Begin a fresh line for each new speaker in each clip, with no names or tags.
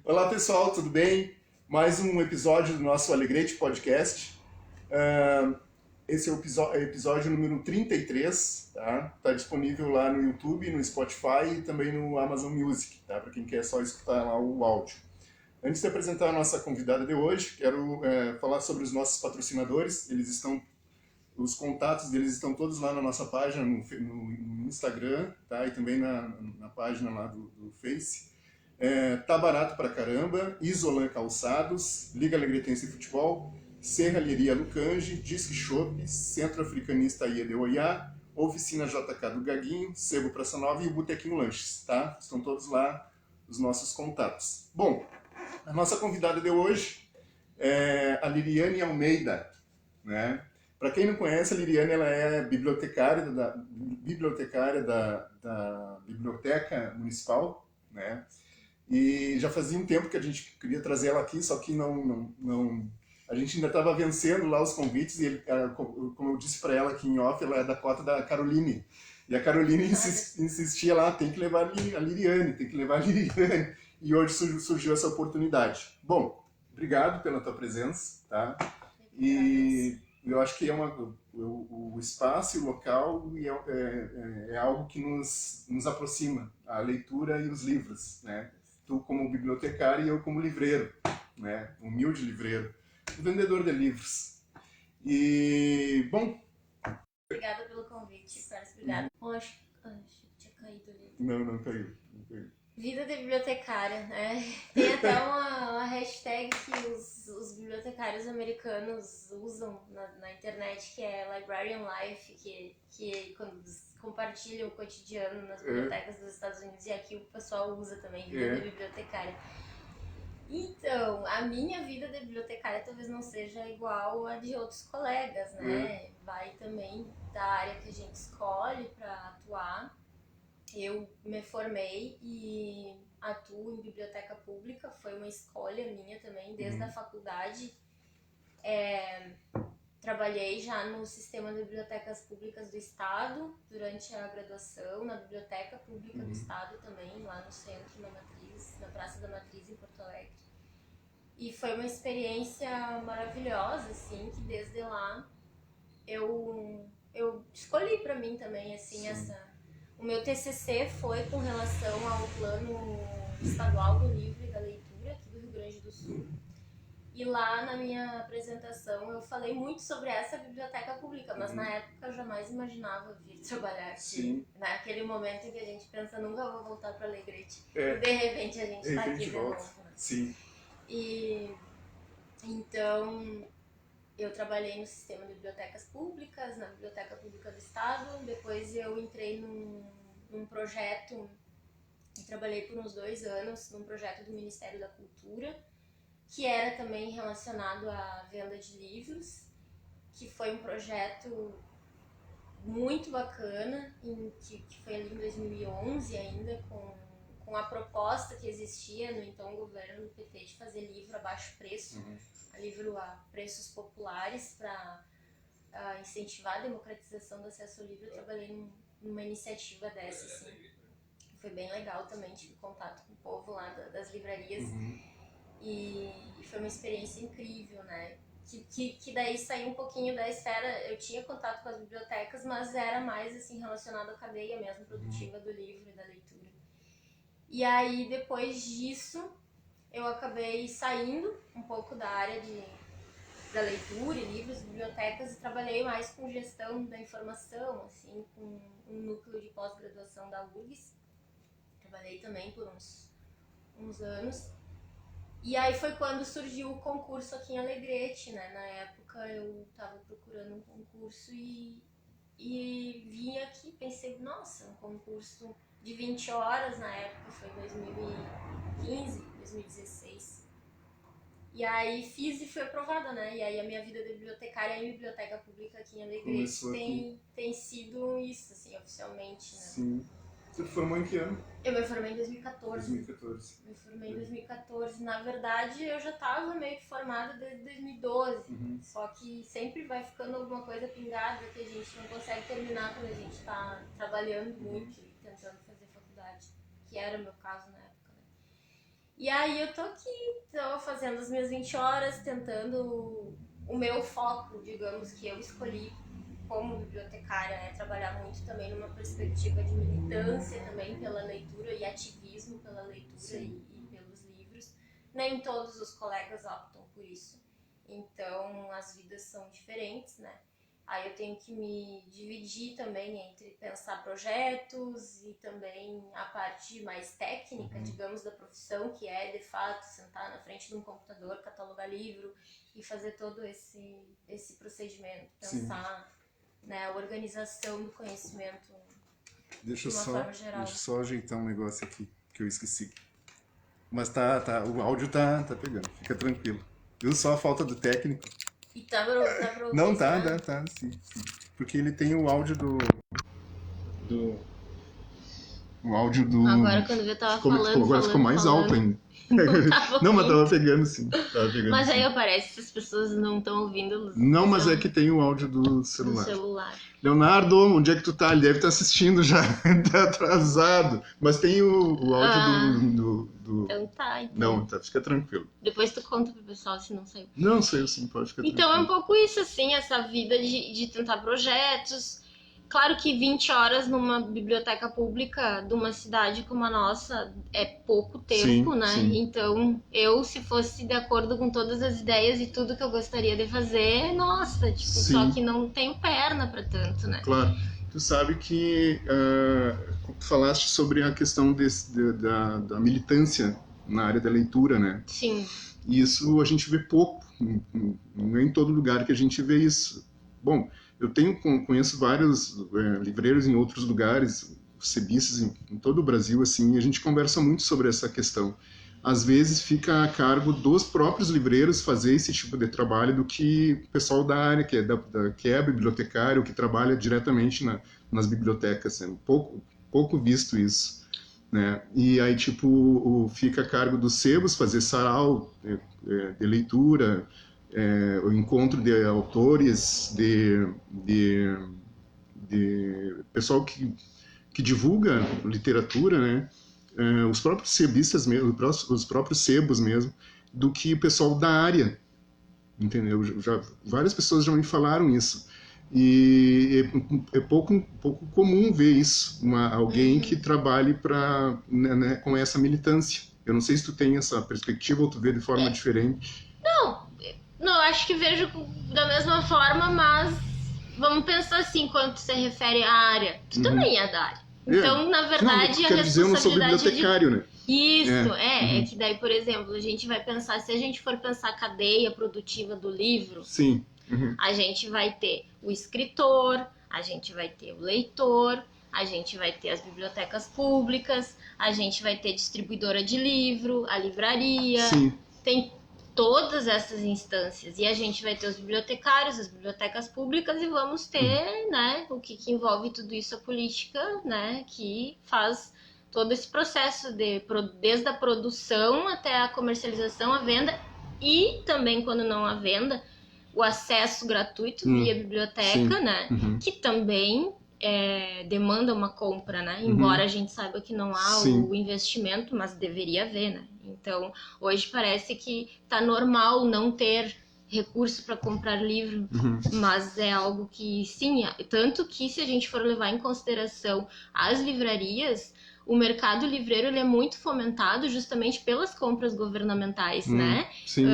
Olá pessoal, tudo bem? Mais um episódio do nosso Alegrete Podcast. Esse é o episódio número 33, tá? Tá disponível lá no YouTube, no Spotify e também no Amazon Music, tá? Para quem quer só escutar lá o áudio. Antes de apresentar a nossa convidada de hoje, quero falar sobre os nossos patrocinadores. Os contatos deles estão todos lá na nossa página, no Instagram, tá? E também na página lá do Face. Tá Barato pra Caramba, Isolan Calçados, Liga Alegretense Futebol, Serralheria Lucange, Disque Shop, Centro Africanista Ia de Oiá, Oficina JK do Gaguinho, Sebo Praça Nova e o Botequim Lanches, tá? Estão todos lá os nossos contatos. Bom, a nossa convidada de hoje é a Liriane Almeida, né? Para quem não conhece, a Liriane ela é bibliotecária da Biblioteca Municipal, né? E já fazia um tempo que a gente queria trazer ela aqui, só que a gente ainda estava vencendo lá os convites e como eu disse para ela aqui em off, ela é da cota da Caroline. E a Caroline insistia lá, tem que levar a Liriane, tem que levar a Liriane. E hoje surgiu essa oportunidade. Bom, obrigado pela tua presença, tá? E eu acho que o espaço e o local é algo que nos aproxima, a leitura e os livros, né? Tu como bibliotecário e eu como livreiro, né? Humilde livreiro, vendedor de livros. E, bom...
Obrigada pelo convite, Pérez, obrigada. Acho que tinha caído ali.
Não caiu.
Vida de bibliotecária, né? Tem até uma hashtag que os bibliotecários americanos usam na internet, que é Librarian Life, que quando compartilham o cotidiano nas bibliotecas dos Estados Unidos, e aqui o pessoal usa também, vida de bibliotecária. Então, a minha vida de bibliotecária talvez não seja igual a de outros colegas, né? Vai também da área que a gente escolhe para atuar. Eu me formei e atuo em biblioteca pública, foi uma escolha minha também, desde a faculdade. Trabalhei já no sistema de bibliotecas públicas do Estado, durante a graduação, na Biblioteca Pública do Estado também, lá no centro, na Matriz, na Praça da Matriz, em Porto Alegre. E foi uma experiência maravilhosa, assim, que desde lá eu escolhi para mim também, assim, O meu TCC foi com relação ao plano estadual do livro e da leitura aqui do Rio Grande do Sul. E lá na minha apresentação eu falei muito sobre essa biblioteca pública, mas na época eu jamais imaginava vir trabalhar aqui.
Sim.
Naquele momento em que a gente pensa, nunca vou voltar para Alegrete. E de repente a gente está aqui de novo. Né?
Sim.
E então eu trabalhei no sistema de bibliotecas públicas, na Biblioteca Pública do Estado. Depois eu entrei num projeto e trabalhei por uns 2 anos num projeto do Ministério da Cultura, que era também relacionado à venda de livros, que foi um projeto muito bacana, que foi ali em 2011 ainda, com a proposta que existia no então governo do PT de fazer livro a baixo preço, livro a preços populares para incentivar a democratização do acesso ao livro. Eu trabalhei numa iniciativa dessa, assim. Foi bem legal também, tive contato com o povo lá das livrarias e foi uma experiência incrível, né? Que daí saiu um pouquinho da esfera, eu tinha contato com as bibliotecas, mas era mais assim relacionado à cadeia mesmo produtiva do livro e da leitura. E aí depois disso eu acabei saindo um pouco da área da leitura, livros, bibliotecas, e trabalhei mais com gestão da informação, assim, com um núcleo de pós-graduação da URGS. Trabalhei também por uns anos. E aí foi quando surgiu o concurso aqui em Alegrete, né? Na época eu estava procurando um concurso e vim aqui, pensei, nossa, um concurso de 20 horas, na época foi 2015, 2016. E aí fiz e fui aprovada, né? E aí a minha vida de bibliotecária em biblioteca pública aqui em Alegrete tem sido isso, assim, oficialmente, né?
Sim. Você formou em que ano?
Eu me formei em 2014.
2014.
Me formei em 2014. Na verdade, eu já estava meio que formada desde 2012. Só que sempre vai ficando alguma coisa pingada que a gente não consegue terminar quando a gente está trabalhando muito e tentando fazer faculdade. Que que era o meu caso na época, né? E aí eu tô aqui, tô fazendo as minhas 20 horas, tentando o meu foco, digamos, que eu escolhi como bibliotecária, né? Trabalhar muito também numa perspectiva de militância também pela leitura e ativismo pela leitura e pelos livros. Nem todos os colegas optam por isso. Então, as vidas são diferentes, né? Aí eu tenho que me dividir também entre pensar projetos e também a parte mais técnica, digamos, da profissão, que é, de fato, sentar na frente de um computador, catalogar livro e fazer todo esse procedimento, pensar, né, a organização do conhecimento de uma forma geral.
Deixa eu só ajeitar um negócio aqui, que eu esqueci. Mas o áudio tá pegando, fica tranquilo. Viu só a falta do técnico?
E tá pra ouvir?
Não, tá, sim. Porque ele tem o áudio do... O áudio do...
Agora quando eu tava falando...
Agora ficou mais alto ainda. Não, mas tava pegando sim.
Mas aí parece que as pessoas não estão ouvindo.
Não, mas é que tem o áudio do celular.
Do celular.
Leonardo, onde é que tu tá? Ele deve estar assistindo já. Tá atrasado. Mas tem o áudio do...
Então tá.
Não, tá, fica tranquilo.
Depois tu conta pro pessoal se não saiu.
Não, saiu sim, pode ficar tranquilo.
Então é um pouco isso, assim, essa vida de tentar projetos. Claro que 20 horas numa biblioteca pública de uma cidade como a nossa é pouco tempo,
sim,
né?
Sim.
Então, se fosse de acordo com todas as ideias e tudo que eu gostaria de fazer, nossa, tipo, só que não tenho perna pra tanto, né?
Claro. Tu sabe que tu falaste sobre a questão da militância na área da leitura, né?
Sim.
E isso a gente vê pouco, não é em todo lugar que a gente vê isso. Bom, eu conheço vários livreiros em outros lugares, sebistas em todo o Brasil, assim, e a gente conversa muito sobre essa questão. Às vezes fica a cargo dos próprios livreiros fazer esse tipo de trabalho do que o pessoal da área, que é bibliotecário, que trabalha diretamente nas bibliotecas. É pouco visto isso, né? E aí, tipo, fica a cargo dos sebos fazer sarau de leitura, o encontro de autores, de pessoal que divulga literatura, né? Os próprios sebistas mesmo, os próprios sebos mesmo, do que o pessoal da área, entendeu? Várias pessoas já me falaram isso. E é pouco comum ver isso, alguém que trabalhe né, com essa militância. Eu não sei se tu tem essa perspectiva ou tu vê de forma diferente.
Não, acho que vejo da mesma forma, mas vamos pensar assim, quando se refere à área. Tu também é da área. Então, na verdade,
não, quer dizer, eu não sou bibliotecário, né?
Isso, é que daí, por exemplo, a gente vai pensar, se a gente for pensar a cadeia produtiva do livro,
sim.
A gente vai ter o escritor, a gente vai ter o leitor, a gente vai ter as bibliotecas públicas, a gente vai ter distribuidora de livro, a livraria,
sim.
Tem todas essas instâncias, e a gente vai ter os bibliotecários, as bibliotecas públicas, e vamos ter, né, o que envolve tudo isso, a política, né, que faz todo esse processo desde a produção até a comercialização, a venda, e também, quando não há venda, o acesso gratuito via biblioteca, né, que também demanda uma compra, né, embora a gente saiba que não há o investimento, mas deveria haver, né. Então, hoje parece que tá normal não ter recurso para comprar livro, mas é algo que, sim, tanto que se a gente for levar em consideração as livrarias, o mercado livreiro ele é muito fomentado justamente pelas compras governamentais, né?
Sim.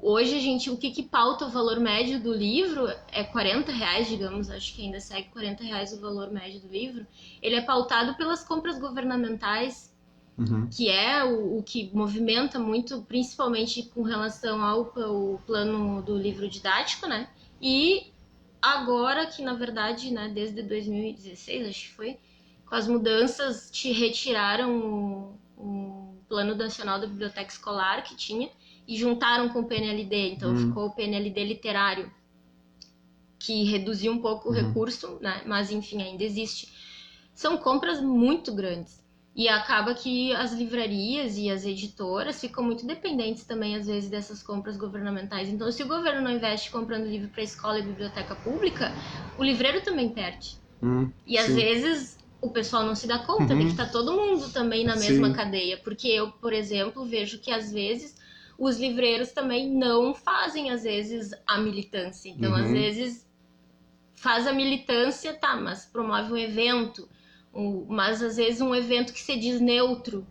Hoje o que pauta o valor médio do livro é R$40, digamos, acho que ainda segue R$40 o valor médio do livro. Ele é pautado pelas compras governamentais, que é o que movimenta muito, principalmente com relação ao plano do livro didático, né? E agora que, na verdade, né, desde 2016, acho que foi, com as mudanças, te retiraram o Plano Nacional da Biblioteca Escolar que tinha e juntaram com o PNLD, então ficou o PNLD literário, que reduziu um pouco o recurso, né? Mas enfim, ainda existe. São compras muito grandes. E acaba que as livrarias e as editoras ficam muito dependentes também, às vezes, dessas compras governamentais. Então, se o governo não investe comprando livro para escola e biblioteca pública, o livreiro também perde. E às vezes o pessoal não se dá conta de que tá todo mundo também na mesma
Sim.
cadeia. Porque eu, por exemplo, vejo que às vezes os livreiros também não fazem, às vezes, a militância. Então, às vezes, faz a militância, tá, mas promove um evento. Mas às vezes um evento que se diz neutro.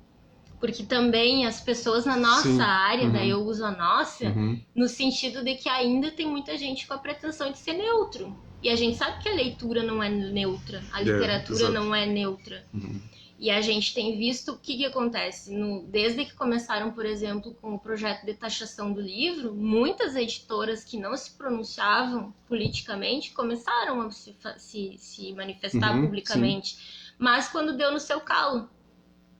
Porque também as pessoas na nossa
Sim.
área, daí eu uso a nossa, no sentido de que ainda tem muita gente com a pretensão de ser neutro. E a gente sabe que a leitura não é neutra, a literatura não é neutra. E a gente tem visto o que acontece. Desde que começaram, por exemplo, com o projeto de taxação do livro, muitas editoras que não se pronunciavam politicamente começaram a se manifestar publicamente. Sim. Mas quando deu no seu calo.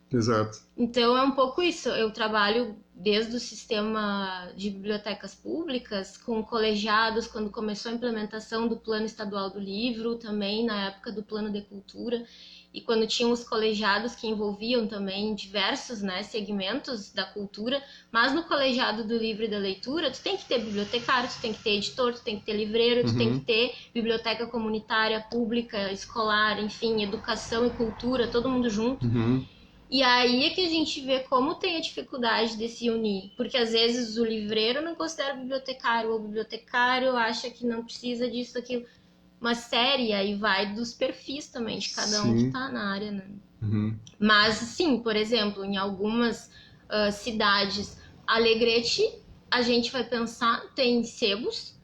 Exato.
Então é um pouco isso. Eu trabalho desde o sistema de bibliotecas públicas, com colegiados, quando começou a implementação do Plano Estadual do Livro, também na época do Plano de Cultura, e quando tinham os colegiados que envolviam também diversos, né, segmentos da cultura, mas no colegiado do livro e da leitura, tu tem que ter bibliotecário, tu tem que ter editor, tu tem que ter livreiro, tu tem que ter biblioteca comunitária, pública, escolar, enfim, educação e cultura, todo mundo junto. E aí é que a gente vê como tem a dificuldade de se unir. Porque às vezes o livreiro não considera bibliotecário, ou o bibliotecário acha que não precisa disso, aquilo. Uma série, aí vai dos perfis também, de cada um que tá na área, né? Mas, sim, por exemplo, em algumas cidades, Alegrete, a gente vai pensar, tem sebos,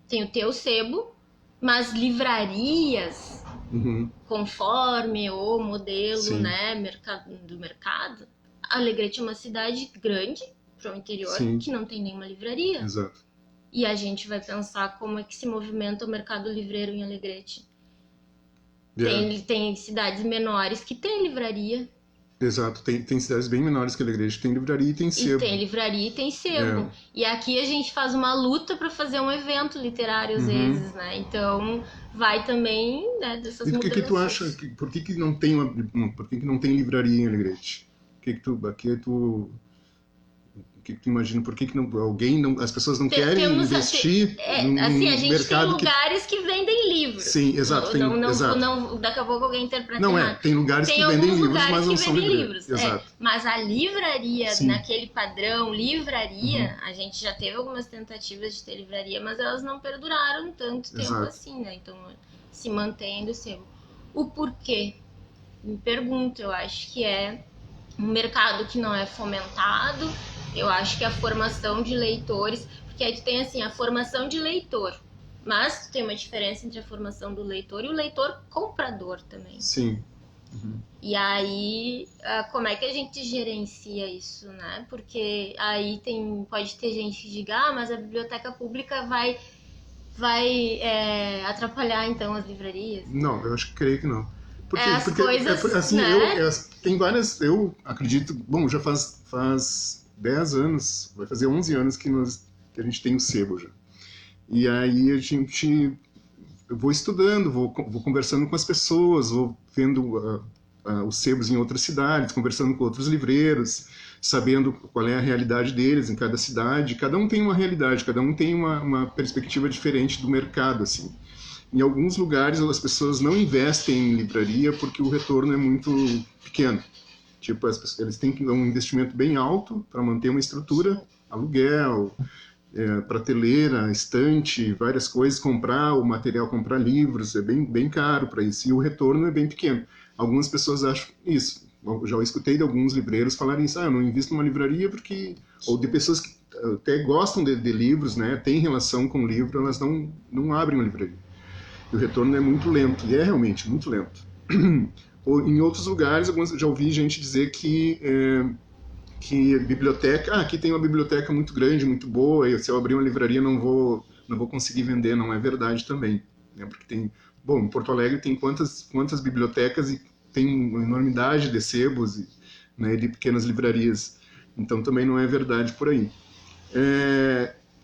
tem o teu sebo, mas livrarias... conforme o modelo, né, do mercado. Alegrete é uma cidade grande para o interior que não tem nenhuma livraria.
Exato.
E a gente vai pensar como é que se movimenta o mercado livreiro em Alegrete. Tem cidades menores que tem livraria.
Exato, tem cidades bem menores que Alegrete, tem livraria e tem sebo.
E tem livraria e tem sebo. E aqui a gente faz uma luta para fazer um evento literário às vezes, né? Então vai também, né, dessas mudanças.
E o que tu acha, por que não tem livraria em Alegrete? O que tu imagina? Por que não, as pessoas não querem investir
no assim, a gente mercado tem lugares que vendem livros.
Sim, exato.
Daqui a pouco alguém interpreta
não
errado.
Tem lugares que vendem livros, mas não são livros.
Exato. Mas a livraria, naquele padrão, livraria, a gente já teve algumas tentativas de ter livraria, mas elas não perduraram tanto tempo assim, né? Então, se mantendo sebo. O porquê? Me pergunto, eu acho que é um mercado que não é fomentado. Eu acho que a formação de leitores, porque aí tu tem assim, a formação de leitor, mas tu tem uma diferença entre a formação do leitor e o leitor comprador também.
Sim.
E aí, como é que a gente gerencia isso, né? Porque aí pode ter gente que diga, mas a biblioteca pública vai atrapalhar então as livrarias.
Não, eu creio que não. Porque
coisas,
assim,
né?
tem várias, eu acredito, bom, já faz 10 anos, vai fazer 11 anos que a gente tem o sebo já. E aí eu vou estudando, vou conversando com as pessoas, vou vendo os sebos em outras cidades, conversando com outros livreiros, sabendo qual é a realidade deles em cada cidade. Cada um tem uma realidade, cada um tem uma perspectiva diferente do mercado, assim. Em alguns lugares as pessoas não investem em livraria porque o retorno é muito pequeno. Tipo, eles têm que dar um investimento bem alto para manter uma estrutura, aluguel, prateleira, estante, várias coisas, comprar o material, comprar livros, é bem caro para isso. E o retorno é bem pequeno. Algumas pessoas acham isso. Eu já escutei de alguns livreiros falarem isso, eu não invisto numa livraria porque... Ou de pessoas que até gostam de livros, né, têm relação com o livro, elas não abrem uma livraria. E o retorno é muito lento, e é realmente muito lento. Em outros lugares, já ouvi gente dizer que biblioteca... aqui tem uma biblioteca muito grande, muito boa, e se eu abrir uma livraria não vou conseguir vender. Não é verdade também. Né? Porque em Porto Alegre tem quantas bibliotecas e tem uma enormidade de sebos, né, de pequenas livrarias. Então também não é verdade por aí.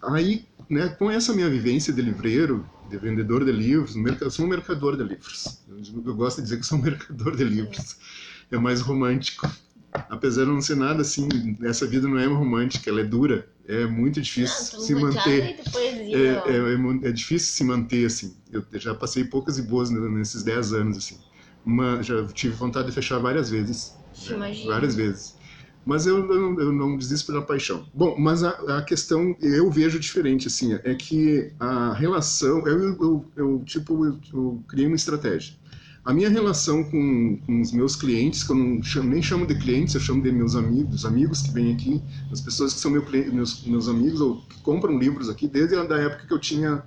Aí, né, com essa minha vivência de livreiro, de vendedor de livros, eu sou um mercador de livros. Eu gosto de dizer que sou um mercador de livros. É mais romântico. Apesar de não ser nada assim, essa vida não é romântica, ela é dura. É muito difícil se manter. É difícil se manter assim. Eu já passei poucas e boas nesses 10 anos assim. já tive vontade de fechar várias vezes.
Imagina.
Várias vezes. Mas eu não desisto pela paixão. Bom, mas a questão, eu vejo diferente, assim, é que a relação, eu criei uma estratégia. A minha relação com os meus clientes, que eu nem chamo de clientes, eu chamo de meus amigos que vêm aqui, as pessoas que são meus amigos, ou que compram livros aqui, desde a da época que eu tinha,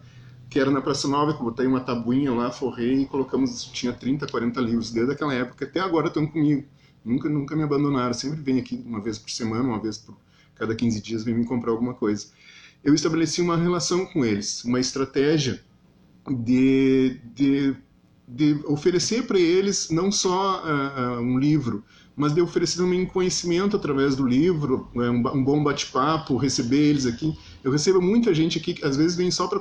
que era na Praça Nova, que eu botei uma tabuinha lá, forrei e colocamos, tinha 30, 40 livros, desde aquela época, até agora estão comigo. Nunca me abandonaram, sempre vem aqui uma vez por semana, uma vez por cada 15 dias, vem me comprar alguma coisa. Eu estabeleci uma relação com eles, uma estratégia de oferecer para eles não só um livro, mas de oferecer também conhecimento através do livro, um bom bate-papo, receber eles aqui. Eu recebo muita gente aqui que às vezes vem só para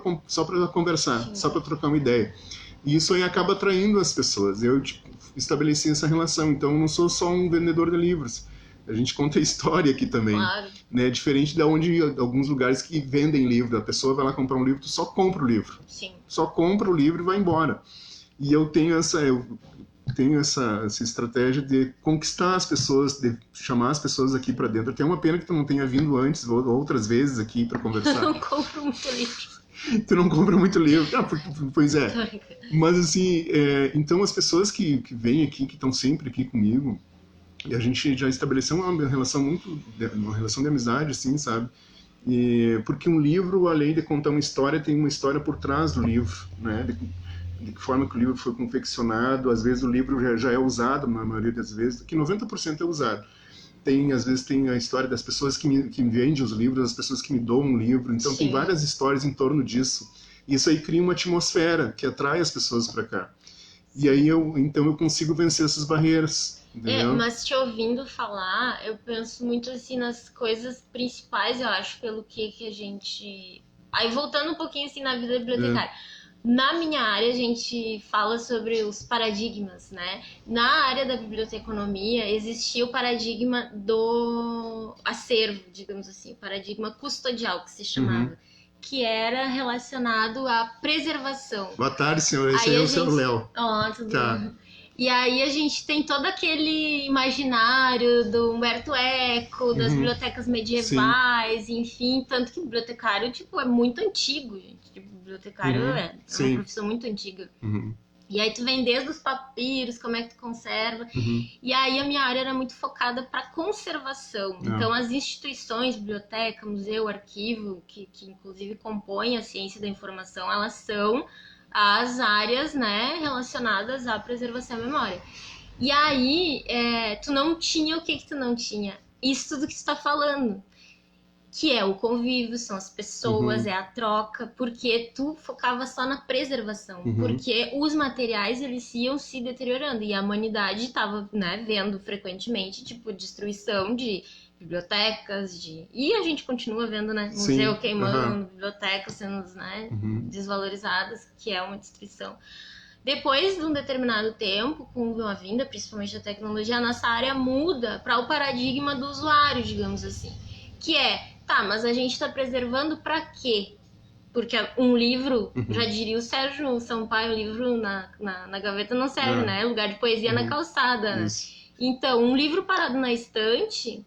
conversar,
Sim.
só para trocar uma ideia. E isso aí acaba atraindo as pessoas. Eu estabeleci essa relação, então eu não sou só um vendedor de livros. A gente conta história aqui também,
Claro.
né? Diferente de alguns lugares que vendem livro, a pessoa vai lá comprar um livro, tu só compra o livro.
Sim.
Só compra o livro e vai embora. E eu tenho essa estratégia de conquistar as pessoas, de chamar as pessoas aqui para dentro. Até uma pena que tu não tenha vindo antes ou outras vezes aqui para conversar.
Eu não compro muito livro.
Tu não compra muito livro. Pois é. Mas assim, então as pessoas que vêm aqui, que estão sempre aqui comigo, e a gente já estabeleceu uma relação de amizade, assim, sabe? Porque um livro, além de contar uma história, tem uma história por trás do livro, né? De que forma que o livro foi confeccionado. Às vezes o livro já é usado, na maioria das vezes, que 90% é usado. Às vezes tem a história das pessoas que me vendem os livros, das pessoas que me doam um livro. Então
Sim.
tem várias histórias em torno disso. E isso aí cria uma atmosfera que atrai as pessoas para cá. E aí então eu consigo vencer essas barreiras. Entendeu?
Mas te ouvindo falar, eu penso muito assim nas coisas principais, eu acho, pelo que a gente... Aí voltando um pouquinho assim na vida bibliotecária. Na minha área, a gente fala sobre os paradigmas, né? Na área da biblioteconomia, existia o paradigma do acervo, digamos assim, o paradigma custodial, que se chamava, que era relacionado à preservação.
Boa tarde, senhor. Esse aí é o seu Léo.
Ó, tudo
Tá.
bem. E aí a gente tem todo aquele imaginário do Humberto Eco, das bibliotecas medievais, enfim, tanto que o bibliotecário, tipo, é muito antigo, gente. Tipo, bibliotecário é uma profissão muito antiga. E aí tu vem desde os papiros, como é que tu conserva. E aí a minha área era muito focada para conservação. Então as instituições, biblioteca, museu, arquivo, que inclusive compõem a ciência da informação, elas são as áreas, né, relacionadas à preservação e memória. E aí, tu não tinha o que tu não tinha? Isso tudo que tu tá falando. Que é o convívio, são as pessoas, é a troca, porque tu focava só na preservação, porque os materiais, eles iam se deteriorando, e a humanidade estava, né, vendo frequentemente, tipo, destruição de bibliotecas, e a gente continua vendo, né, museu queimando, bibliotecas sendo, né, desvalorizadas, que é uma destruição. Depois de um determinado tempo, com a vinda, principalmente da tecnologia, a nossa área muda para o paradigma do usuário, digamos assim, que tá, mas a gente está preservando para quê? Porque um livro, já diria o Sérgio Sampaio, um livro na gaveta não serve, né? Lugar de poesia na calçada, né? Então, um livro parado na estante,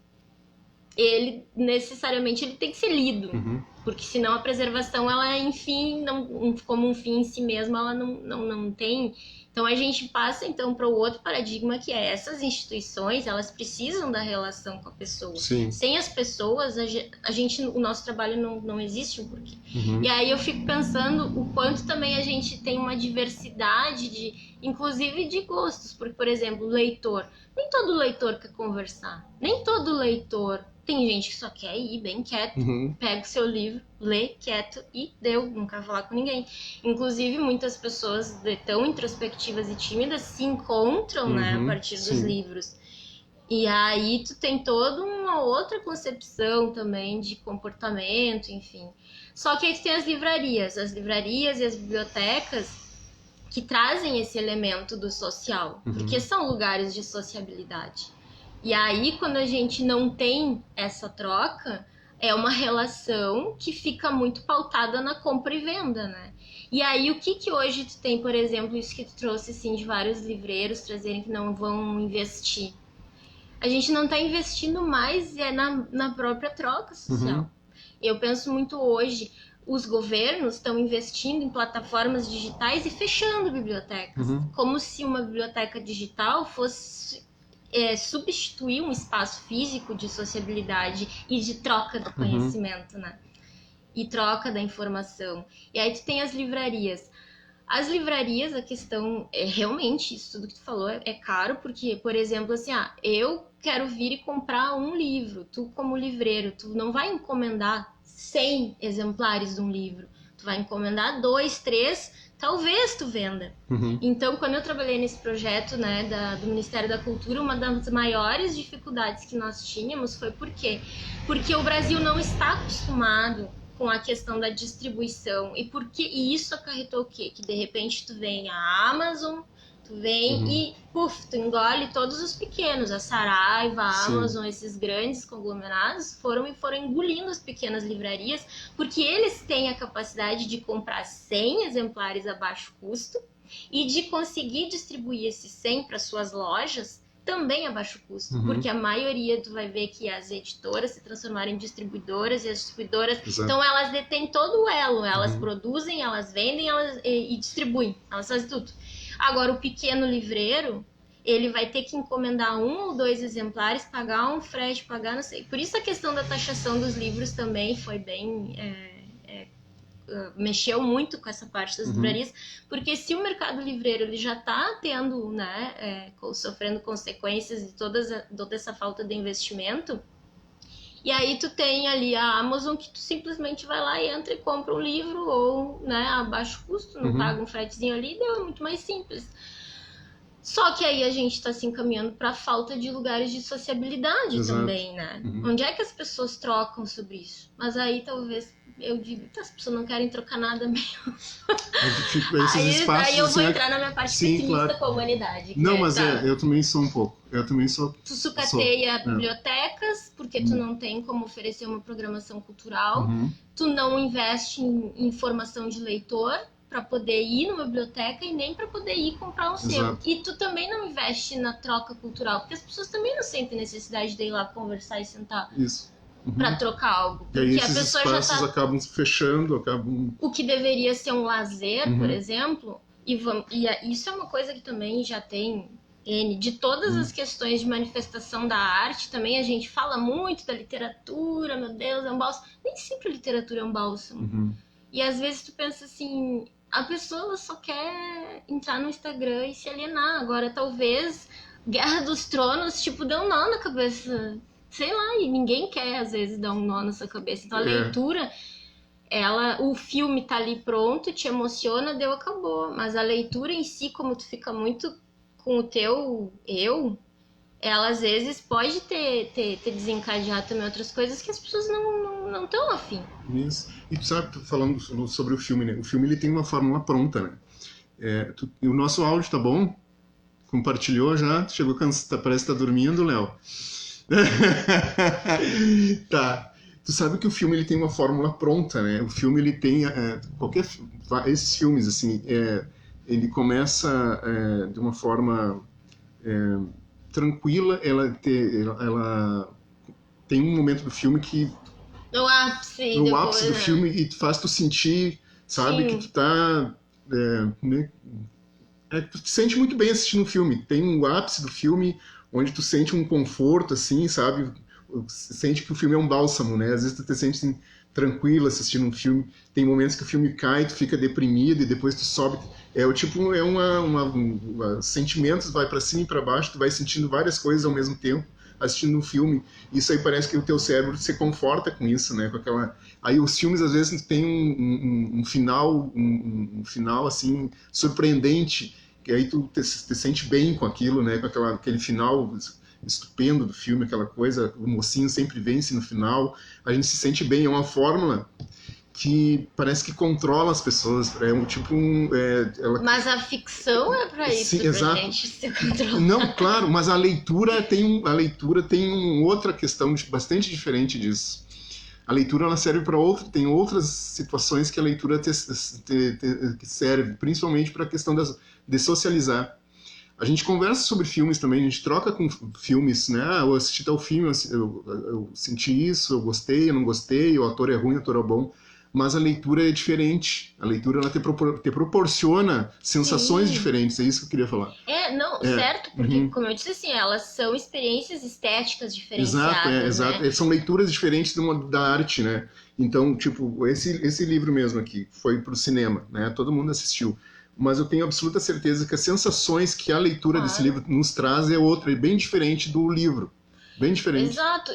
ele necessariamente ele tem que ser lido, porque senão a preservação, ela, enfim, não, como um fim em si mesma, ela não tem. Então a gente passa então para o outro paradigma, que é essas instituições, elas precisam da relação com a pessoa.
Sim.
Sem as pessoas, o nosso trabalho não existe um porquê. E aí eu fico pensando o quanto também a gente tem uma diversidade inclusive de gostos, porque, por exemplo, leitor, nem todo leitor quer conversar, nem todo leitor. Tem gente que só quer ir bem quieto, pega o seu livro, lê quieto e deu, não quer falar com ninguém. Inclusive, muitas pessoas tão introspectivas e tímidas se encontram, né, a partir dos livros. E aí tu tem toda uma outra concepção também de comportamento, enfim. Só que aí tu tem as livrarias e as bibliotecas que trazem esse elemento do social, porque são lugares de sociabilidade. E aí, quando a gente não tem essa troca, é uma relação que fica muito pautada na compra e venda, né? E aí, o que hoje tu tem, por exemplo, isso que tu trouxe, assim, de vários livreiros trazerem que não vão investir? A gente não tá investindo mais na própria troca social. Eu penso muito hoje, os governos estão investindo em plataformas digitais e fechando bibliotecas. Como se uma biblioteca digital fosse substituir um espaço físico de sociabilidade e de troca do conhecimento, né? E troca da informação. E aí tu tem as livrarias. As livrarias, a questão é realmente, isso tudo que tu falou é caro, porque, por exemplo, assim, eu quero vir e comprar um livro. Tu, como livreiro, tu não vai encomendar 100 exemplares de um livro. Tu vai encomendar 2, 3, talvez tu venda. Então, quando eu trabalhei nesse projeto, né, do Ministério da Cultura, uma das maiores dificuldades que nós tínhamos foi por quê? Porque o Brasil não está acostumado com a questão da distribuição. E isso acarretou o quê? Que de repente tu vem a Amazon, tu vem e tu engole todos os pequenos, a Saraiva, a Amazon, esses grandes conglomerados foram engolindo as pequenas livrarias, porque eles têm a capacidade de comprar 100 exemplares a baixo custo e de conseguir distribuir esses 100 para suas lojas também a baixo custo, porque a maioria tu vai ver que as editoras se transformaram em distribuidoras, e as distribuidoras, então elas detêm todo o elo, elas produzem, elas vendem e distribuem, elas fazem tudo. Agora o pequeno livreiro, ele vai ter que encomendar 1 ou 2 exemplares, pagar um frete, pagar não sei. Por isso a questão da taxação dos livros também foi bem... mexeu muito com essa parte das livrarias, porque se o mercado livreiro ele já está tendo, né, sofrendo consequências de toda essa falta de investimento, e aí tu tem ali a Amazon que tu simplesmente vai lá e entra e compra um livro, ou, né, a baixo custo, não paga um fretezinho ali, é muito mais simples. Só que aí a gente está se encaminhando para a falta de lugares de sociabilidade também, né? Onde é que as pessoas trocam sobre isso? Mas aí talvez eu digo que as pessoas não querem trocar nada mesmo. Aí eu vou entrar na minha parte pessimista com a humanidade.
Não, mas eu também sou um pouco.
Tu sucateia bibliotecas, porque tu não tem como oferecer uma programação cultural. Tu não investe em formação de leitor para poder ir numa biblioteca e nem para poder ir comprar um selo. E tu também não investe na troca cultural, porque as pessoas também não sentem necessidade de ir lá conversar e sentar para trocar algo.
Porque e aí esses espaços acabam se fechando,
O que deveria ser um lazer, por exemplo, e isso é uma coisa que também já tem de todas as questões de manifestação da arte, também a gente fala muito da literatura, meu Deus, é um bálsamo. Nem sempre a literatura é um bálsamo. E às vezes tu pensa assim, a pessoa só quer entrar no Instagram e se alienar. Agora, talvez Guerra dos Tronos, tipo, deu um nó na cabeça, sei lá, e ninguém quer, às vezes, dar um nó na sua cabeça. Então, a leitura, o filme tá ali pronto, te emociona, acabou. Mas a leitura em si, como tu fica muito com o teu ela, às vezes, pode ter desencadeado também outras coisas que as pessoas não estão afim.
Isso. E tu sabe, falando sobre o filme, né? O filme ele tem uma fórmula pronta, né? O nosso áudio tá bom? Compartilhou já? Chegou cansado, parece que tá dormindo, Léo. Tá. Tu sabe que o filme ele tem uma fórmula pronta, né? O filme ele tem esses filmes assim, ele começa de uma forma tranquila, ela tem um momento do filme que
no ápice
do filme e faz tu sentir, sabe, que tu tá tu te sente muito bem assistindo o filme. Tem um ápice do filme onde tu sente um conforto, assim, sabe? Sente que o filme é um bálsamo, né? Às vezes tu te sente assim, tranquilo assistindo um filme. Tem momentos que o filme cai, tu fica deprimido e depois tu sobe. Sentimentos vai para cima e para baixo, tu vai sentindo várias coisas ao mesmo tempo assistindo um filme. Isso aí parece que o teu cérebro se conforta com isso, né? Aí os filmes às vezes têm um final assim surpreendente, que aí tu te sente bem com aquilo, né? Com aquele final estupendo do filme, aquela coisa, o mocinho sempre vence no final, a gente se sente bem, é uma fórmula que parece que controla as pessoas,
Mas a ficção é para isso, pra gente se controlar.
Não, claro, mas a leitura tem outra questão bastante diferente disso. A leitura ela serve para tem outras situações que a leitura que serve, principalmente para a questão de socializar. A gente conversa sobre filmes também, a gente troca com filmes, né? Ah, eu assisti tal filme, eu senti isso, eu gostei, eu não gostei, o ator é ruim, o ator é bom. Mas a leitura é diferente. A leitura ela te proporciona sensações diferentes, é isso que eu queria falar.
Certo, porque, como eu disse assim, elas são experiências estéticas diferenciadas,
exato.
né?
São leituras diferentes da arte, né? Então, tipo, esse livro mesmo aqui foi pro cinema, né? Todo mundo assistiu. Mas eu tenho absoluta certeza que as sensações que a leitura desse livro nos traz é outra, é bem diferente do livro. Bem diferente.
Exato,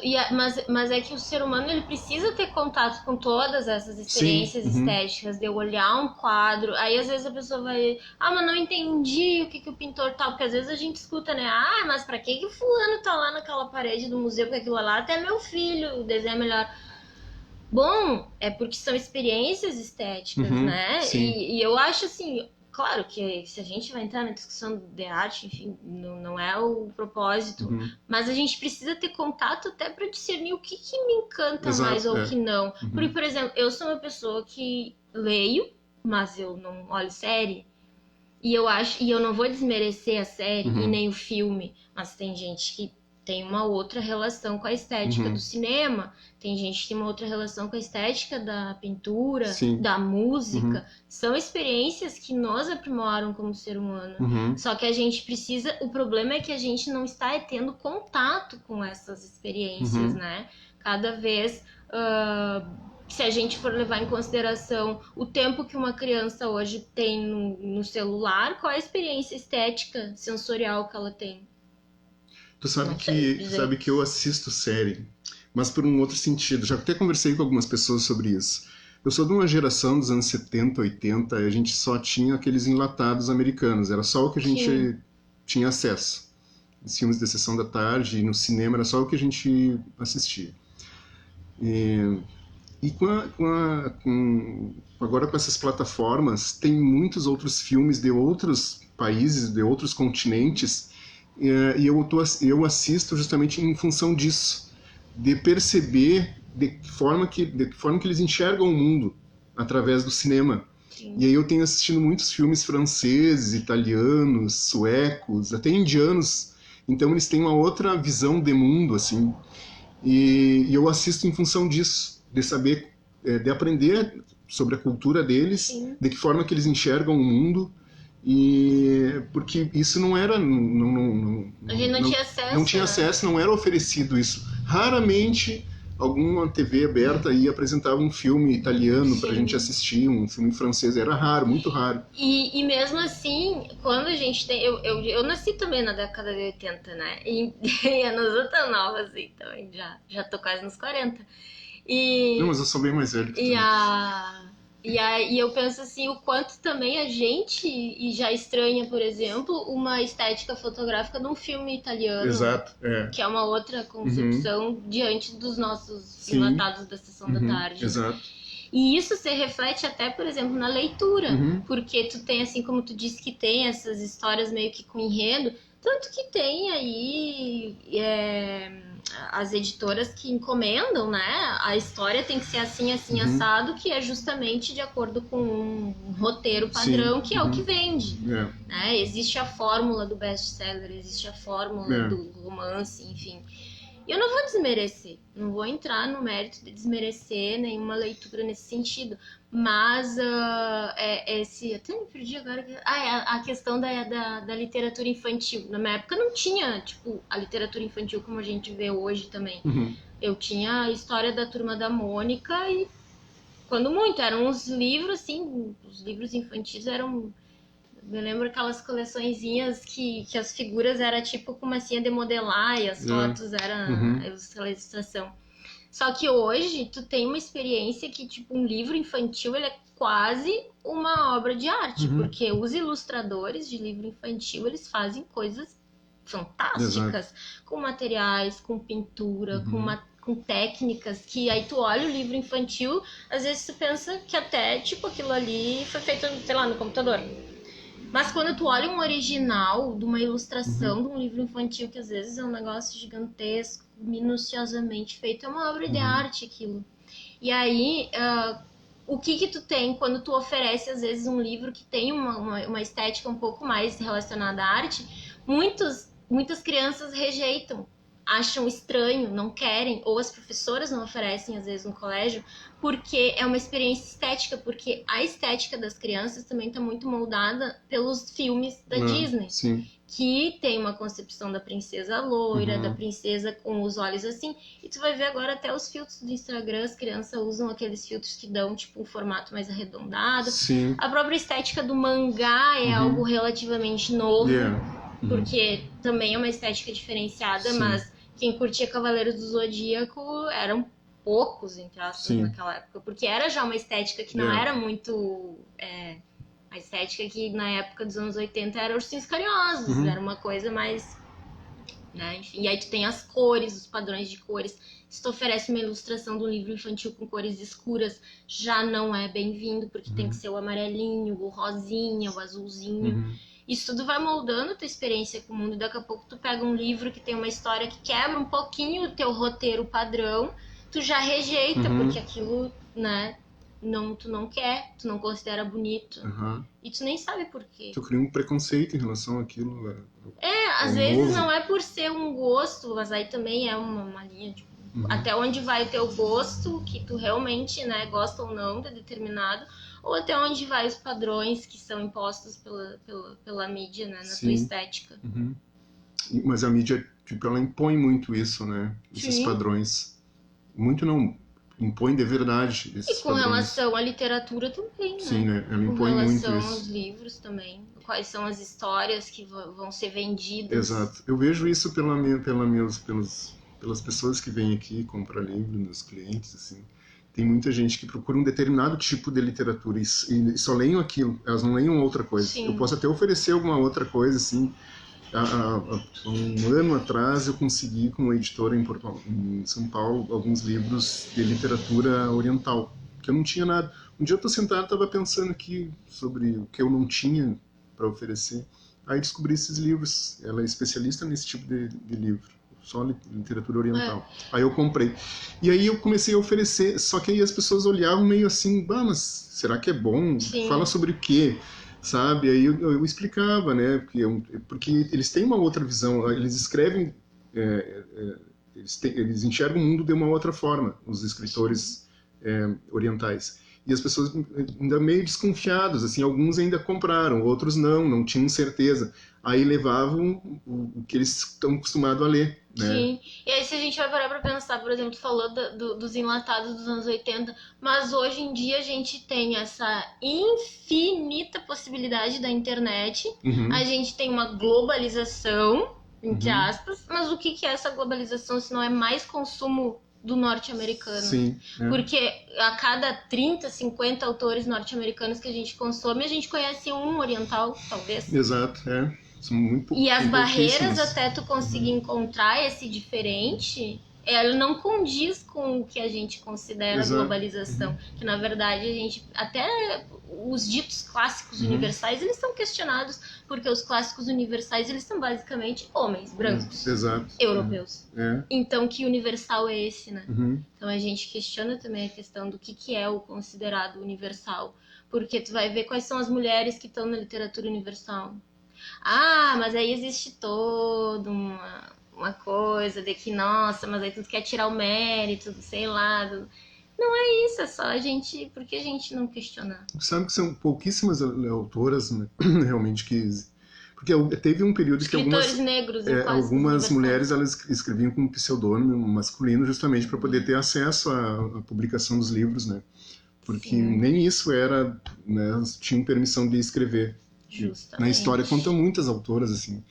mas é que o ser humano ele precisa ter contato com todas essas experiências estéticas, de eu olhar um quadro, aí às vezes a pessoa vai, mas não entendi o que o pintor tal, porque às vezes a gente escuta, né, mas pra que o fulano tá lá naquela parede do museu, porque aquilo lá até meu filho, o desenho é melhor. Bom, é porque são experiências estéticas, né, e eu acho assim... Claro que se a gente vai entrar na discussão de arte, enfim, não é o propósito, mas a gente precisa ter contato até para discernir o que me encanta mais ou o que não. Porque, por exemplo, eu sou uma pessoa que leio, mas eu não olho série, e eu não vou desmerecer a série e nem o filme, mas tem gente que tem uma outra relação com a estética do cinema, tem gente que tem uma outra relação com a estética da pintura, da música. São experiências que nos aprimoram como ser humano. Só que a gente precisa... O problema é que a gente não está tendo contato com essas experiências, né? Cada vez... se a gente for levar em consideração o tempo que uma criança hoje tem no celular, qual é a experiência estética, sensorial que ela tem?
Tu sabe que eu assisto série, mas por um outro sentido. Já até conversei com algumas pessoas sobre isso. Eu sou de uma geração dos anos 70, 80, e a gente só tinha aqueles enlatados americanos. Era só o que a gente tinha acesso. Os filmes de sessão da tarde e no cinema era só o que a gente assistia. E agora com essas plataformas, tem muitos outros filmes de outros países, de outros continentes, e eu assisto justamente em função disso, de perceber de que forma que eles enxergam o mundo através do cinema. E aí eu tenho assistido muitos filmes franceses, italianos, suecos, até indianos. Então eles têm uma outra visão de mundo, assim. E eu assisto em função disso, de saber, de aprender sobre a cultura deles, de que forma que eles enxergam o mundo. E porque isso não era,
a gente não tinha acesso.
Não tinha acesso, não era oferecido isso. Raramente alguma TV aberta aí apresentava um filme italiano pra gente assistir, um filme francês, era raro, muito raro.
E mesmo assim, quando a gente tem... Eu nasci também na década de 80, né? E eu não sou tão nova assim, também já tô quase nos 40.
Não, mas eu sou bem mais velho que tu.
E aí eu penso assim, o quanto também a gente já estranha, por exemplo, uma estética fotográfica de um filme italiano.
Exato,
que é uma outra concepção diante dos nossos enlatados da sessão da tarde.
Exato.
E isso se reflete até, por exemplo, na leitura, porque tu tem, assim como tu disse que tem essas histórias meio que com enredo, tanto que tem aí as editoras que encomendam, né? A história tem que ser assim, assado, que é justamente de acordo com um roteiro padrão, que é o que vende. Né? Existe a fórmula do best-seller, existe a fórmula do romance, enfim. E eu não vou desmerecer, não vou entrar no mérito de desmerecer nenhuma leitura nesse sentido, mas até me perdi agora, a questão da literatura infantil. Na minha época não tinha, tipo, a literatura infantil como a gente vê hoje também. Eu tinha a história da Turma da Mônica e, quando muito, eram os livros, assim, os livros infantis eram... Eu lembro aquelas coleçõezinhas que as figuras eram tipo com massinha de modelar e as fotos eram a ilustração. Só que hoje tu tem uma experiência que, tipo, um livro infantil ele é quase uma obra de arte, porque os ilustradores de livro infantil eles fazem coisas fantásticas, com materiais, com pintura, com técnicas, que aí tu olha o livro infantil, às vezes tu pensa que até, tipo, aquilo ali foi feito, sei lá, no computador. Mas quando tu olha um original de uma ilustração de um livro infantil, que às vezes é um negócio gigantesco, minuciosamente feito, é uma obra de arte aquilo. E aí, o que tu tem quando tu oferece, às vezes, um livro que tem uma estética um pouco mais relacionada à arte? Muitas crianças rejeitam, acham estranho, não querem, ou as professoras não oferecem, às vezes, no colégio, porque é uma experiência estética, porque a estética das crianças também está muito moldada pelos filmes da Disney.
Sim.
Que tem uma concepção da princesa loira, da princesa com os olhos assim, e tu vai ver agora até os filtros do Instagram, as crianças usam aqueles filtros que dão tipo um formato mais arredondado.
Sim.
A própria estética do mangá é algo relativamente novo, porque também é uma estética diferenciada, mas quem curtia Cavaleiros do Zodíaco eram poucos, entre aspas, naquela época, porque era já uma estética que não era muito... A estética que na época dos anos 80 era Ursinhos Carinhosos, era uma coisa mais... Né? Enfim, e aí tu tem as cores, os padrões de cores. Se tu oferece uma ilustração de um livro infantil com cores escuras, já não é bem-vindo, porque tem que ser o amarelinho, o rosinha, o azulzinho. Isso tudo vai moldando a tua experiência com o mundo. Daqui a pouco tu pega um livro que tem uma história que quebra um pouquinho o teu roteiro padrão, tu já rejeita, porque aquilo, né... tu não quer, tu não considera bonito. E tu nem sabe por quê.
Tu cria um preconceito em relação àquilo.
Às vezes não é por ser um gosto, mas aí também é uma linha de... Até onde vai o teu gosto, que tu realmente, né, gosta ou não de determinado, ou até onde vai os padrões que são impostos pela mídia, né, na tua estética.
Mas a mídia, tipo, ela impõe muito isso, né? Esses padrões. Muito não... impõe de verdade esses
E com
padrões.
Relação à literatura também, né?
Sim, né? Ela impõe muito isso.
Com relação aos livros também. Quais são as histórias que vão ser vendidas.
Exato. Eu vejo isso pelas pessoas que vêm aqui comprar livro, meus clientes, assim. Tem muita gente que procura um determinado tipo de literatura e só leem aquilo, elas não leem outra coisa.
Sim.
Eu posso até oferecer alguma outra coisa, assim. Há um ano atrás eu consegui com uma editora em São Paulo alguns livros de literatura oriental, que eu não tinha nada. Um dia eu estou sentado e estava pensando aqui sobre o que eu não tinha para oferecer. Aí descobri esses livros. Ela é especialista nesse tipo de livro, só literatura oriental. Aí eu comprei. E aí eu comecei a oferecer, só que aí as pessoas olhavam meio assim, mas será que é bom?
Sim.
Fala sobre o quê? Sabe, aí eu explicava, né, porque eles têm uma outra visão, eles escrevem, eles enxergam o mundo de uma outra forma, os escritores orientais. E as pessoas ainda meio desconfiadas, assim, alguns ainda compraram, outros não tinham certeza. Aí levavam o que eles estão acostumados a ler, né?
Sim, e aí se a gente vai parar pra pensar, por exemplo, tu falou dos enlatados dos anos 80, mas hoje em dia a gente tem essa infinita possibilidade da internet, a gente tem uma globalização, entre aspas, mas o que é essa globalização se não é mais consumo do norte-americano?
Sim.
Porque a cada 30, 50 autores norte-americanos que a gente consome, a gente conhece um oriental, talvez.
Exato, São muito,
e as barreiras até tu conseguir encontrar esse diferente, ela não condiz com o que a gente considera globalização. Que na verdade a gente, até os ditos clássicos universais, eles são questionados, porque os clássicos universais, eles são basicamente homens brancos, europeus. Então que universal é esse, né? Então a gente questiona também a questão do que é o considerado universal, porque tu vai ver quais são as mulheres que estão na literatura universal. Mas aí existe toda uma coisa de que, nossa, mas aí tu quer tirar o mérito, sei lá. Não é isso, é só a gente... Por que a gente não questiona?
Sabe que são pouquíssimas autoras, né, realmente, que... Porque teve um período que algumas mulheres elas escreviam com um pseudônimo masculino justamente para poder ter acesso à publicação dos livros, né? Porque nem isso era... Né, tinham permissão de escrever.
Justamente.
Na história contam muitas autoras, assim.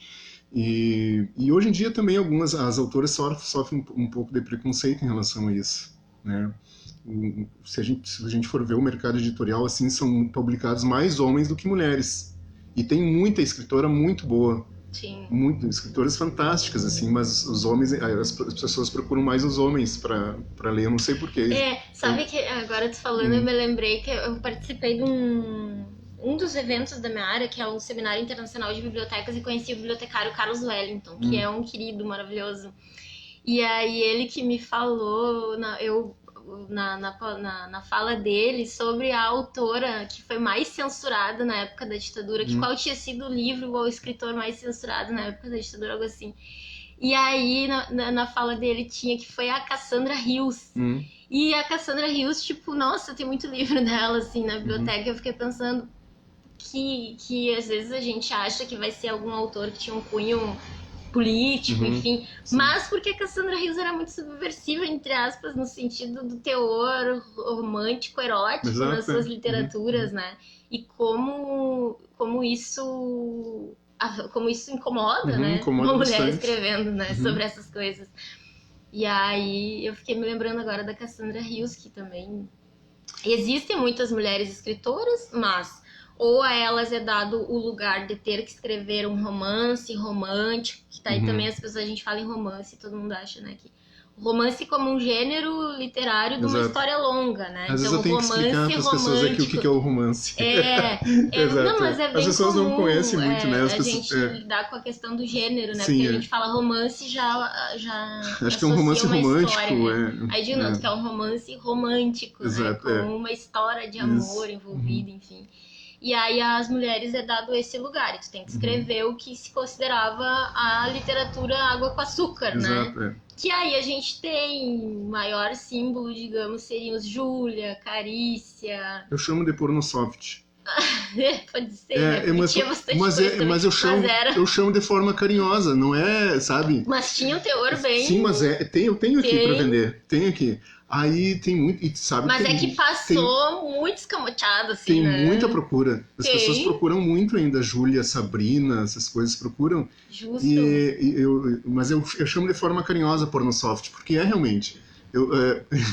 E hoje em dia também as autoras sofrem um pouco de preconceito em relação a isso, né? Se a gente for ver o mercado editorial, assim, são publicados mais homens do que mulheres. E tem muita escritora muito boa.
Sim.
Escritoras fantásticas, assim, mas os homens, as pessoas procuram mais os homens para ler, eu não sei porquê.
Sabe que agora tu falando, eu me lembrei que eu participei de um dos eventos da minha área, que é o Seminário Internacional de Bibliotecas, e conheci o bibliotecário Carlos Wellington, que é um querido maravilhoso. E aí ele que me falou, na fala dele, sobre a autora que foi mais censurada na época da ditadura, que qual tinha sido o livro ou o escritor mais censurado na época da ditadura, algo assim. E aí, na fala dele, tinha que foi a Cassandra Rios. E a Cassandra Rios, tipo, nossa, tem muito livro dela, assim, na biblioteca. Eu fiquei pensando que às vezes a gente acha que vai ser algum autor que tinha um cunho político, enfim. Sim. Mas porque a Cassandra Rios era muito subversiva, entre aspas, no sentido do teor romântico, erótico nas suas literaturas, né? E como isso incomoda, né?
Incomoda
uma mulher
bastante.
Escrevendo, né? Sobre essas coisas. E aí eu fiquei me lembrando agora da Cassandra Rios, que também... Existem muitas mulheres escritoras, mas ou a elas é dado o lugar de ter que escrever um romance romântico, que tá aí também as pessoas, a gente fala em romance, todo mundo acha, né, que romance como um gênero literário de uma história longa, né?
Às vezes eu tenho que explicar para as pessoas aqui o que é o romance.
Não, mas é bem
as pessoas
comum,
não conhecem muito, né?
A gente lidar com a questão do gênero, né?
Sim,
porque a gente fala romance já
acho que é um romance romântico,
história, né? Aí de novo, que é um romance romântico, né? Com uma história de amor envolvida, enfim. E aí as mulheres é dado esse lugar, e tu tem que escrever o que se considerava a literatura água com açúcar, né? Que aí a gente tem o maior símbolo, digamos, seriam os Júlia, Carícia...
Eu chamo de porno soft.
Pode ser, né? Tinha bastante coisa
mas eu chamo de forma carinhosa, não é, sabe?
Mas tinha um teor bem...
Sim, mas eu tenho aqui pra vender, tenho aqui. Aí tem muito, e sabe?
Mas que passou muito escamoteado, assim,
tem muita procura. As pessoas procuram muito ainda, Júlia, Sabrina, essas coisas procuram.
Justo.
Mas eu chamo de forma carinhosa porno soft, porque é realmente.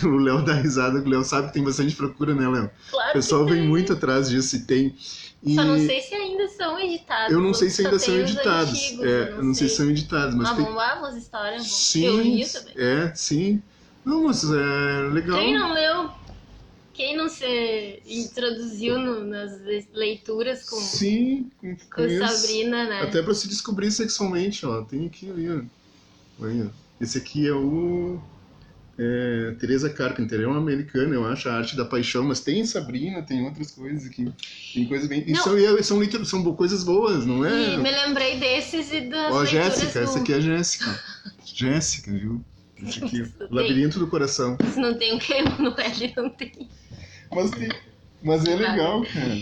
O Léo dá risada, o Léo sabe que tem bastante procura, né, Léo?
Claro.
O pessoal vem muito atrás disso e tem.
Só não sei se ainda são editados.
Eu não sei se ainda são editados.
Antigos,
eu não sei se são editados. Mas
bombavam as histórias.
Sim,
eu li também.
Sim. Não, mas é legal.
Quem não leu? Quem não se introduziu nas leituras com Sabrina, né?
Até pra se descobrir sexualmente, ó. Tem aqui ali, ó. Olha. Esse aqui é o Teresa Carpenter. É uma americana, eu acho, a arte da paixão. Mas tem Sabrina, tem outras coisas aqui. Tem coisas bem... São coisas boas, não é?
E me lembrei desses e das leituras
Jéssica, essa aqui é a Jéssica. Jéssica, viu? Esse aqui, Labirinto do Coração.
Se não tem o que no L, não tem.
Mas é legal, cara.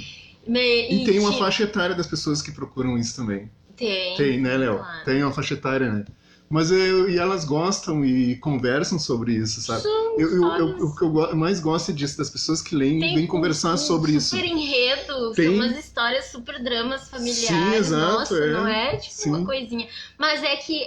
E tem uma faixa etária das pessoas que procuram isso também. Tem, né, Léo? Claro. Tem uma faixa etária, né? Mas e elas gostam e conversam sobre isso, sabe? O que eu mais gosto é disso, das pessoas que leem e vêm conversar sobre isso.
Super enredo, são umas histórias, super dramas familiares.
Sim, exato.
Nossa, não é tipo uma coisinha. Mas é que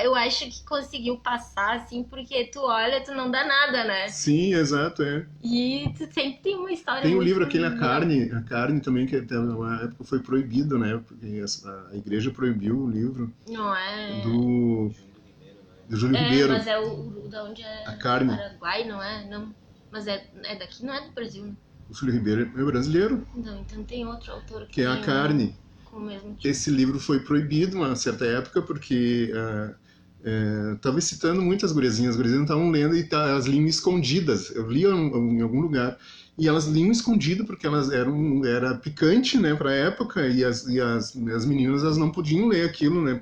eu acho que conseguiu passar, assim, porque tu olha, tu não dá nada, né?
Sim, exato,
E tu sempre tem uma história.
Tem um livro, aquele A Carne também, que até uma época foi proibido, né? Porque a igreja proibiu o livro.
Não é?
Do Júlio Ribeiro.
Mas é o da onde é?
A Carne.
Paraguai, não é? Não. Mas é daqui, não é do Brasil, né?
O Júlio Ribeiro é brasileiro.
Não, então tem outro autor
que é A Carne.
Com o mesmo tipo.
Esse livro foi proibido uma certa época porque estava excitando muitas guriazinhas. As guriazinhas estavam lendo e elas liam escondidas. Eu li em algum lugar. E elas liam escondido porque elas era picante, né, para a época. E as meninas elas não podiam ler aquilo, né?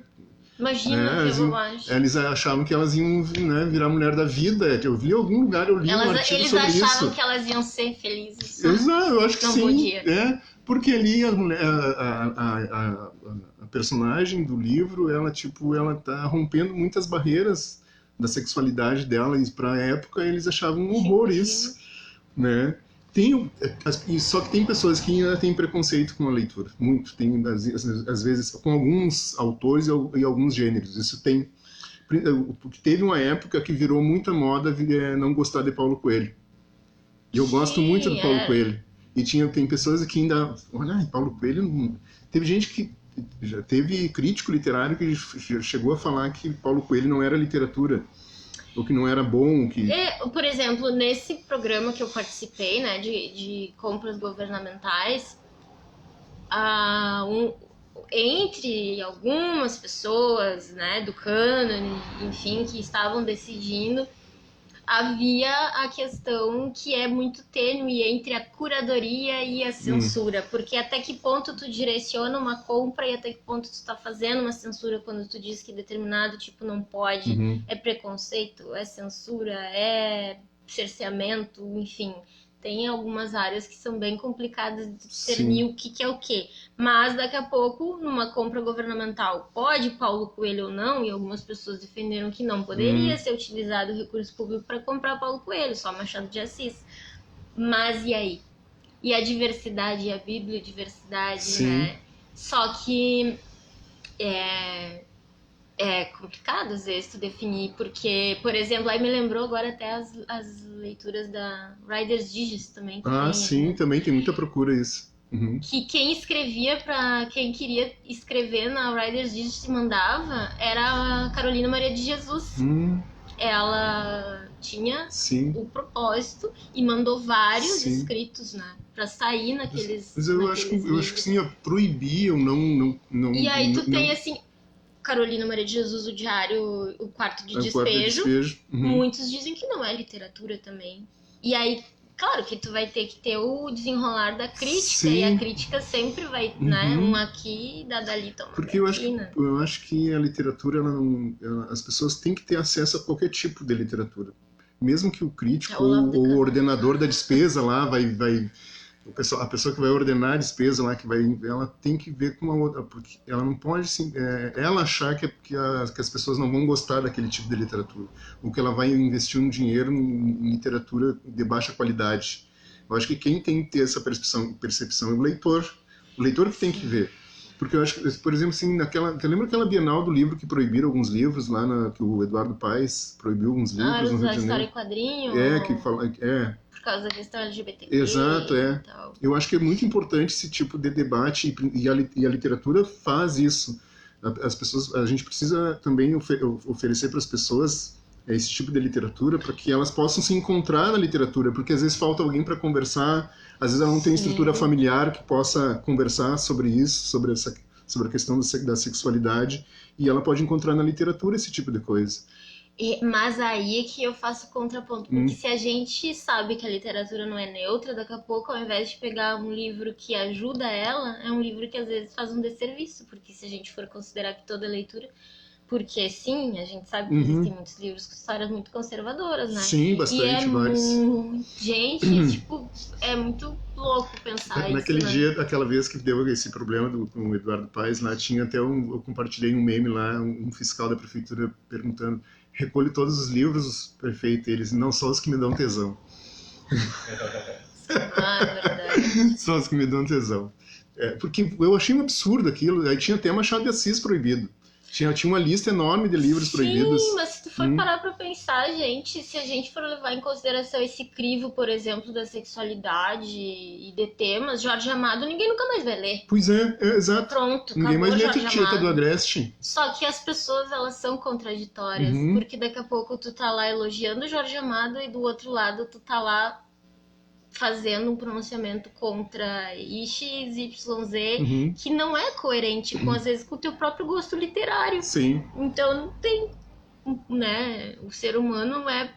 Imagina, que bobagem.
Eles achavam que elas iam, né, virar mulher da vida. Eu vi em algum lugar, um artigo
eles
sobre isso.
Eles achavam que elas iam ser felizes.
Eu acho que
não
sim.
Podia.
Porque ali a personagem do livro, ela tá rompendo muitas barreiras da sexualidade dela, e para a época eles achavam um horror isso, né? Só que tem pessoas que ainda têm preconceito com a leitura, muito, tem às vezes com alguns autores e alguns gêneros, isso tem, porque teve uma época que virou muita moda não gostar de Paulo Coelho, e eu gosto muito do Paulo Coelho, e tem pessoas que ainda, olha, Paulo Coelho, teve gente que já teve crítico literário que chegou a falar que Paulo Coelho não era literatura, ou que não era bom.
Por exemplo, nesse programa que eu participei, né, de compras governamentais, entre algumas pessoas, né, do cânone, enfim, que estavam decidindo, havia a questão que é muito tênue entre a curadoria e a censura, porque até que ponto tu direciona uma compra e até que ponto tu tá fazendo uma censura quando tu diz que determinado tipo não pode, é preconceito, é censura, é cerceamento, enfim. Tem algumas áreas que são bem complicadas de discernir o que é o que. Mas daqui a pouco, numa compra governamental, pode Paulo Coelho ou não, e algumas pessoas defenderam que não poderia ser utilizado o recurso público para comprar Paulo Coelho, só Machado de Assis. Mas e aí? E a diversidade, e a bibliodiversidade, né? Só que é complicado às vezes tu definir, porque, por exemplo, aí me lembrou agora até as leituras da Writers Digest também.
Sim, né? Também tem muita procura isso.
Que quem escrevia pra quem queria escrever na Writers Digest mandava era a Carolina Maria de Jesus. Ela tinha o propósito e mandou vários escritos, né, pra sair naqueles.
Mas eu acho que sim, a proibir ou não.
E aí tu tem assim. Carolina Maria de Jesus, o Diário, o Quarto de Despejo. Muitos dizem que não é literatura também. E aí, claro que tu vai ter que ter o desenrolar da crítica, e a crítica sempre vai, né, um aqui, dali, toma.
Porque eu acho que a literatura, as pessoas têm que ter acesso a qualquer tipo de literatura. Mesmo que o crítico ou o ordenador da despesa lá vai a pessoa que vai ordenar a despesa lá, ela tem que ver com uma outra, porque ela não pode ela achar que as pessoas não vão gostar daquele tipo de literatura, ou que ela vai investir um dinheiro em literatura de baixa qualidade. Eu acho que quem tem que ter essa percepção é o leitor que tem que ver. Porque eu acho que, por exemplo, assim, você lembra aquela Bienal do livro que proibiram alguns livros lá, que o Eduardo Paes proibiu alguns livros no Rio de Janeiro?
História em quadrinho?
Que fala...
Por causa da questão LGBT.
Exato, Eu acho que é muito importante esse tipo de debate, e a literatura faz isso. A gente precisa também oferecer para as pessoas esse tipo de literatura para que elas possam se encontrar na literatura, porque às vezes falta alguém para conversar, às vezes ela não tem estrutura familiar que possa conversar sobre isso, sobre a questão da sexualidade, e ela pode encontrar na literatura esse tipo de coisa.
Mas aí é que eu faço contraponto, porque se a gente sabe que a literatura não é neutra, daqui a pouco, ao invés de pegar um livro que ajuda ela, é um livro que às vezes faz um desserviço, porque se a gente for considerar que toda leitura... Porque, sim, a gente sabe que existem muitos livros com histórias muito conservadoras, né?
Sim, bastante, vários.
Gente, tipo, é muito louco pensar isso,
Naquele dia, aquela vez que deu esse problema com o Eduardo Paes, lá tinha até eu compartilhei um meme lá, um fiscal da prefeitura perguntando: recolhe todos os livros, prefeito, eles, não só os que me dão tesão.
Verdade.
Só os que me dão tesão. Porque eu achei um absurdo aquilo, aí tinha até Machado de Assis proibido. Tinha uma lista enorme de livros proibidos.
Sim, mas se tu for parar pra pensar, gente, se a gente for levar em consideração esse crivo, por exemplo, da sexualidade e de temas, Jorge Amado, ninguém nunca mais vai ler.
Pois exato.
Pronto,
ninguém mais lê a
Jorge
Tieta
Amado.
do Agreste.
Só que as pessoas, elas são contraditórias, porque daqui a pouco tu tá lá elogiando Jorge Amado e do outro lado tu tá lá fazendo um pronunciamento contra XYZ, que não é coerente com, às vezes, com o teu próprio gosto literário.
Sim.
Então não tem, né? O ser humano é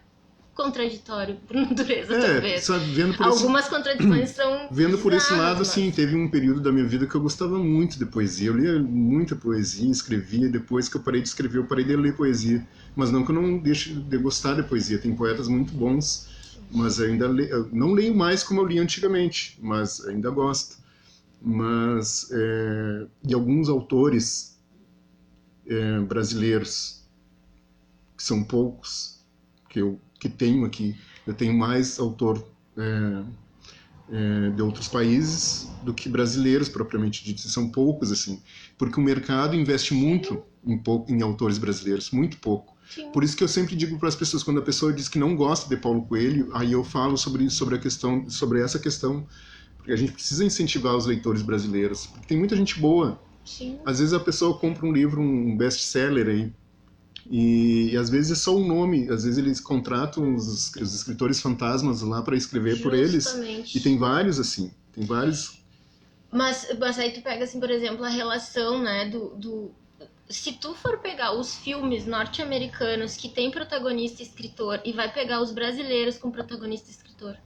contraditório por natureza, talvez.
Sabe,
algumas contradições são
vendo por esse lado, assim, teve um período da minha vida que eu gostava muito de poesia. Eu lia muita poesia, escrevia. Depois que eu parei de escrever, eu parei de ler poesia. Mas não que eu não deixe de gostar de poesia. Tem poetas muito bons, mas ainda eu não leio mais como eu lia antigamente, mas ainda gosto. Mas e alguns autores brasileiros, que são poucos, que tenho aqui. Eu tenho mais autor de outros países do que brasileiros propriamente dito. São poucos, assim, porque o mercado investe muito em autores brasileiros, muito pouco.
Sim.
Por isso que eu sempre digo para as pessoas, quando a pessoa diz que não gosta de Paulo Coelho, aí eu falo sobre essa questão, porque a gente precisa incentivar os leitores brasileiros, porque tem muita gente boa.
Sim.
Às vezes a pessoa compra um livro, um best-seller aí, e às vezes é só um nome, às vezes eles contratam os escritores fantasmas lá para escrever por eles, e tem vários assim, tem vários
Mas aí tu pega, assim, por exemplo, a relação, né, se tu for pegar os filmes norte-americanos que tem protagonista e escritor e vai pegar os brasileiros com protagonista e escritor,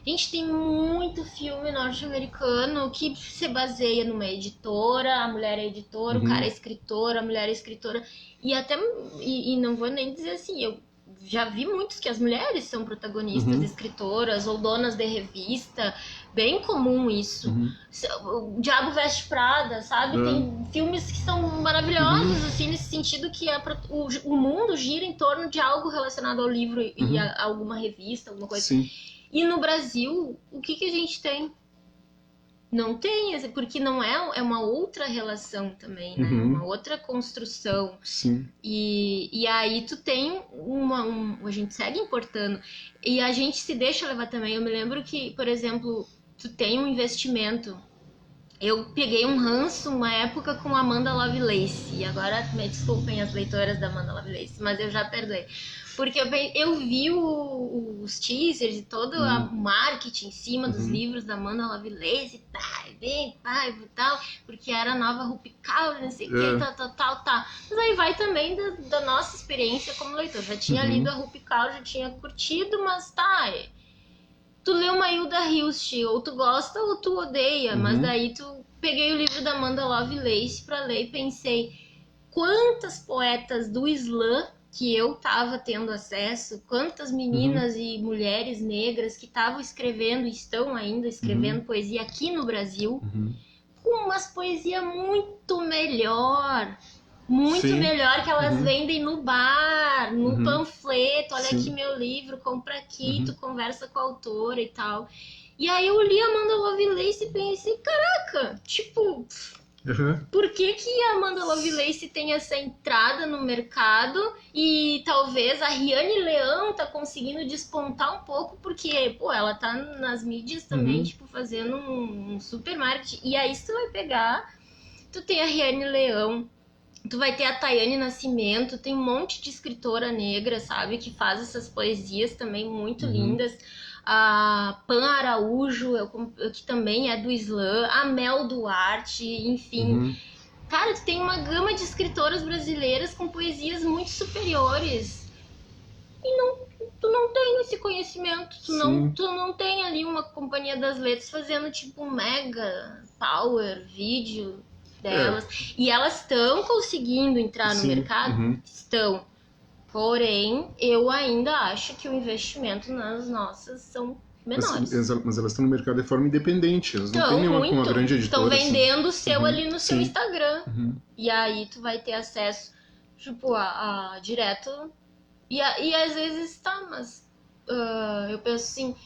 a gente tem muito filme norte-americano que se baseia numa editora, a mulher é editora, o cara é escritor, a mulher é escritora, e não vou nem dizer assim, eu já vi muitos que as mulheres são protagonistas, escritoras ou donas de revista, bem comum isso. O Diabo Veste Prada, sabe? Tem filmes que são maravilhosos, assim, nesse sentido que o mundo gira em torno de algo relacionado ao livro e a alguma revista, alguma coisa.
Sim.
E no Brasil, o que a gente tem? Não tem, porque não é uma outra relação também, né? Uma outra construção.
Sim.
E aí tu tem a gente segue importando. E a gente se deixa levar também. Eu me lembro que, por exemplo, tu tem um investimento. Eu peguei um ranço uma época com Amanda Lovelace. E agora me desculpem as leitoras da Amanda Lovelace, mas eu já perdoei. Porque eu vi os teasers e todo o marketing em cima dos livros da Amanda Lovelace, bem e tal, porque era a nova Rupi Kaur, não sei o que, tal. Mas aí vai também da nossa experiência como leitor. Já tinha lido a Rupi Kaur, já tinha curtido, mas tu lê uma Hilda Hilst, ou tu gosta ou tu odeia, mas daí tu peguei o livro da Amanda Lovelace pra ler e pensei, quantas poetas do Islã que eu tava tendo acesso, quantas meninas e mulheres negras que estavam escrevendo, estão ainda escrevendo poesia aqui no Brasil, com umas poesias muito melhor, melhor, que elas vendem no bar, no panfleto, olha aqui meu livro, compra aqui, tu conversa com a autora e tal. E aí eu li Amanda Lovelace e pensei, caraca, tipo... Por que a Amanda Lovelace tem essa entrada no mercado e talvez a Riane Leão tá conseguindo despontar um pouco porque, ela tá nas mídias também, tipo, fazendo um super marketing. E aí se tu vai pegar, tu tem a Riane Leão, tu vai ter a Tayane Nascimento, tem um monte de escritora negra, sabe, que faz essas poesias também muito lindas. A Pan Araújo, que também é do Islã, a Mel Duarte, enfim. Cara, tu tem uma gama de escritoras brasileiras com poesias muito superiores. E tu não tem esse conhecimento, tu não tem ali uma companhia das letras fazendo tipo um mega power vídeo delas. E elas estão conseguindo entrar no mercado? Estão. Porém, eu ainda acho que o investimento nas nossas são menores.
Mas elas estão no mercado de forma independente, elas não têm nenhuma grande editora.
Estão vendendo o seu ali no seu Instagram. E aí tu vai ter acesso, tipo, a direto. E às vezes mas eu penso assim,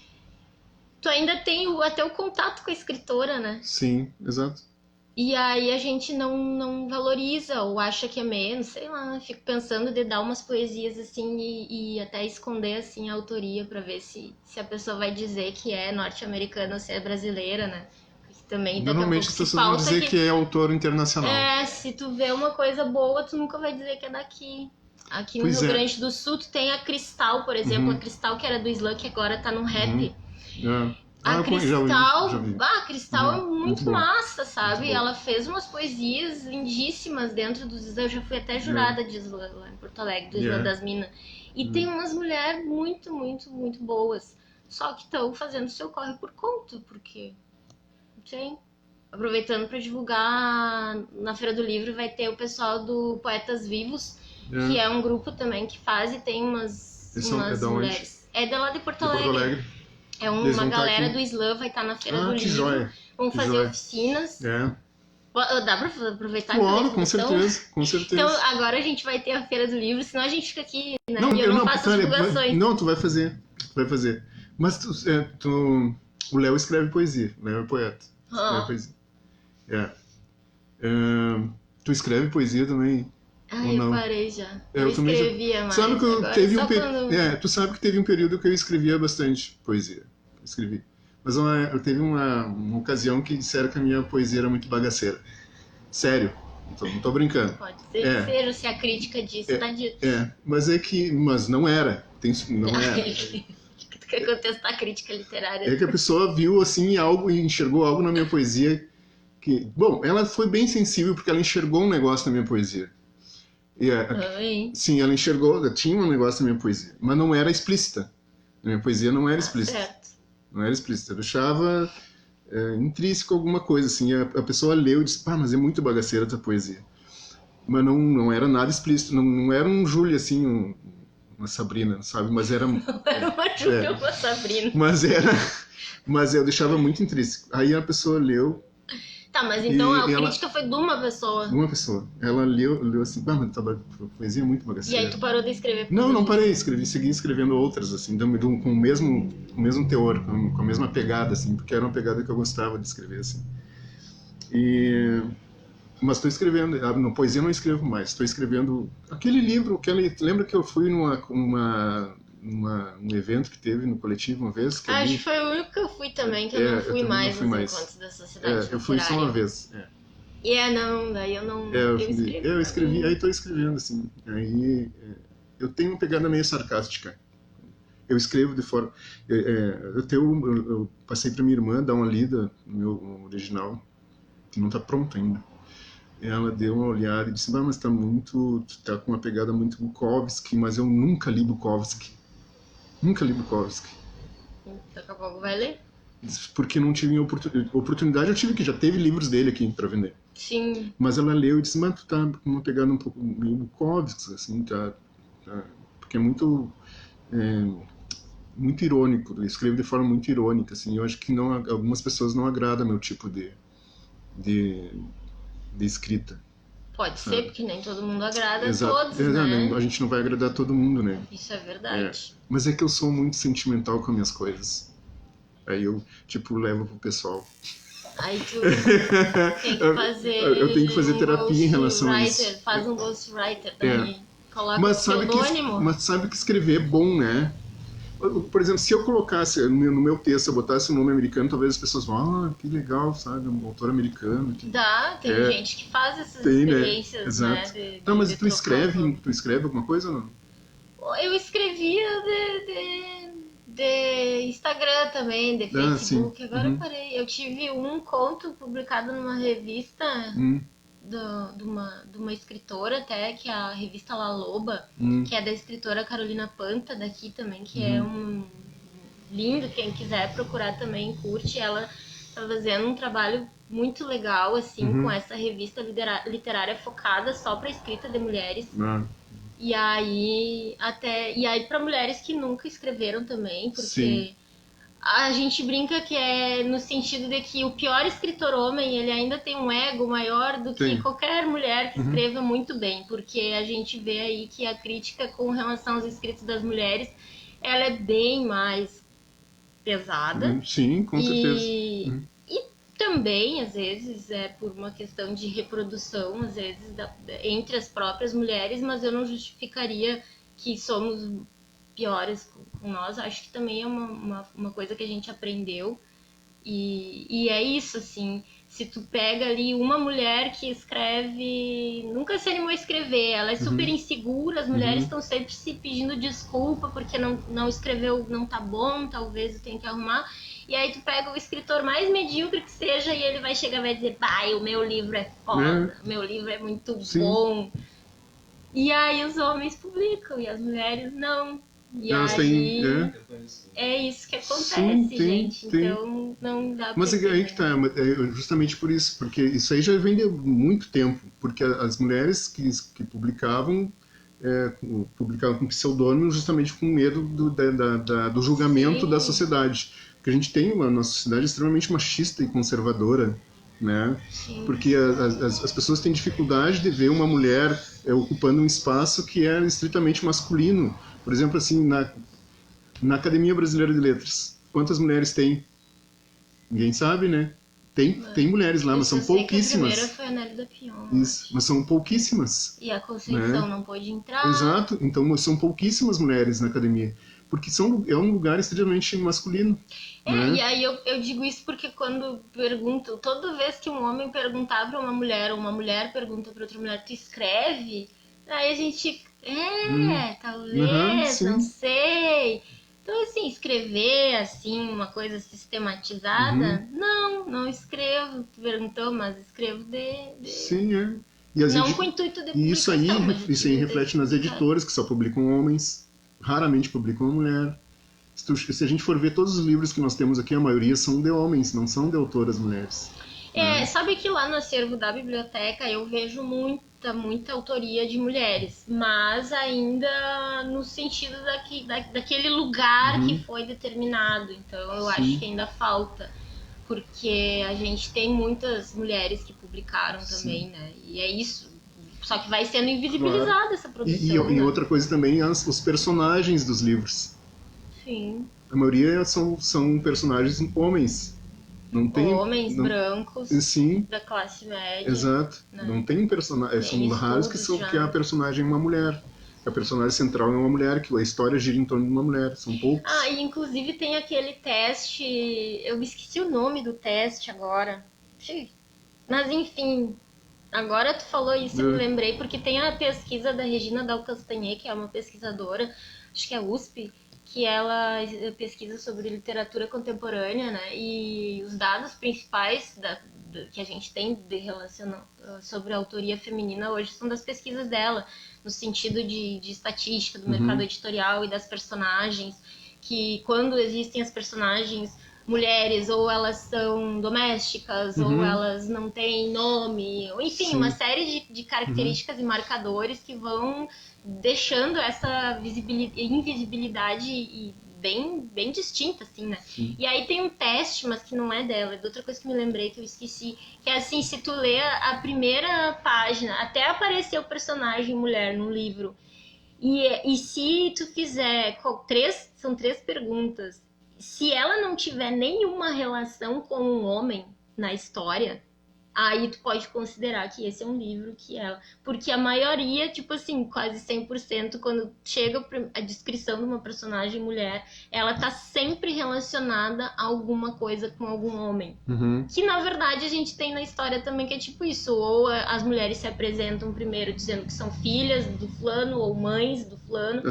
tu ainda tem até o contato com a escritora, né?
Sim, exato.
E aí a gente não valoriza ou acha que é menos, sei lá, fico pensando de dar umas poesias assim e até esconder assim a autoria pra ver se a pessoa vai dizer que é norte-americana ou se é brasileira, né? Porque também
normalmente as pessoas vão dizer que é autor internacional.
Se tu vê uma coisa boa, tu nunca vai dizer que é daqui. Aqui no Rio Grande do Sul tu tem a Cristal, por exemplo, a Cristal que era do Islã, que agora tá no rap. A Cristal, já vi. A Cristal é muito massa, sabe? Ela fez umas poesias lindíssimas dentro dos Islã. Eu já fui até jurada de Islã lá em Porto Alegre, do Islã das Minas. E tem umas mulheres muito, muito, muito boas. Só que estão fazendo seu corre por conta, porque... Sim. Aproveitando para divulgar, na Feira do Livro vai ter o pessoal do Poetas Vivos, que é um grupo também que faz e tem umas mulheres. É de lá de Porto Alegre. É uma galera do Islã, vai estar na Feira do Livro.
Joia.
Vão fazer oficinas. Dá pra aproveitar?
Claro, com certeza.
Então agora a gente vai ter a Feira do Livro, senão a gente fica aqui, né? E eu não faço divulgações.
Não, tu vai fazer. Mas o Léo escreve poesia. O Léo é poeta. Escreve poesia. Tu escreve poesia também?
Eu parei já. Eu escrevia mais.
Sabe que tu sabe que teve um período que eu escrevia bastante poesia. Escrevi. Mas eu teve uma ocasião que disseram que a minha poesia era muito bagaceira. Sério. Não tô brincando.
Pode ser que seja, se a crítica disse, tá dito.
Mas não era. Não era.
Tu quer contestar a crítica literária?
É que a pessoa viu assim algo e enxergou algo na minha poesia Bom, ela foi bem sensível porque ela enxergou um negócio na minha poesia. Sim, ela enxergou, tinha um negócio na minha poesia, mas não era explícita. A minha poesia não era explícita.
Certo.
Não era explícita. Eu deixava intrínseco alguma coisa, assim. A pessoa leu e disse, pá, mas é muito bagaceira a tua poesia. Mas não era nada explícito. Não era um Júlia, assim, uma Sabrina, sabe? Mas era...
Não era uma Júlia ou uma Sabrina.
Mas eu deixava muito intrínseco. Aí a pessoa leu...
Tá, mas então a crítica foi de uma pessoa.
Uma pessoa. Ela leu assim, mas tua poesia é muito bagaceira.
E aí tu parou de escrever?
Não parei, segui escrevendo outras, assim, com o mesmo teor, com a mesma pegada, assim, porque era uma pegada que eu gostava de escrever, assim. Mas estou escrevendo, na poesia eu não escrevo mais, estou escrevendo aquele livro, lembra que eu fui num evento que teve no Coletivo uma vez?
Acho que foi o único que eu fui também, que eu não fui mais nos encontros da Sociedade Literária.
Eu fui só uma vez,
daí eu não...
Eu escrevi, aí estou escrevendo, assim, aí eu tenho uma pegada meio sarcástica. Eu escrevo de forma... Eu passei para minha irmã dar uma lida no meu original, que não está pronto ainda. Ela deu uma olhada e disse, mas tá com uma pegada muito Bukowski, mas eu nunca li Bukowski. Nunca li Bukowski.
Daqui a pouco vai ler?
Porque não tive oportunidade, eu tive que já teve livros dele aqui para vender.
Sim.
Mas ela leu e disse, mas tu tá com uma pegada um pouco meio Bukowski, assim, porque é muito irônico, eu escrevo de forma muito irônica, assim, eu acho que algumas pessoas não agrada meu tipo de escrita.
Pode ser, porque nem todo mundo agrada a todos, né?
A gente não vai agradar todo mundo, né?
Isso é verdade.
Mas é que eu sou muito sentimental com as minhas coisas. Aí eu, levo pro pessoal.
Aí tu tem que fazer...
Eu tenho que fazer terapia em relação a isso.
Faz um ghostwriter, daí coloca
mas
pseudônimo.
Mas sabe que escrever é bom, né? Por exemplo, se eu colocasse no meu texto, eu botasse o nome americano, talvez as pessoas vão, que legal, sabe, um autor americano.
Tem gente que faz essas experiências,
né? Exato. Não, mas tu escreve alguma coisa ou não?
Eu escrevia de Instagram também, de Facebook, agora eu parei. Eu tive um conto publicado numa revista... De uma escritora até, que é a revista La Loba, que é da escritora Carolina Panta, daqui também, que é um lindo, quem quiser procurar também, curte. Ela tá fazendo um trabalho muito legal, assim, com essa revista literária focada só para escrita de mulheres. E aí para mulheres que nunca escreveram também, porque... Sim. A gente brinca que é no sentido de que o pior escritor homem, ele ainda tem um ego maior do que qualquer mulher que escreva muito bem, porque a gente vê aí que a crítica com relação aos escritos das mulheres, ela é bem mais pesada.
Sim, com certeza.
E também, às vezes, é por uma questão de reprodução, às vezes, entre as próprias mulheres, mas eu não justificaria que somos piores com nós. Acho que também é uma coisa que a gente aprendeu, e é isso, assim, se tu pega ali uma mulher que escreve, nunca se animou a escrever, ela é super insegura, as mulheres estão sempre se pedindo desculpa porque não escreveu, não tá bom, talvez eu tenha que arrumar, e aí tu pega o escritor mais medíocre que seja e ele vai chegar e vai dizer, pai, o meu livro é foda, meu livro é muito bom, e aí os homens publicam e as mulheres não. E aí, é isso que acontece, gente. Então, não dá pra...
Mas é aí que tá, justamente por isso, porque isso aí já vem de muito tempo, porque as mulheres que publicavam com pseudônimo justamente com medo do julgamento da sociedade. Porque a gente tem uma nossa sociedade extremamente machista e conservadora, né? Porque as pessoas têm dificuldade de ver uma mulher ocupando um espaço que é estritamente masculino. Por exemplo, assim, na Academia Brasileira de Letras, quantas mulheres tem? Ninguém sabe, né? Tem mulheres lá, mas são pouquíssimas.
A primeira foi a Nélida Pion.
Isso, mas são pouquíssimas.
E a Conceição não pôde entrar.
Exato, então são pouquíssimas mulheres na academia. Porque é um lugar extremamente masculino. Né?
E aí eu digo isso porque quando pergunto, toda vez que um homem perguntar para uma mulher, ou uma mulher pergunta para outra mulher, tu escreve? Aí a gente, talvez, não sei. Então, assim, escrever, assim, uma coisa sistematizada, não escrevo, tu perguntou, mas escrevo
Sim, é.
Não com o intuito de
E isso
publicação,
aí reflete nas editoras, que só publicam homens, raramente publicam uma mulher. Se a gente for ver todos os livros que nós temos aqui, a maioria são de homens, não são de autoras mulheres.
Sabe que lá no acervo da biblioteca eu vejo muita autoria de mulheres, mas ainda no sentido daquele lugar que foi determinado. Então eu acho que ainda falta, porque a gente tem muitas mulheres que publicaram também, né? E é isso. Só que vai sendo invisibilizada essa produção.
E outra coisa também, os personagens dos livros.
Sim.
A maioria são personagens homens. Não tem,
homens brancos,
sim,
da classe média.
Exato. Né? Não tem personagem. São raros que a personagem é uma mulher. A personagem central é uma mulher, que a história gira em torno de uma mulher. São poucos.
E inclusive tem aquele teste. Eu esqueci o nome do teste agora. Mas enfim. Agora tu falou isso, eu me lembrei, porque tem a pesquisa da Regina Dal Castanhet, que é uma pesquisadora, acho que é USP, que ela pesquisa sobre literatura contemporânea, né? E os dados principais que a gente tem sobre a autoria feminina hoje são das pesquisas dela, no sentido de estatística do mercado editorial e das personagens, que quando existem as personagens mulheres, ou elas são domésticas, ou elas não têm nome, ou enfim, uma série de características e marcadores que vão deixando essa invisibilidade bem distinta, assim, né? E aí tem um teste, mas que não é dela, é de outra coisa que me lembrei, que eu esqueci, que é assim, se tu lê a primeira página, até aparecer o personagem mulher no livro, e se tu fizer são 3 perguntas, se ela não tiver nenhuma relação com um homem na história, aí tu pode considerar que esse é um livro que ela... Porque a maioria, tipo assim, quase 100%, quando chega a descrição de uma personagem mulher, ela tá sempre relacionada a alguma coisa com algum homem. Que, na verdade, a gente tem na história também, que é tipo isso. Ou as mulheres se apresentam primeiro dizendo que são filhas do fulano, ou mães do fulano.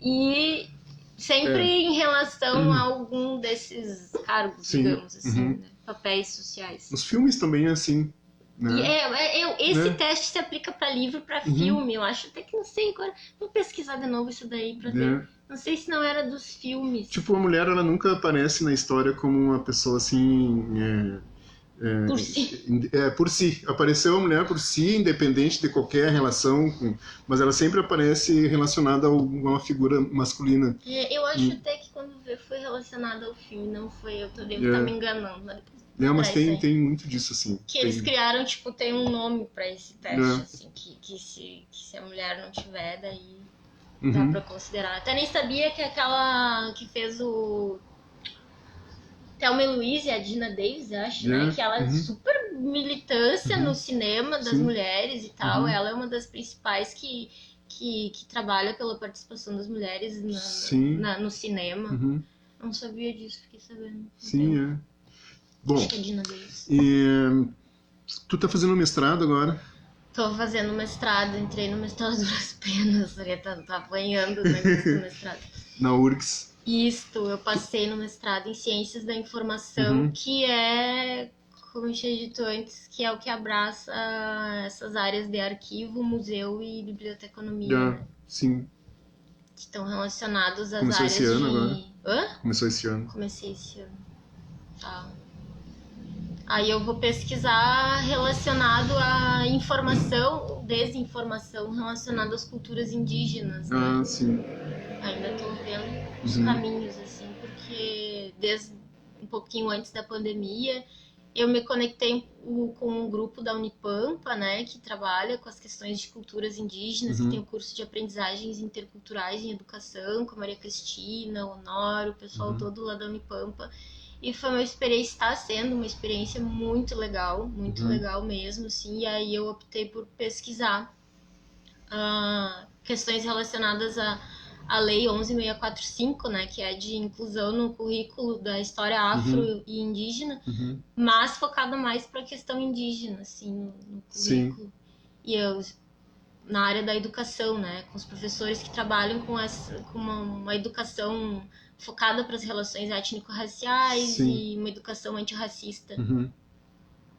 E... sempre em relação a algum desses cargos, digamos assim, né? Papéis sociais.
Os filmes também é assim, né?
E esse teste se aplica para livro, para filme. Eu acho até que, não sei agora, vou pesquisar de novo isso daí para ver. Não sei se não era dos filmes.
Tipo, a mulher, ela nunca aparece na história como uma pessoa assim...
por si.
Por si. Apareceu a mulher por si, independente de qualquer relação, mas ela sempre aparece relacionada a uma figura masculina.
Eu acho até que quando foi relacionada ao filme, não foi, eu devo estar me enganando, mas depois...
mas tem muito disso, assim.
Que eles criaram, tipo, tem um nome pra esse teste, assim, que se a mulher não tiver, daí dá pra considerar. Até nem sabia que aquela que fez o Thelma e Louise, a Dina Davis, acho, né? Que ela é super militância no cinema das mulheres e tal. Ela é uma das principais que trabalha pela participação das mulheres no cinema. Não sabia disso, fiquei sabendo.
Sim, Bom,
acho que é Dina Davis.
Tu tá fazendo mestrado agora?
Tô fazendo mestrado, entrei no mestrado das penas, tá apanhando o negócio do mestrado.
Na URGS.
Isto, eu passei no mestrado em Ciências da Informação, que é, como eu tinha dito antes, que é o que abraça essas áreas de arquivo, museu e biblioteconomia, né?
Sim.
Que estão relacionados às
Começou
áreas
esse ano
de...
agora?
Hã?
Começou esse ano.
Comecei esse ano. Tá. Aí eu vou pesquisar relacionado à informação, desinformação relacionada às culturas indígenas, né?
Sim.
Ainda tô vendo os caminhos, assim, porque desde um pouquinho antes da pandemia eu me conectei com um grupo da Unipampa, né, que trabalha com as questões de culturas indígenas, que tem o curso de aprendizagens interculturais em educação, com a Maria Cristina, o Honório, o pessoal todo lá da Unipampa. E foi está sendo uma experiência muito legal mesmo, assim, e aí eu optei por pesquisar questões relacionadas à Lei 11.645, né, que é de inclusão no currículo da história afro e indígena, mas focada mais para a questão indígena, assim, no currículo. E na área da educação, né, com os professores que trabalham com uma educação focada para as relações étnico-raciais e uma educação antirracista.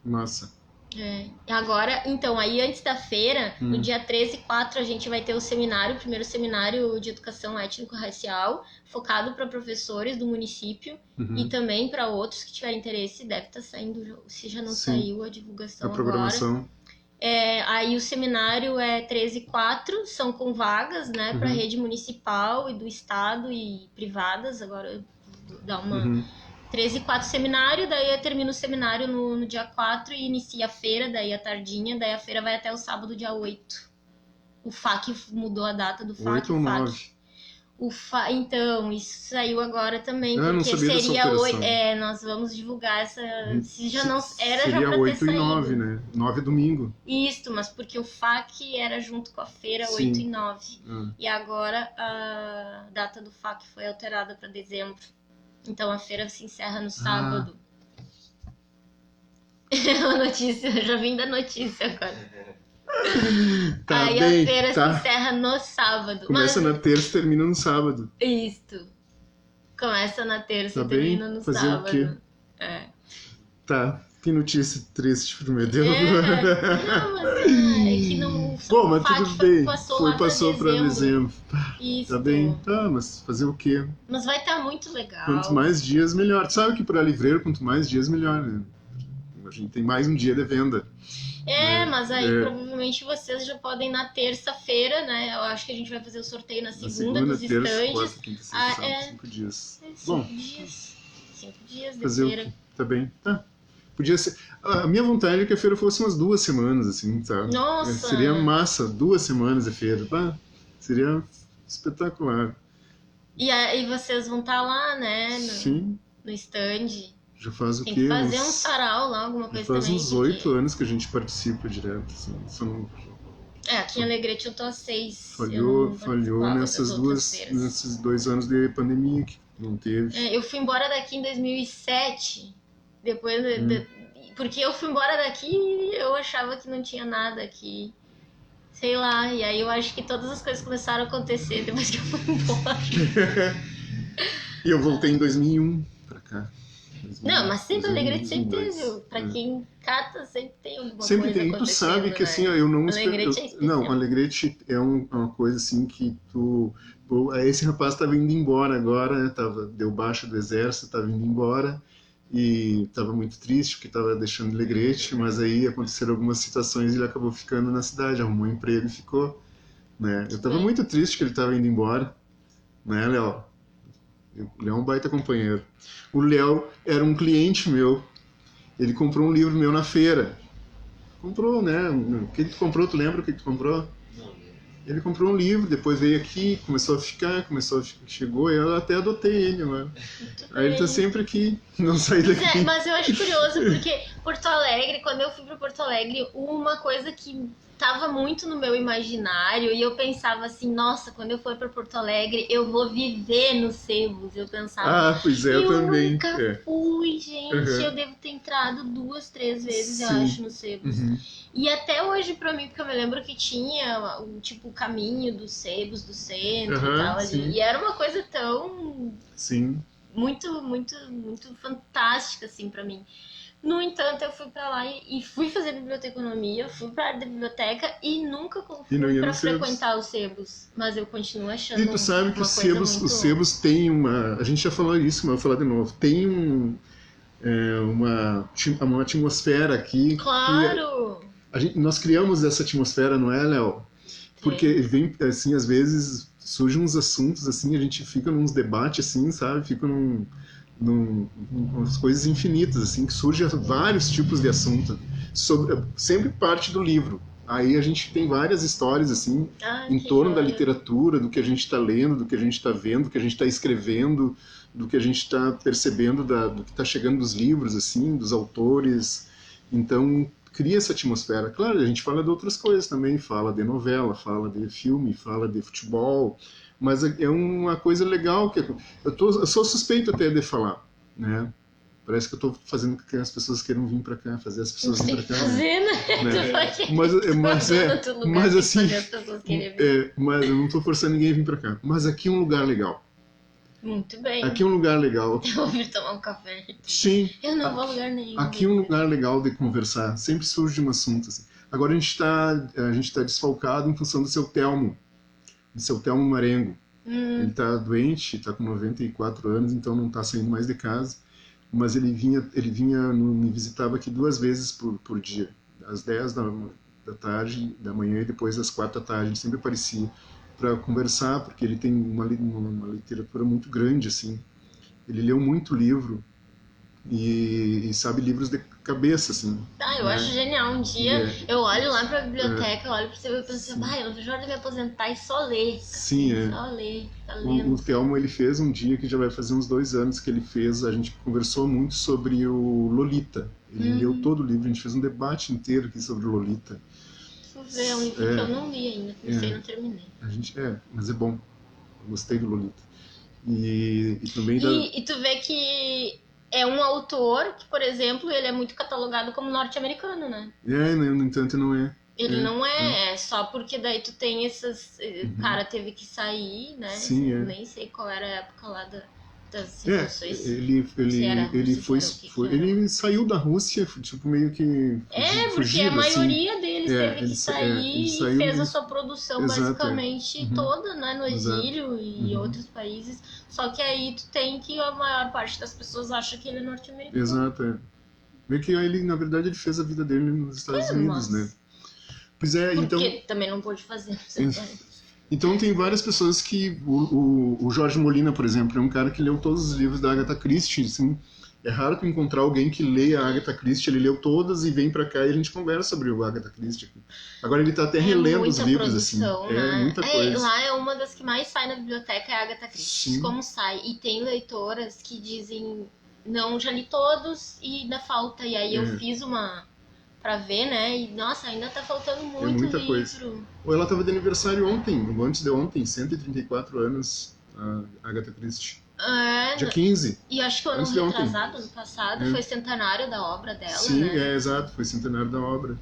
Massa.
E agora, então, aí antes da feira, no dia 13 e 4, a gente vai ter o primeiro seminário de educação étnico-racial, focado para professores do município e também para outros que tiverem interesse. Deve estar saindo, se já não saiu a divulgação
a programação.
agora. Aí o seminário é 13 e 4, são com vagas, né, para rede municipal e do estado e privadas. Agora eu vou dar uma... 13 e 4 seminário, daí eu termino o seminário no dia 4 e inicia a feira, daí a tardinha, daí a feira vai até o sábado, dia 8. O FAC mudou a data do FAC.
8 ou 9?
Então, isso saiu agora também,
não
porque
sabia
seria
dessa
8.
operação.
Nós vamos divulgar essa. Se já não era,
seria
já pra
8
ter
e
saído.
9, né? 9 é domingo.
Isso, mas porque o FAC era junto com a feira 8 e 9. E agora a data do FAC foi alterada para dezembro. Então a feira se encerra no sábado. A notícia, eu já vim da notícia agora. Aí a feira se encerra no sábado.
Começa na terça e termina no sábado.
Isso. Começa na terça e termina no sábado.
Fazer o quê? Tá. Que notícia triste pro meu Deus.
Não, mas é que não...
Bom, mas tudo bem. Passou pra dezembro.
Isso.
Tá bem. Tá, mas fazer o quê?
Mas vai estar muito legal.
Quanto mais dias, melhor. Sabe que para livreiro, quanto mais dias, melhor, né? A gente tem mais um dia de venda.
Mas aí provavelmente vocês já podem na terça-feira, né? Eu acho que a gente vai fazer o sorteio na segunda dos
terça,
estandes.
Quarta, quinta, sexta, sábado, 5 dias.
5 dias. 5 dias de
fazer
feira.
Tá bem. Tá. Podia ser. A minha vontade é que a feira fosse umas 2 semanas, assim, tá?
Nossa!
Seria massa, 2 semanas de feira, tá? Seria espetacular.
E aí vocês vão estar lá, né?
Sim.
No stand.
Já faz o quê?
Tem que fazer um sarau lá, alguma coisa também.
Faz uns 8 anos que a gente participa direto, assim.
Aqui em Alegrete eu tô há 6.
Falhou nesses 2 anos de pandemia que não teve.
Eu fui embora daqui em 2007. Depois porque eu fui embora daqui e eu achava que não tinha nada aqui. Sei lá, e aí eu acho que todas as coisas começaram a acontecer depois que eu fui embora.
E eu voltei em 2001 pra cá.
Não, mas sempre Alegrete sempre teve. Pra quem cata, sempre tem alguma
sempre
coisa
tem. Tu sabe que assim, eu não...
Alegrete é especial.
Não, Alegrete é uma coisa assim que esse rapaz tava indo embora agora, né? Deu baixa do exército, tava indo embora. E estava muito triste porque estava deixando Alegrete, mas aí aconteceram algumas situações e ele acabou ficando na cidade, arrumou um emprego e ficou, né? Eu estava muito triste que ele estava indo embora, né, Léo? O Léo é um baita companheiro. O Léo era um cliente meu, ele comprou um livro meu na feira. Comprou, né? O que tu comprou? Tu lembra o que tu comprou? Ele comprou um livro, depois veio aqui, chegou e eu até adotei ele, mano. Aí ele tá sempre aqui, não saí daqui.
Mas eu acho curioso, porque Porto Alegre, quando eu fui pra Porto Alegre, uma coisa que tava muito no meu imaginário, e eu pensava assim, nossa, quando eu for pra Porto Alegre, eu vou viver nos sebos. Eu pensava,
pois é, eu também.
Nunca fui, gente. Eu devo ter entrado 2, 3 vezes, eu acho, nos sebos. E até hoje pra mim, porque eu me lembro que tinha o caminho dos sebos do centro e tal ali. E era uma coisa tão...
Sim.
Muito, muito, muito fantástica, assim, pra mim. No entanto, eu fui pra lá e fui fazer biblioteconomia, fui pra área da biblioteca e nunca fui pra frequentar os sebos. Mas eu continuo achando.
E tu sabe que os sebos têm uma... A gente já falou isso, mas eu vou falar de novo. Tem uma atmosfera aqui.
Claro!
Nós criamos essa atmosfera, não é, Léo? Porque vem, assim, às vezes surgem uns assuntos, assim, a gente fica nos debates, assim, sabe? Fica umas coisas infinitas, assim, que surgem vários tipos de assunto, sempre parte do livro. Aí a gente tem várias histórias, assim, em torno da literatura, do que a gente está lendo, do que a gente está vendo, do que a gente está escrevendo, do que a gente está percebendo, do que está chegando dos livros, assim, dos autores. Então, cria essa atmosfera. Claro, a gente fala de outras coisas também, fala de novela, fala de filme, fala de futebol, mas é uma coisa legal que eu sou suspeito até de falar, né? Parece que eu estou fazendo com que as pessoas queiram vir para cá, fazer as pessoas virem para cá.
Fazer, né?
Mas assim, mas eu não estou forçando ninguém a vir para cá. Mas aqui é um lugar legal.
Muito bem.
Aqui é um lugar legal.
Eu vou vir tomar um café.
Sim.
Eu não vou a lugar nenhum.
Aqui é um lugar legal de conversar. Sempre surge um assunto. Assim. Agora a gente tá desfalcado em função do seu Telmo. Do seu Telmo Marengo. Ele tá doente, tá com 94 anos, então não tá saindo mais de casa. Mas ele vinha me visitava aqui 2 vezes por dia. Às 10 da tarde, da manhã e depois às 4 da tarde. Ele sempre aparecia para conversar, porque ele tem uma literatura muito grande, assim. Ele leu muito livro e sabe livros de cabeça, assim.
Eu acho genial. Um dia eu olho lá pra biblioteca, eu olho pra você e penso assim, eu não vejo hora de me aposentar e só ler.
Sim,
assim, só ler, tá lendo.
O Telmo, ele fez um dia que já vai fazer uns 2 anos que ele fez, a gente conversou muito sobre o Lolita. Ele leu todo o livro, a gente fez um debate inteiro aqui sobre o Lolita.
Deixa eu ver, é um livro que eu não li ainda, comecei e não terminei.
Mas é bom. Eu gostei do Lolita. E também
E tu vê que é um autor que, por exemplo, ele é muito catalogado como norte-americano, né?
No entanto, não é.
Ele não é só porque daí tu tem essas... O cara teve que sair, né?
Sim,
Nem sei qual era a época lá das situações.
Ele saiu da Rússia, tipo, meio que
porque
fugido,
a maioria deles teve que
ele
sair
saiu
e fez a sua produção basicamente
Uhum.
toda, né, no exílio e outros países. Só que aí tu tem que a maior parte das pessoas acha que ele é norte-americano.
Exato, Meio que ele, na verdade, ele fez a vida dele nos Estados Unidos, né? Pois
Porque também não pôde fazer.
Então tem várias pessoas que... O Jorge Molina, por exemplo, é um cara que leu todos os livros da Agatha Christie, assim. É raro tu encontrar alguém que leia a Agatha Christie, ele leu todas e vem pra cá e a gente conversa sobre o Agatha Christie. Agora ele tá até relendo os livros,
produção,
assim.
Né?
Muita coisa.
Lá é uma das que mais sai na biblioteca, é a Agatha Christie.
Sim.
Como sai. E tem leitoras que dizem, não, já li todos e ainda falta. E aí eu fiz uma... pra ver, né? E, nossa, ainda tá faltando muito
muita
livro.
Coisa. Ela tava de aniversário ontem, antes de ontem, 134 anos, a Agatha Christie. Dia 15.
E acho que o ano retrasado, ano passado, foi centenário da obra dela,
Sim,
né?
Exato, foi centenário da obra.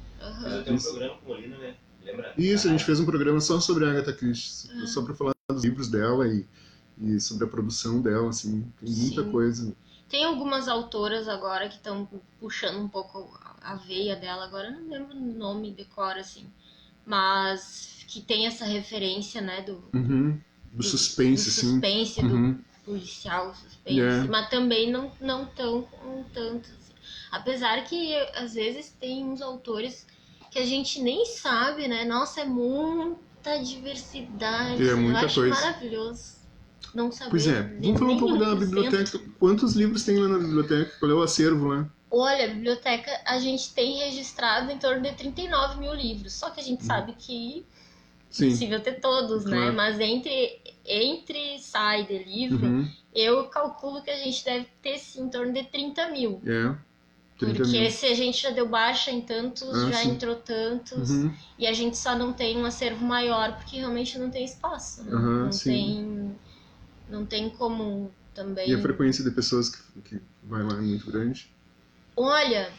Tem um programa com Molina, né? Lembra?
Isso, a gente fez um programa só sobre a Agatha Christie, só pra falar dos livros dela e sobre a produção dela, assim, tem muita coisa.
Tem algumas autoras agora que estão puxando um pouco a veia dela, agora eu não lembro o nome, decora, assim, mas que tem essa referência, né,
do suspense, assim.
Do policial, suspense, mas também não tão tanto, assim. Apesar que, às vezes, tem uns autores que a gente nem sabe, né, nossa, é muita diversidade,
muita
eu acho
coisa.
Maravilhoso. Não saber.
Pois vamos falar um pouco da biblioteca. Quantos livros tem lá na biblioteca? Qual é o acervo lá?
Olha, a biblioteca, a gente tem registrado em torno de 39 mil livros. Só que a gente sabe que é possível ter todos, né? Mas entre sai de livro, eu calculo que a gente deve ter, sim, em torno de 30 mil. 30 porque mil. Se a gente já deu baixa em tantos, já entrou tantos, e a gente só não tem um acervo maior, porque realmente não tem espaço, né? Não tem como também...
E a frequência de pessoas que vai lá é muito grande?
Olha,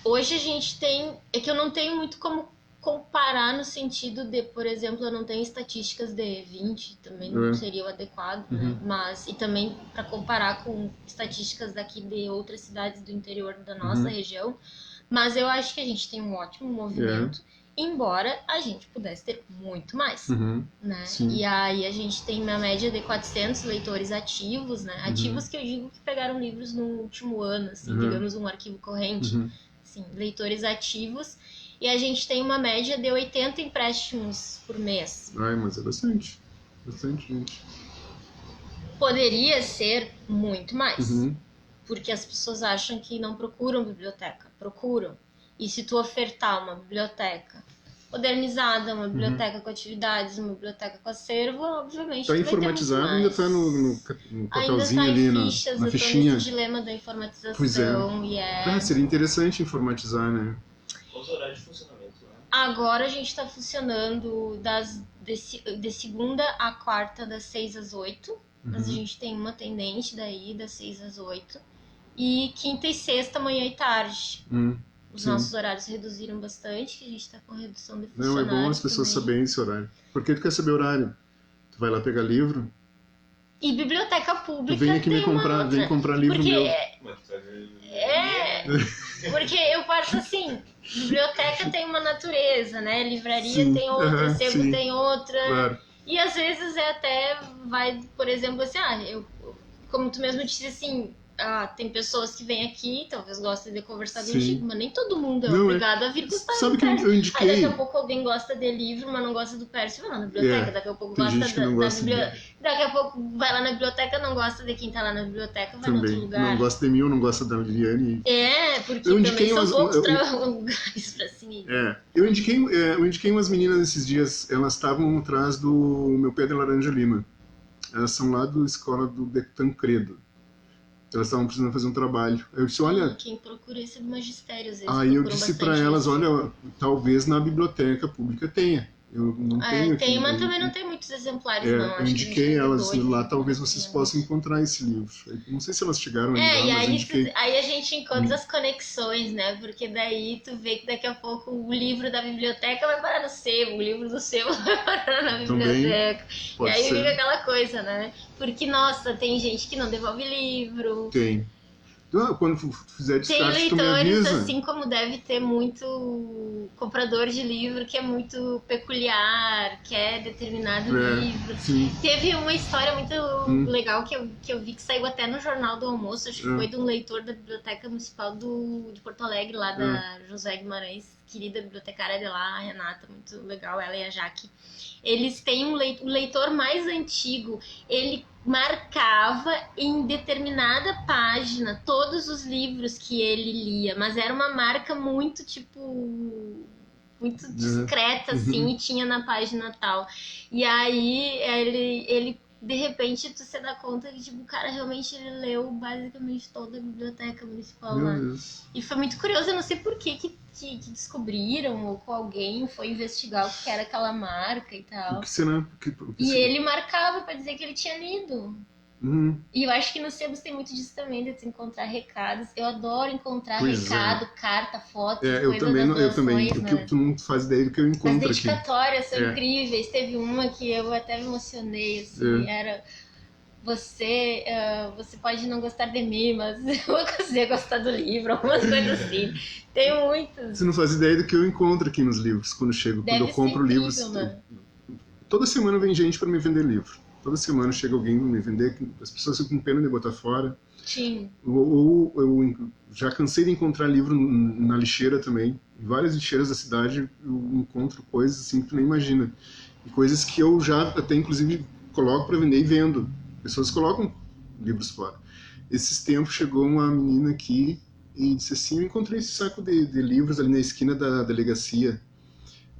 hoje a gente tem... É que eu não tenho muito como comparar no sentido de, por exemplo, eu não tenho estatísticas de 20, também não seria o adequado, né? Mas, e também para comparar com estatísticas daqui de outras cidades do interior da nossa região, mas eu acho que a gente tem um ótimo movimento. Embora a gente pudesse ter muito mais, né?
Sim.
E aí a gente tem uma média de 400 leitores ativos, né? Ativos que eu digo que pegaram livros no último ano, assim, digamos um arquivo corrente. Assim, leitores ativos. E a gente tem uma média de 80 empréstimos por mês.
Mas é bastante. Bastante, gente.
Poderia ser muito mais. Porque as pessoas acham que não procuram biblioteca. Procuram. E se tu ofertar uma biblioteca modernizada, uma biblioteca com atividades, uma biblioteca com acervo, obviamente
está informatizado, ainda está no papelzinho ali, na fichinha.
Esse dilema da informatização.
Seria interessante informatizar, né?
Os horários de funcionamento, né?
Agora a gente está funcionando de segunda a quarta, das 6 às 8. Mas a gente tem uma atendente daí, das 6 às 8. E quinta e sexta, manhã e tarde. Os nossos horários reduziram bastante, que a gente está com redução de funcionários.
Não, é bom as pessoas saberem esse horário. Por que tu quer saber o horário? Tu vai lá pegar livro,
E biblioteca
Tu
pública
vem aqui
tem
me
uma
comprar,
outra.
vem comprar livro
Porque
meu.
Mas tu vai ver-
porque eu parto assim, biblioteca tem uma natureza, né? Livraria
Sim,
tem outra,
aham,
sebo
sim.
tem outra.
Claro.
E às vezes até vai, por exemplo, assim, como tu mesmo disse assim, tem pessoas que vêm aqui, talvez gostem de conversar
Sim.
contigo, mas nem todo mundo é
Não,
obrigado a vir gostar
Sabe
do
que eu
Pércio. Aí
indiquei?
daqui a pouco alguém gosta de livro, mas não gosta do Pércio, vai lá na biblioteca, daqui a pouco
tem
gosta
gente que não
da
gosta
biblioteca. Daqui a pouco vai lá na biblioteca, não gosta de quem tá lá na biblioteca, vai em outro
Também.
lugar.
Não gosta de mim ou não gosta da Liliane.
Porque
Eu
também
indiquei
são
umas-
poucos
eu-
lugares pra assim.
Eu indiquei umas meninas esses dias, elas estavam atrás do meu pé de laranja lima. Elas são lá da escola do Tancredo. Elas estavam precisando fazer um trabalho. Eu disse, olha,
Quem procura esse do magistério, às vezes
aí eu
procuram
disse
bastante
para elas,
isso.
olha, talvez na biblioteca pública tenha. Eu não tenho aqui.
Tem, mas também não tem muitos exemplares, não.
Eu
Acho que
indiquei
a gente
elas
tem dois,
lá,
né?
talvez vocês possam encontrar esse livro. Eu não sei se elas chegaram ainda,
E
mas eu indiquei.
aí a gente encontra as conexões, né? Porque daí tu vê que daqui a pouco o livro da biblioteca vai parar no sebo, o livro do sebo vai parar na
Também
biblioteca. E
pode
aí
ser.
fica aquela coisa, né? Porque, nossa, tem gente que não devolve livro.
Tem. Quando fizer
Tem
descarte, tu me
leitores,
avisa.
assim como deve ter muito comprador de livro que é muito peculiar, que é determinado livro.
Sim.
Teve uma história muito legal que eu vi que saiu até no Jornal do Almoço, acho que foi de um leitor da Biblioteca Municipal de Porto Alegre, lá da José Guimarães, querida bibliotecária de lá, a Renata, muito legal, ela e a Jaque. Eles têm o leitor mais antigo, ele marcava em determinada página todos os livros que ele lia, mas era uma marca muito, muito discreta, assim, e tinha na página tal. E aí, ele de repente, tu se dá conta que, tipo, o cara realmente ele leu basicamente toda a biblioteca municipal lá.
Meu Deus.
E foi muito curioso, eu não sei por que descobriram, ou com alguém foi investigar o que era aquela marca e tal.
O que será?
E ele marcava pra dizer que ele tinha lido. E eu acho que nos sebos tem muito disso também, de tu encontrar recados. Eu adoro encontrar recado, carta, foto,
eu também. Tu não faz ideia do que eu encontro
As
aqui.
dedicatórias são incríveis. Teve uma que eu até me emocionei, assim, era... Você pode não gostar de mim, mas eu vou conseguir gostar do livro, algumas coisas assim. Tem muitas.
Você não faz ideia do que eu encontro aqui nos livros, quando eu chego. Quando eu compro livros.
Né?
Toda semana vem gente para me vender livro. Toda semana chega alguém me vender, as pessoas ficam com pena de botar fora.
Sim.
Ou eu já cansei de encontrar livro na lixeira também. Em várias lixeiras da cidade eu encontro coisas assim que tu nem imagina. E coisas que eu já até inclusive coloco para vender e vendo. Pessoas colocam livros fora. Esses tempos chegou uma menina aqui e disse assim, eu encontrei esse saco de livros ali na esquina da delegacia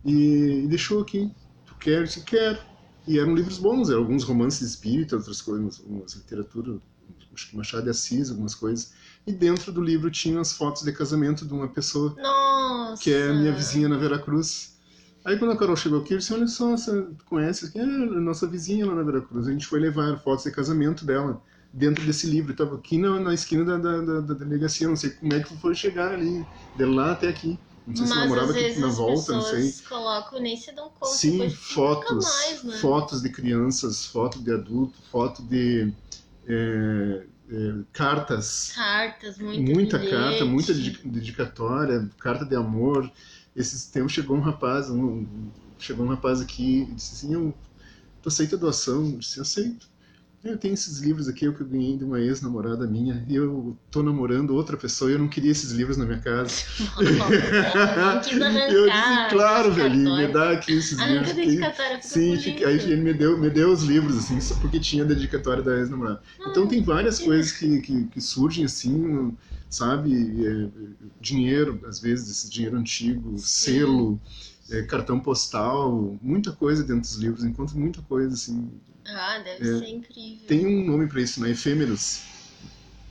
e deixou aqui. Tu quer? Eu disse, quero. E eram livros bons, eram alguns romances espíritas, outras coisas, umas literatura, acho que Machado de Assis, algumas coisas. E dentro do livro tinha as fotos de casamento de uma pessoa.
Nossa!
Que é a minha vizinha na Veracruz. Aí quando a Carol chegou aqui, eu disse, olha só, você conhece? É a nossa vizinha lá na Veracruz. A gente foi levar fotos de casamento dela dentro desse livro. Estava aqui na esquina da delegacia, não sei como é que foi chegar ali, de lá até aqui. Não sei se namorava aqui na volta, não sei.
As pessoas colocam, nem se dão conta.
Sim, fotos,
mais, né?
fotos de crianças, foto de adulto, foto de cartas.
Cartas,
muita carta, muita dedicatória, carta de amor. Esses tempos chegou um rapaz aqui e disse assim, tu aceita doação? Eu disse, aceito. Eu tenho esses livros aqui, que eu ganhei de uma ex-namorada minha, e eu tô namorando outra pessoa e eu não queria esses livros na minha casa.
Não quis arrancar,
eu disse, claro, velhinho, me dá aqui esses livros.
A dedicatória fica
sim, aí ele me deu os livros, assim, só porque tinha a dedicatória da ex-namorada. Então tem várias coisas que surgem assim, sabe? Dinheiro, às vezes, esse dinheiro antigo, selo, cartão postal, muita coisa dentro dos livros, encontro muita coisa, assim.
Deve ser incrível.
Tem um nome para isso, né? Efêmeros.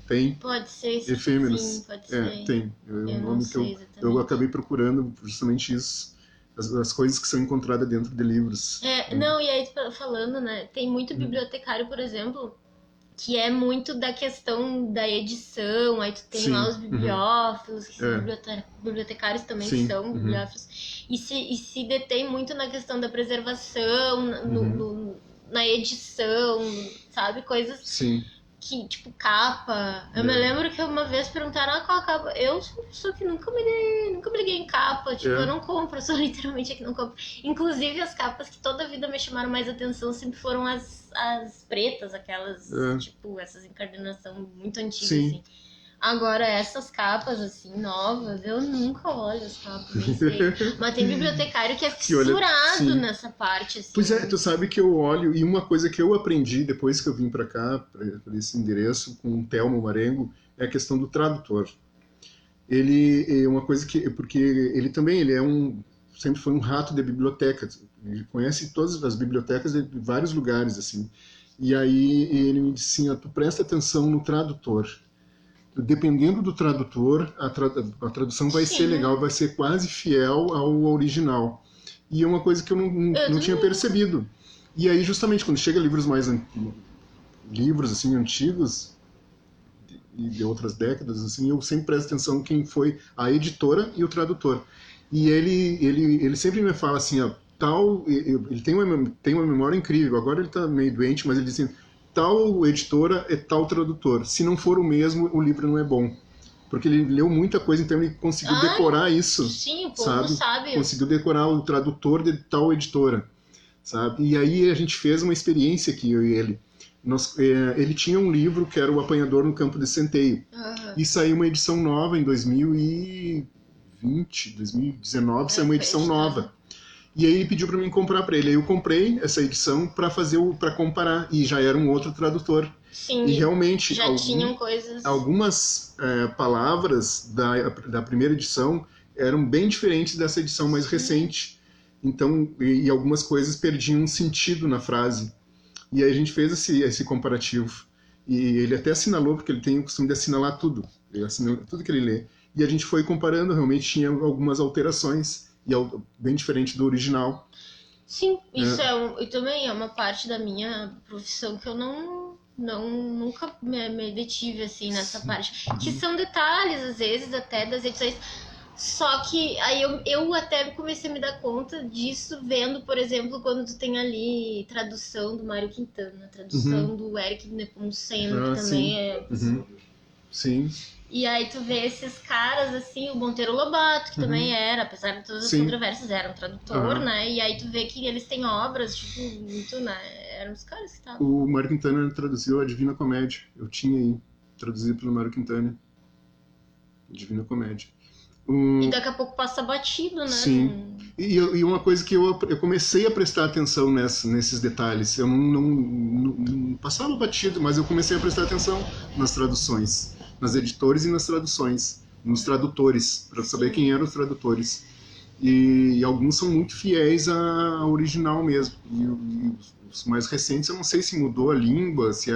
Tem.
Pode ser.
Efêmeros.
Sim, pode ser.
Tem. É um nome que eu acabei procurando justamente isso. As coisas que são encontradas dentro de livros.
Não, e aí falando, né? Tem muito bibliotecário, por exemplo, que é muito da questão da edição, aí tu tem lá os bibliófilos, que são bibliotecários também que são bibliófilos, e se detém muito na questão da preservação, na edição, sabe? Coisas
Sim.
que, tipo, capa. Eu me lembro que uma vez perguntaram qual a capa. Eu sou uma pessoa que nunca me liguei em capa. Tipo, eu não compro, eu sou literalmente a que não compro. Inclusive, as capas que toda a vida me chamaram mais atenção sempre foram as pretas, aquelas, tipo, essas encadernação muito antigas, assim. Agora, essas capas, assim, novas, eu nunca olho as capas, nem sei. Mas tem bibliotecário que é fissurado nessa parte, assim.
Pois é, tu sabe que eu olho, e uma coisa que eu aprendi depois que eu vim para cá, para esse endereço, com o Telmo Marengo, é a questão do tradutor. Ele é uma coisa que, porque ele também, sempre foi um rato da biblioteca, ele conhece todas as bibliotecas de vários lugares, assim. E aí ele me disse assim, tu presta atenção no tradutor. Dependendo do tradutor, a tradução vai ser legal, vai ser quase fiel ao original. E é uma coisa que eu não tinha percebido. E aí, justamente, quando chega livros livros assim, antigos, e de outras décadas, assim, eu sempre presto atenção quem foi a editora e o tradutor. E ele sempre me fala assim, ó, ele tem uma memória incrível, agora ele está meio doente, mas ele diz assim, tal editora é tal tradutor. Se não for o mesmo, o livro não é bom. Porque ele leu muita coisa, então ele conseguiu decorar isso.
Sim, o povo sabe.
Conseguiu decorar o tradutor de tal editora, sabe? E aí a gente fez uma experiência aqui, eu e ele. Ele tinha um livro que era O Apanhador no Campo de Centeio. E saiu uma edição nova em 2019, saiu uma edição nova. E aí ele pediu para mim comprar para ele. Aí eu comprei essa edição para comparar. E já era um outro tradutor.
Sim,
e realmente
já tinham coisas.
Algumas palavras da primeira edição eram bem diferentes dessa edição mais recente. Então, e algumas coisas perdiam um sentido na frase. E aí a gente fez esse comparativo. E ele até assinalou, porque ele tem o costume de assinalar tudo. Ele assinala tudo que ele lê. E a gente foi comparando, realmente tinha algumas alterações. E é bem diferente do original.
Sim, isso e também é uma parte da minha profissão que eu nunca me detive assim nessa parte. Que são detalhes, às vezes, até das edições. Só que aí eu até comecei a me dar conta disso vendo, por exemplo, quando tu tem ali tradução do Mário Quintana, tradução do Eric Nepomuceno, que também é...
Sim.
E aí tu vê esses caras, assim, o Monteiro Lobato, que também era, apesar de todas as controvérsias, era um tradutor, né? E aí tu vê que eles têm obras, tipo, muito, né? Eram os caras que estavam...
O Mário Quintana traduziu a Divina Comédia. Eu tinha aí, traduzido pelo Mário Quintana. Divina Comédia.
E daqui a pouco passa batido, né?
Sim. E uma coisa que eu comecei a prestar atenção nesses detalhes. Eu não passava batido, mas eu comecei a prestar atenção nas traduções. Nas editores e nas traduções. Nos tradutores, para saber quem eram os tradutores. E alguns são muito fiéis à original mesmo. E os mais recentes, eu não sei se mudou a língua, se é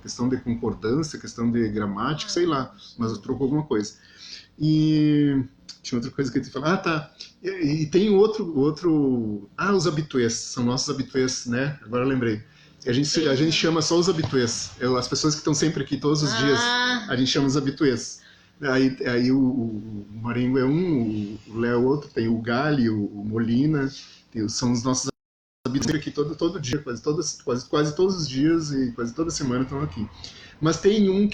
questão de concordância, questão de gramática, sei lá. Mas trocou alguma coisa. E tinha outra coisa que eu ia te falar. Tá. E tem outro... os habituês. São nossos habituês, né? Agora eu lembrei. A gente chama só os habituês. As pessoas que estão sempre aqui todos os dias, a gente chama os habituês. Aí o Marengo é um, o Léo é outro, tem o Gali, o Molina, são os nossos habituês aqui todo dia, quase todos os dias e quase toda semana estão aqui. Mas tem um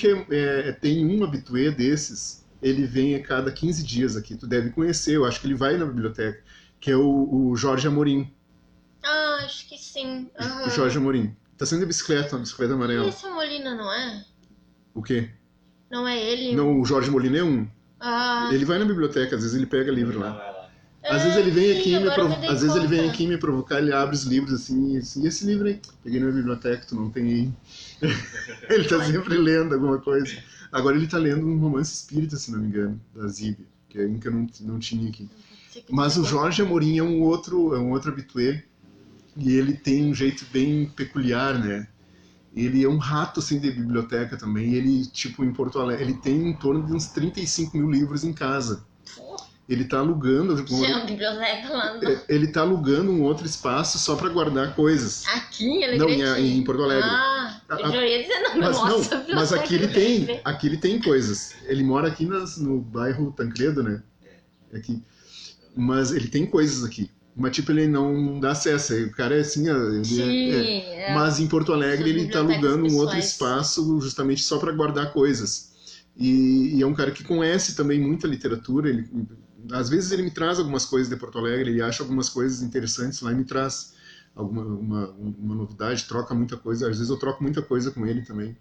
tem um habituê desses, ele vem a cada 15 dias aqui, tu deve conhecer, eu acho que ele vai na biblioteca, que é o Jorge Amorim.
Acho que sim.
O Jorge Amorim. Tá saindo de bicicleta, uma bicicleta amarela.
E esse é Molina, não é?
O quê?
Não é ele?
Não, o Jorge Molina é um. Ele vai na biblioteca, às vezes ele pega livro lá. Às vezes ele vem aqui me provocar, ele abre os livros assim, e esse livro aí? Peguei na biblioteca, tu não tem aí. Ele tá sempre lendo alguma coisa. Agora ele tá lendo um romance espírita, se não me engano, da Zíbia, que é um que eu não tinha aqui. Mas o Jorge Amorim é um outro habituê, e ele tem um jeito bem peculiar, né? Ele é um rato, assim, de biblioteca também. Ele, tipo, em Porto Alegre, ele tem em torno de uns 35 mil livros em casa. Ele tá alugando...
uma biblioteca lá.
Ele tá alugando um outro espaço só para guardar coisas.
Aqui em
Alegrete? Não, em Porto Alegre.
Eu já ia dizer,
mas aqui ele tem coisas. Ele mora aqui no bairro Tancredo, né? Aqui. Mas ele tem coisas aqui. Mas, tipo, ele não dá acesso. Aí o cara é assim, mas em Porto Alegre ele está alugando um outro espaço justamente só para guardar coisas. E é um cara que conhece também muita literatura. Às vezes ele me traz algumas coisas de Porto Alegre, ele acha algumas coisas interessantes lá e me traz uma novidade, troca muita coisa. Às vezes eu troco muita coisa com ele também.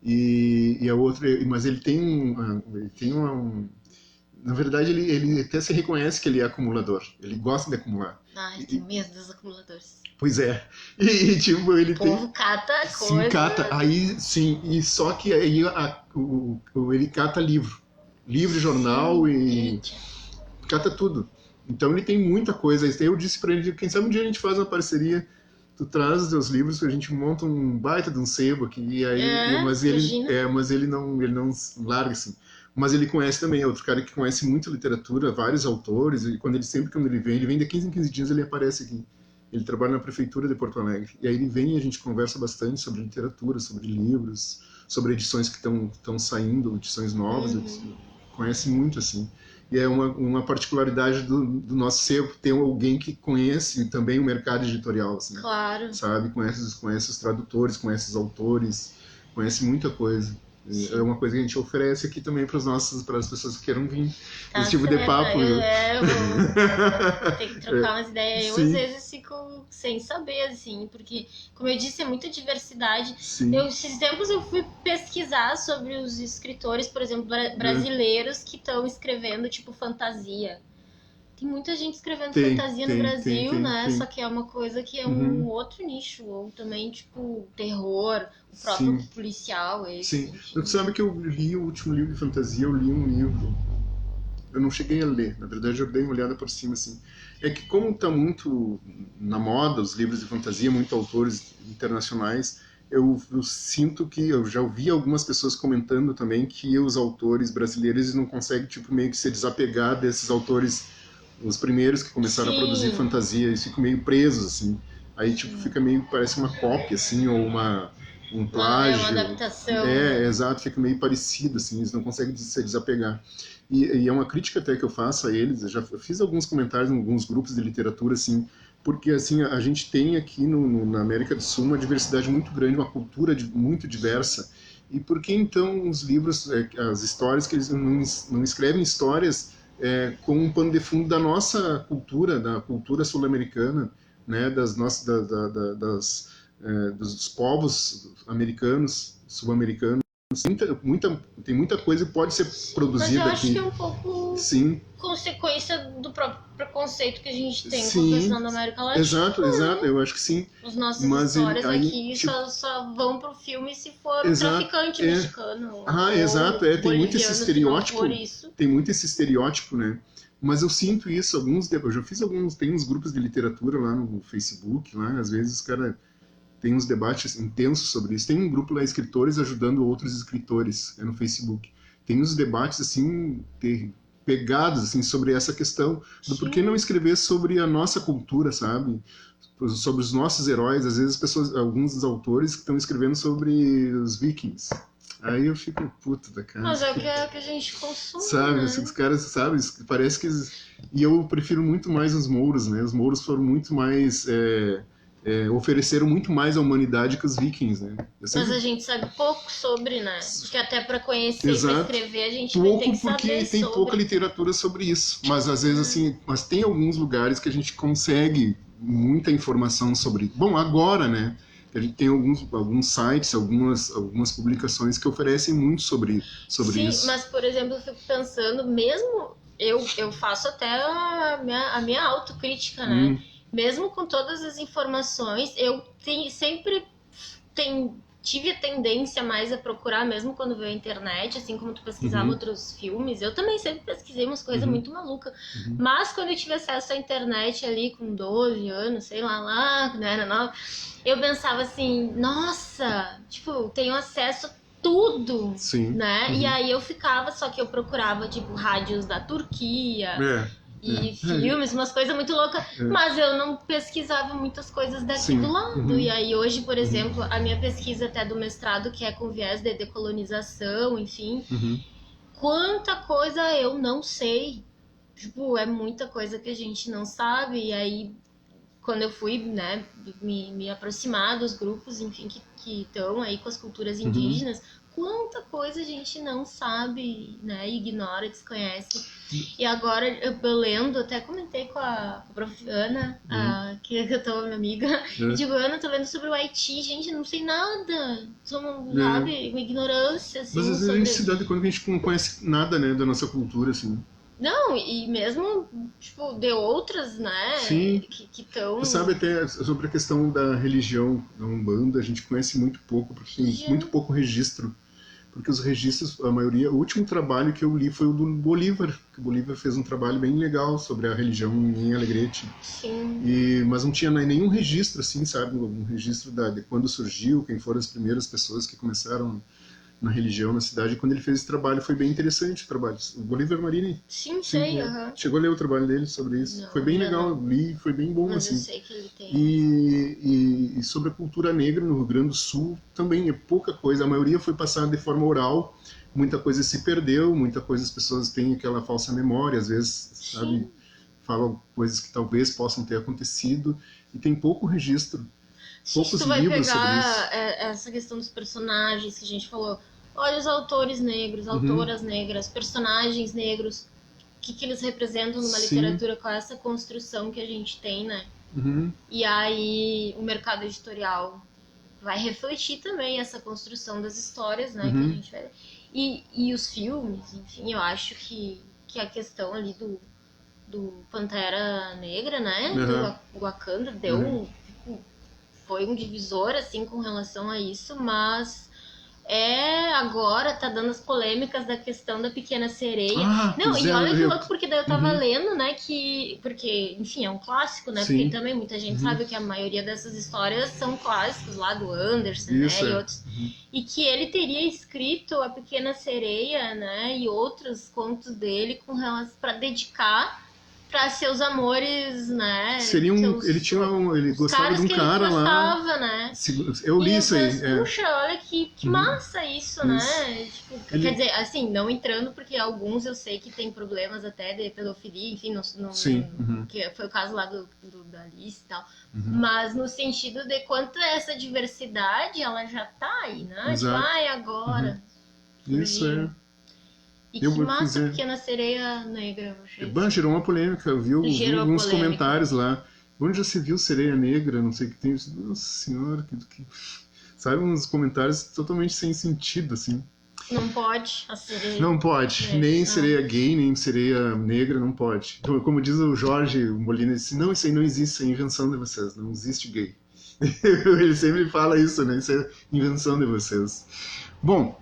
E a outra, mas ele tem na verdade, ele até se reconhece que ele é acumulador. Ele gosta de acumular.
Ai, tem medo dos acumuladores.
Pois é. Tipo, ele
o povo cata coisa.
Sim, cata. Aí, sim. E só que aí ele cata livro. Livro, jornal e... Cata tudo. Então ele tem muita coisa. Eu disse pra ele, quem sabe um dia a gente faz uma parceria, tu traz os teus livros, a gente monta um baita de um sebo aqui. E aí, mas ele não larga assim. Mas ele conhece também, é outro cara que conhece muito literatura, vários autores, e sempre que ele vem de 15 em 15 dias ele aparece aqui. Ele trabalha na prefeitura de Porto Alegre. E aí ele vem e a gente conversa bastante sobre literatura, sobre livros, sobre edições que estão saindo, edições novas, conhece muito, assim. E é uma particularidade do nosso sebo ter alguém que conhece também o mercado editorial, assim.
Claro.
Sabe? Conhece os tradutores, conhece os autores, conhece muita coisa. É uma coisa que a gente oferece aqui também para as pessoas que queiram vir. Esse tipo de papo.
Eu vou ter que trocar umas ideias. Eu, às vezes, fico sem saber, assim, porque, como eu disse, é muita diversidade. Esses tempos eu fui pesquisar sobre os escritores, por exemplo, brasileiros que estão escrevendo, tipo, fantasia. Tem muita gente escrevendo fantasia no Brasil, né? Só que é uma coisa que é um outro nicho. Ou também, tipo, terror, o próprio policial.
Sim. Tu sabe que eu li o último livro de fantasia, eu li um livro... Eu não cheguei a ler, na verdade eu dei uma olhada por cima, assim. É que como tá muito na moda os livros de fantasia, muitos autores internacionais, eu sinto que eu já ouvi algumas pessoas comentando também que os autores brasileiros não conseguem, tipo, meio que se desapegar desses autores... Os primeiros que começaram a produzir fantasia, eles ficam meio presos, assim. Aí, tipo, fica meio, parece uma cópia, assim, ou um plágio.
Uma adaptação.
Exato, fica meio parecido, assim, eles não conseguem se desapegar. E é uma crítica até que eu faço a eles, eu fiz alguns comentários em alguns grupos de literatura, assim, porque, assim, a gente tem aqui na América do Sul uma diversidade muito grande, uma cultura muito diversa. E por que, então, os livros, as histórias, que eles não escrevem histórias... com um pano de fundo da nossa cultura, da cultura sul-americana, né, dos povos americanos, sul-americanos. Tem muita coisa que pode ser produzida aqui.
Mas eu acho que é um pouco consequência do próprio preconceito que a gente tem com a questão da América Latina.
Exato, eu acho que sim.
As nossas histórias aqui tipo... só vão pro filme se for um traficante mexicano.
Exato, tem muito esse estereótipo. Tem muito esse estereótipo, né? Mas eu sinto isso, eu já fiz tem uns grupos de literatura lá no Facebook, lá, às vezes os caras tem uns debates intensos sobre isso. Tem um grupo lá, escritores ajudando outros escritores, no Facebook. Tem uns debates, assim, pegados, assim, sobre essa questão do porquê não escrever sobre a nossa cultura, sabe? Sobre os nossos heróis. Às vezes alguns dos autores estão escrevendo sobre os vikings. Aí eu fico puto da cara.
Mas é o que a gente consome,
sabe,
né?
Os caras, sabe, parece que... E eu prefiro muito mais os mouros, né? Os mouros foram muito mais... ofereceram muito mais à humanidade que os vikings, né?
Mas a gente sabe pouco sobre, né? Porque até para conhecer e pra escrever a gente vai ter que saber
porque tem pouca literatura sobre isso. Mas às vezes assim, mas tem alguns lugares que a gente consegue muita informação sobre. Bom, agora, né? A gente tem alguns sites, algumas publicações que oferecem muito sobre isso.
Sim, mas por exemplo, eu fico pensando, mesmo eu faço até a minha autocrítica, né? Mesmo com todas as informações, eu sempre tive a tendência mais a procurar, mesmo quando veio a internet, assim como tu pesquisava outros filmes, eu também sempre pesquisei umas coisas muito malucas. Mas quando eu tive acesso à internet ali com 12 anos, sei lá, quando eu era nova, eu pensava assim, nossa, tipo, tenho acesso a tudo, né? E aí eu ficava, só que eu procurava, tipo, rádios da Turquia... E filmes, umas coisas muito loucas, mas eu não pesquisava muitas coisas daqui do lado. E aí hoje, por exemplo, a minha pesquisa até do mestrado, que é com viés de decolonização, enfim, quanta coisa eu não sei. tipo, é muita coisa que a gente não sabe. E aí, quando eu fui, né, me aproximar dos grupos, enfim, que estão aí com as culturas indígenas, quanta coisa a gente não sabe, né, ignora, desconhece. E agora, eu lendo, até comentei com a prof. Ana, que eu tô minha amiga, e digo, Ana, tô lendo sobre o Haiti, gente, não sei nada, somos, sabe, uma ignorância, assim,
Mas às vezes
sobre...
a gente se dá de conta que a gente não conhece nada, né, da nossa cultura, assim.
Não, e mesmo, tipo, de outras, né,
Sim.
que estão...
Sabe, até sobre a questão da religião, da Umbanda, a gente conhece muito pouco, porque tem muito pouco registro. Porque os registros, a maioria, o último trabalho que eu li foi o do Bolívar, que o Bolívar fez um trabalho bem legal sobre a religião em Alegrete.
Sim.
Mas não tinha nenhum registro, assim, sabe, um registro de quando surgiu, quem foram as primeiras pessoas que começaram na religião na cidade. Quando ele fez esse trabalho, foi bem interessante o trabalho. O Bolívar Marini.
Sim, sei,
Chegou a ler o trabalho dele sobre isso.
Não,
foi bem legal,
não.
li, foi bem bom,
Mas
assim.
eu sei que ele tem.
E sobre a cultura negra no Rio Grande do Sul também é pouca coisa. A maioria foi passada de forma oral. Muita coisa se perdeu, muita coisa as pessoas têm aquela falsa memória, às vezes, sabe, falam coisas que talvez possam ter acontecido. E tem pouco registro. Poucos
tu vai
livros sobre
pegar
isso.
essa questão dos personagens que a gente falou, olha os autores negros, autoras negras, personagens negros, o que eles representam numa literatura com essa construção que a gente tem, né? E aí o mercado editorial vai refletir também essa construção das histórias, né? Que a gente vai... e os filmes, enfim, eu acho que a questão ali do Pantera Negra, né? Do Wakanda deu foi um divisor, assim, com relação a isso, mas agora tá dando as polêmicas da questão da Pequena Sereia. Não, e olha que louco, porque daí eu tava lendo, né, porque, enfim, é um clássico, né, porque também muita gente sabe que a maioria dessas histórias são clássicos lá do Anderson, né, e outros. E que ele teria escrito a Pequena Sereia, né, e outros contos dele com relação pra dedicar para seus amores, né?
Ele gostava de um cara lá.
Né?
Eu li isso aí.
Puxa, olha que massa isso, né? Tipo, quer dizer, assim, não entrando, porque alguns eu sei que tem problemas até de pedofilia, enfim, que foi o caso lá da Alice e tal. Mas no sentido de quanto essa diversidade, ela já tá aí, né?
Exato.
Tipo, agora.
Isso é.
E que massa, Pequena Sereia Negra.
Gerou uma polêmica, eu vi alguns comentários lá. Onde já se viu Sereia Negra? Não sei o que tem. Nossa senhora, sabe, uns comentários totalmente sem sentido, assim.
Não pode a sereia.
Não pode. Nem sereia gay, nem sereia negra, não pode. Como diz o Jorge Molina, ele disse, não, isso aí não existe, isso é invenção de vocês, não existe gay. Ele sempre fala isso, né? Isso é invenção de vocês. Bom,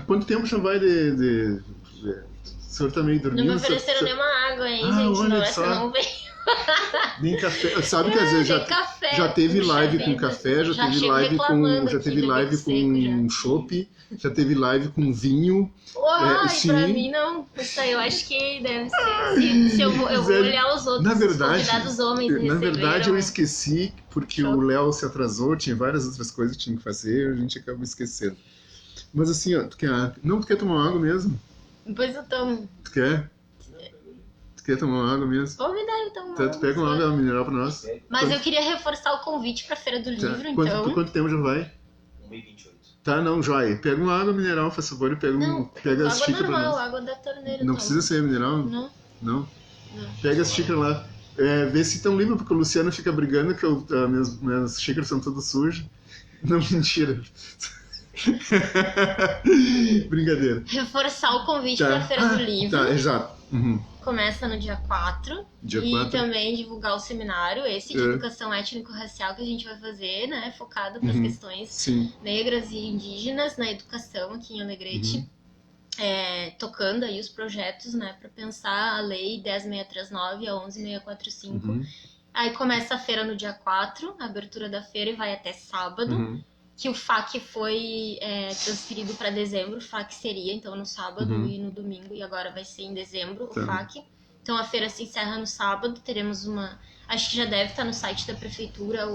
quanto tempo já vai de... O senhor tá meio dormindo?
Não me ofereceram nenhuma água, hein, gente?
Olha
não,
só.
Essa não veio.
Nem café. Sabe que às vezes já teve live com café, já teve live com chopp, já teve live com vinho.
Pra mim não. Isso aí eu acho que deve ser. Se eu vou olhar os outros convidados homens.
Na verdade, eu esqueci, porque o Léo se atrasou, tinha várias outras coisas que tinha que fazer, a gente acabou esquecendo. Mas assim, ó, tu quer tomar água mesmo?
Depois eu tomo.
Tu quer? Tu quer tomar água mesmo?
Vou me dar então.
Tu pega uma água mineral pra nós?
Mas eu queria reforçar o convite pra Feira do Livro, então.
Quanto tempo já vai?
1h28.
Tá, não, joia. Pega uma água mineral, faz favor, e pega as xícaras pra nós.
Água da torneira.
Não precisa ser mineral? Não? Pega as xícaras lá. Vê se estão limpas, porque o Luciano fica brigando que minhas xícaras são todas sujas. Não, mentira. Brincadeira.
Reforçar o convite pra Feira do Livro.
Tá, exato.
Começa no dia 4. E também divulgar o seminário, de educação étnico-racial que a gente vai fazer, né? Focado para as questões negras e indígenas na educação aqui em Alegrete. Tocando aí os projetos, né? Para pensar a lei 10.639 a 11.645. Aí começa a feira no dia 4, a abertura da feira, e vai até sábado. Que o FAQ foi transferido para dezembro, o FAQ seria então no sábado e no domingo, e agora vai ser em dezembro o FAQ. Então a feira se encerra no sábado, teremos acho que já deve estar no site da prefeitura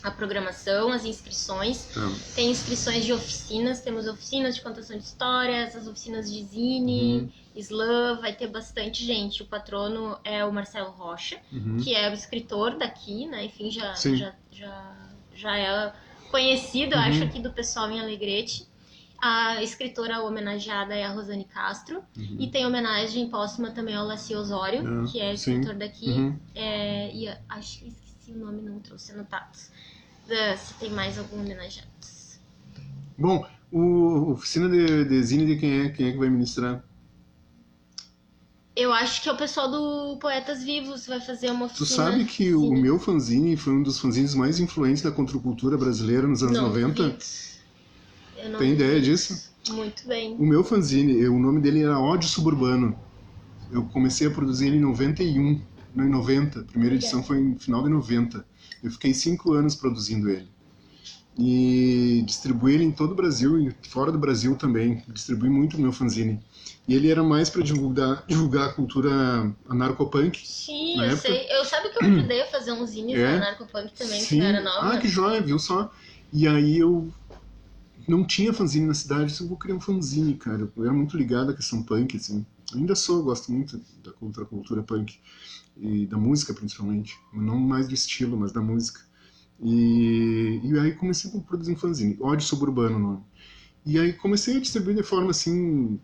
a programação, as inscrições. Tem inscrições de oficinas, temos oficinas de contação de histórias, as oficinas de zine, slam, vai ter bastante gente. O patrono é o Marcelo Rocha, que é o escritor daqui, né? Enfim, já é conhecido, eu acho, aqui do pessoal em Alegrete. A escritora homenageada é a Rosane Castro. E tem homenagem póstuma também ao Laci Osório, que é escritor daqui. E acho que esqueci o nome, não trouxe anotados. Se tem mais algum homenageado.
Bom, o oficina de zine de quem é que vai ministrar?
Eu acho que é o pessoal do Poetas Vivos vai fazer uma oficina.
Tu sabe que o meu fanzine foi um dos fanzines mais influentes da contracultura brasileira nos anos 90?
Eu não
Tem ideia disso?
Muito bem.
O meu fanzine, o nome dele era Ódio Suburbano. Eu comecei a produzir ele em 91, não em 90. A primeira edição foi no final de 90. Eu fiquei 5 anos produzindo ele. E distribuí ele em todo o Brasil e fora do Brasil também. Distribuí muito o meu fanzine. E ele era mais para divulgar a cultura anarcopunk.
Sim,
eu
época. Sei. Eu sabe que eu ajudei a fazer uns zines da anarcopunk também,
Sim.
que era nova.
Ah, que joia, viu só? E aí eu não tinha fanzine na cidade, eu vou criar um fanzine, cara. Eu era muito ligado à questão punk, assim. Ainda sou, gosto muito da contracultura punk. E da música, principalmente. Não mais do estilo, mas da música. E aí comecei a produzir um fanzine. Ódio Suburbano, o nome. E aí comecei a distribuir de forma, assim,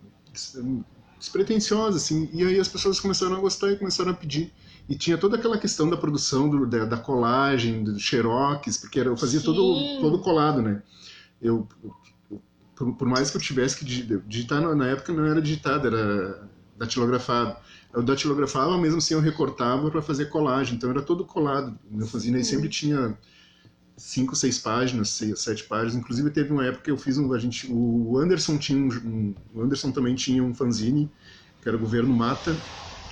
despretensiosa, assim. E aí as pessoas começaram a gostar e começaram a pedir. E tinha toda aquela questão da produção, da colagem, do xerox, porque eu fazia todo colado, né? Por mais que eu tivesse que digitar, na época não era digitado, era datilografado. Eu datilografava, mesmo assim eu recortava para fazer colagem, então era todo colado. O meu fanzine aí sempre tinha 5, 6 páginas, 6, 7 páginas. Inclusive teve uma época que eu fiz o Anderson o Anderson também tinha um fanzine, que era o Governo Mata,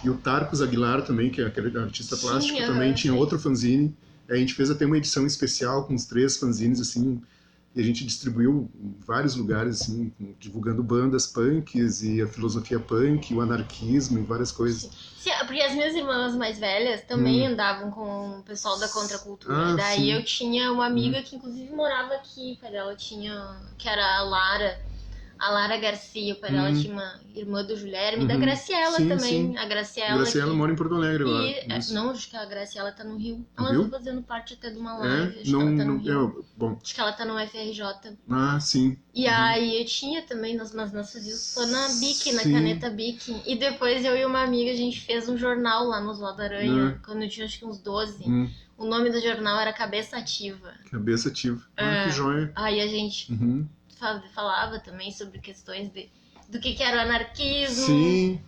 e o Tarcos Aguilar também, que é aquele artista plástico, também tinha outro fanzine. A gente fez até uma edição especial com os 3 fanzines, assim, e a gente distribuiu em vários lugares, assim, divulgando bandas punks e a filosofia punk, o anarquismo e várias coisas.
Sim, porque as minhas irmãs mais velhas também andavam com o pessoal da contracultura. Daí eu tinha uma amiga que inclusive morava aqui, o pai dela tinha, que era a Lara Garcia, o pai dela tinha uma irmã do Juliano, e da Graciela também. Sim. A Graciela
mora em Porto Alegre agora.
Não, acho que a Graciela tá no Rio.
No
ela
Rio?
tá fazendo parte até de uma live. Acho que ela tá no Rio.
Bom.
Acho que ela tá no FRJ.
Ah, sim.
E aí eu tinha também nas nossas dias só na Bic, na caneta Bic. E depois eu e uma amiga, a gente fez um jornal lá no Zó da Aranha, quando eu tinha acho que uns 12. O nome do jornal era Cabeça Ativa.
Cabeça Ativa. Que joia.
Aí a gente falava também sobre questões do que era o anarquismo.
Sim.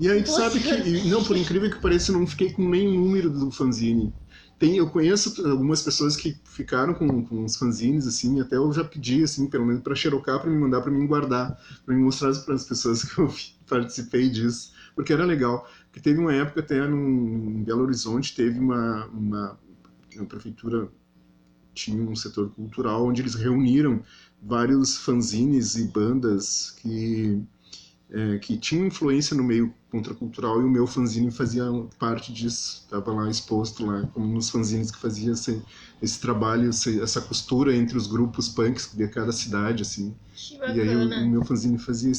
E aí tu sabe que, não, por incrível que pareça, eu não fiquei com nenhum número do fanzine. Eu conheço algumas pessoas que ficaram com os fanzines, assim, até eu já pedi, assim, pelo menos para xerocar, para me mandar, para mim guardar, para me mostrar para as pessoas que eu participei disso, porque era legal. Porque teve uma época até em Belo Horizonte, teve uma prefeitura tinha um setor cultural onde eles reuniram vários fanzines e bandas que tinham influência no meio contracultural, e o meu fanzine fazia parte disso, estava lá exposto lá, como nos fanzines que fazia esse trabalho, essa costura entre os grupos punks de cada cidade, assim.
Que bacana.
E aí o meu fanzine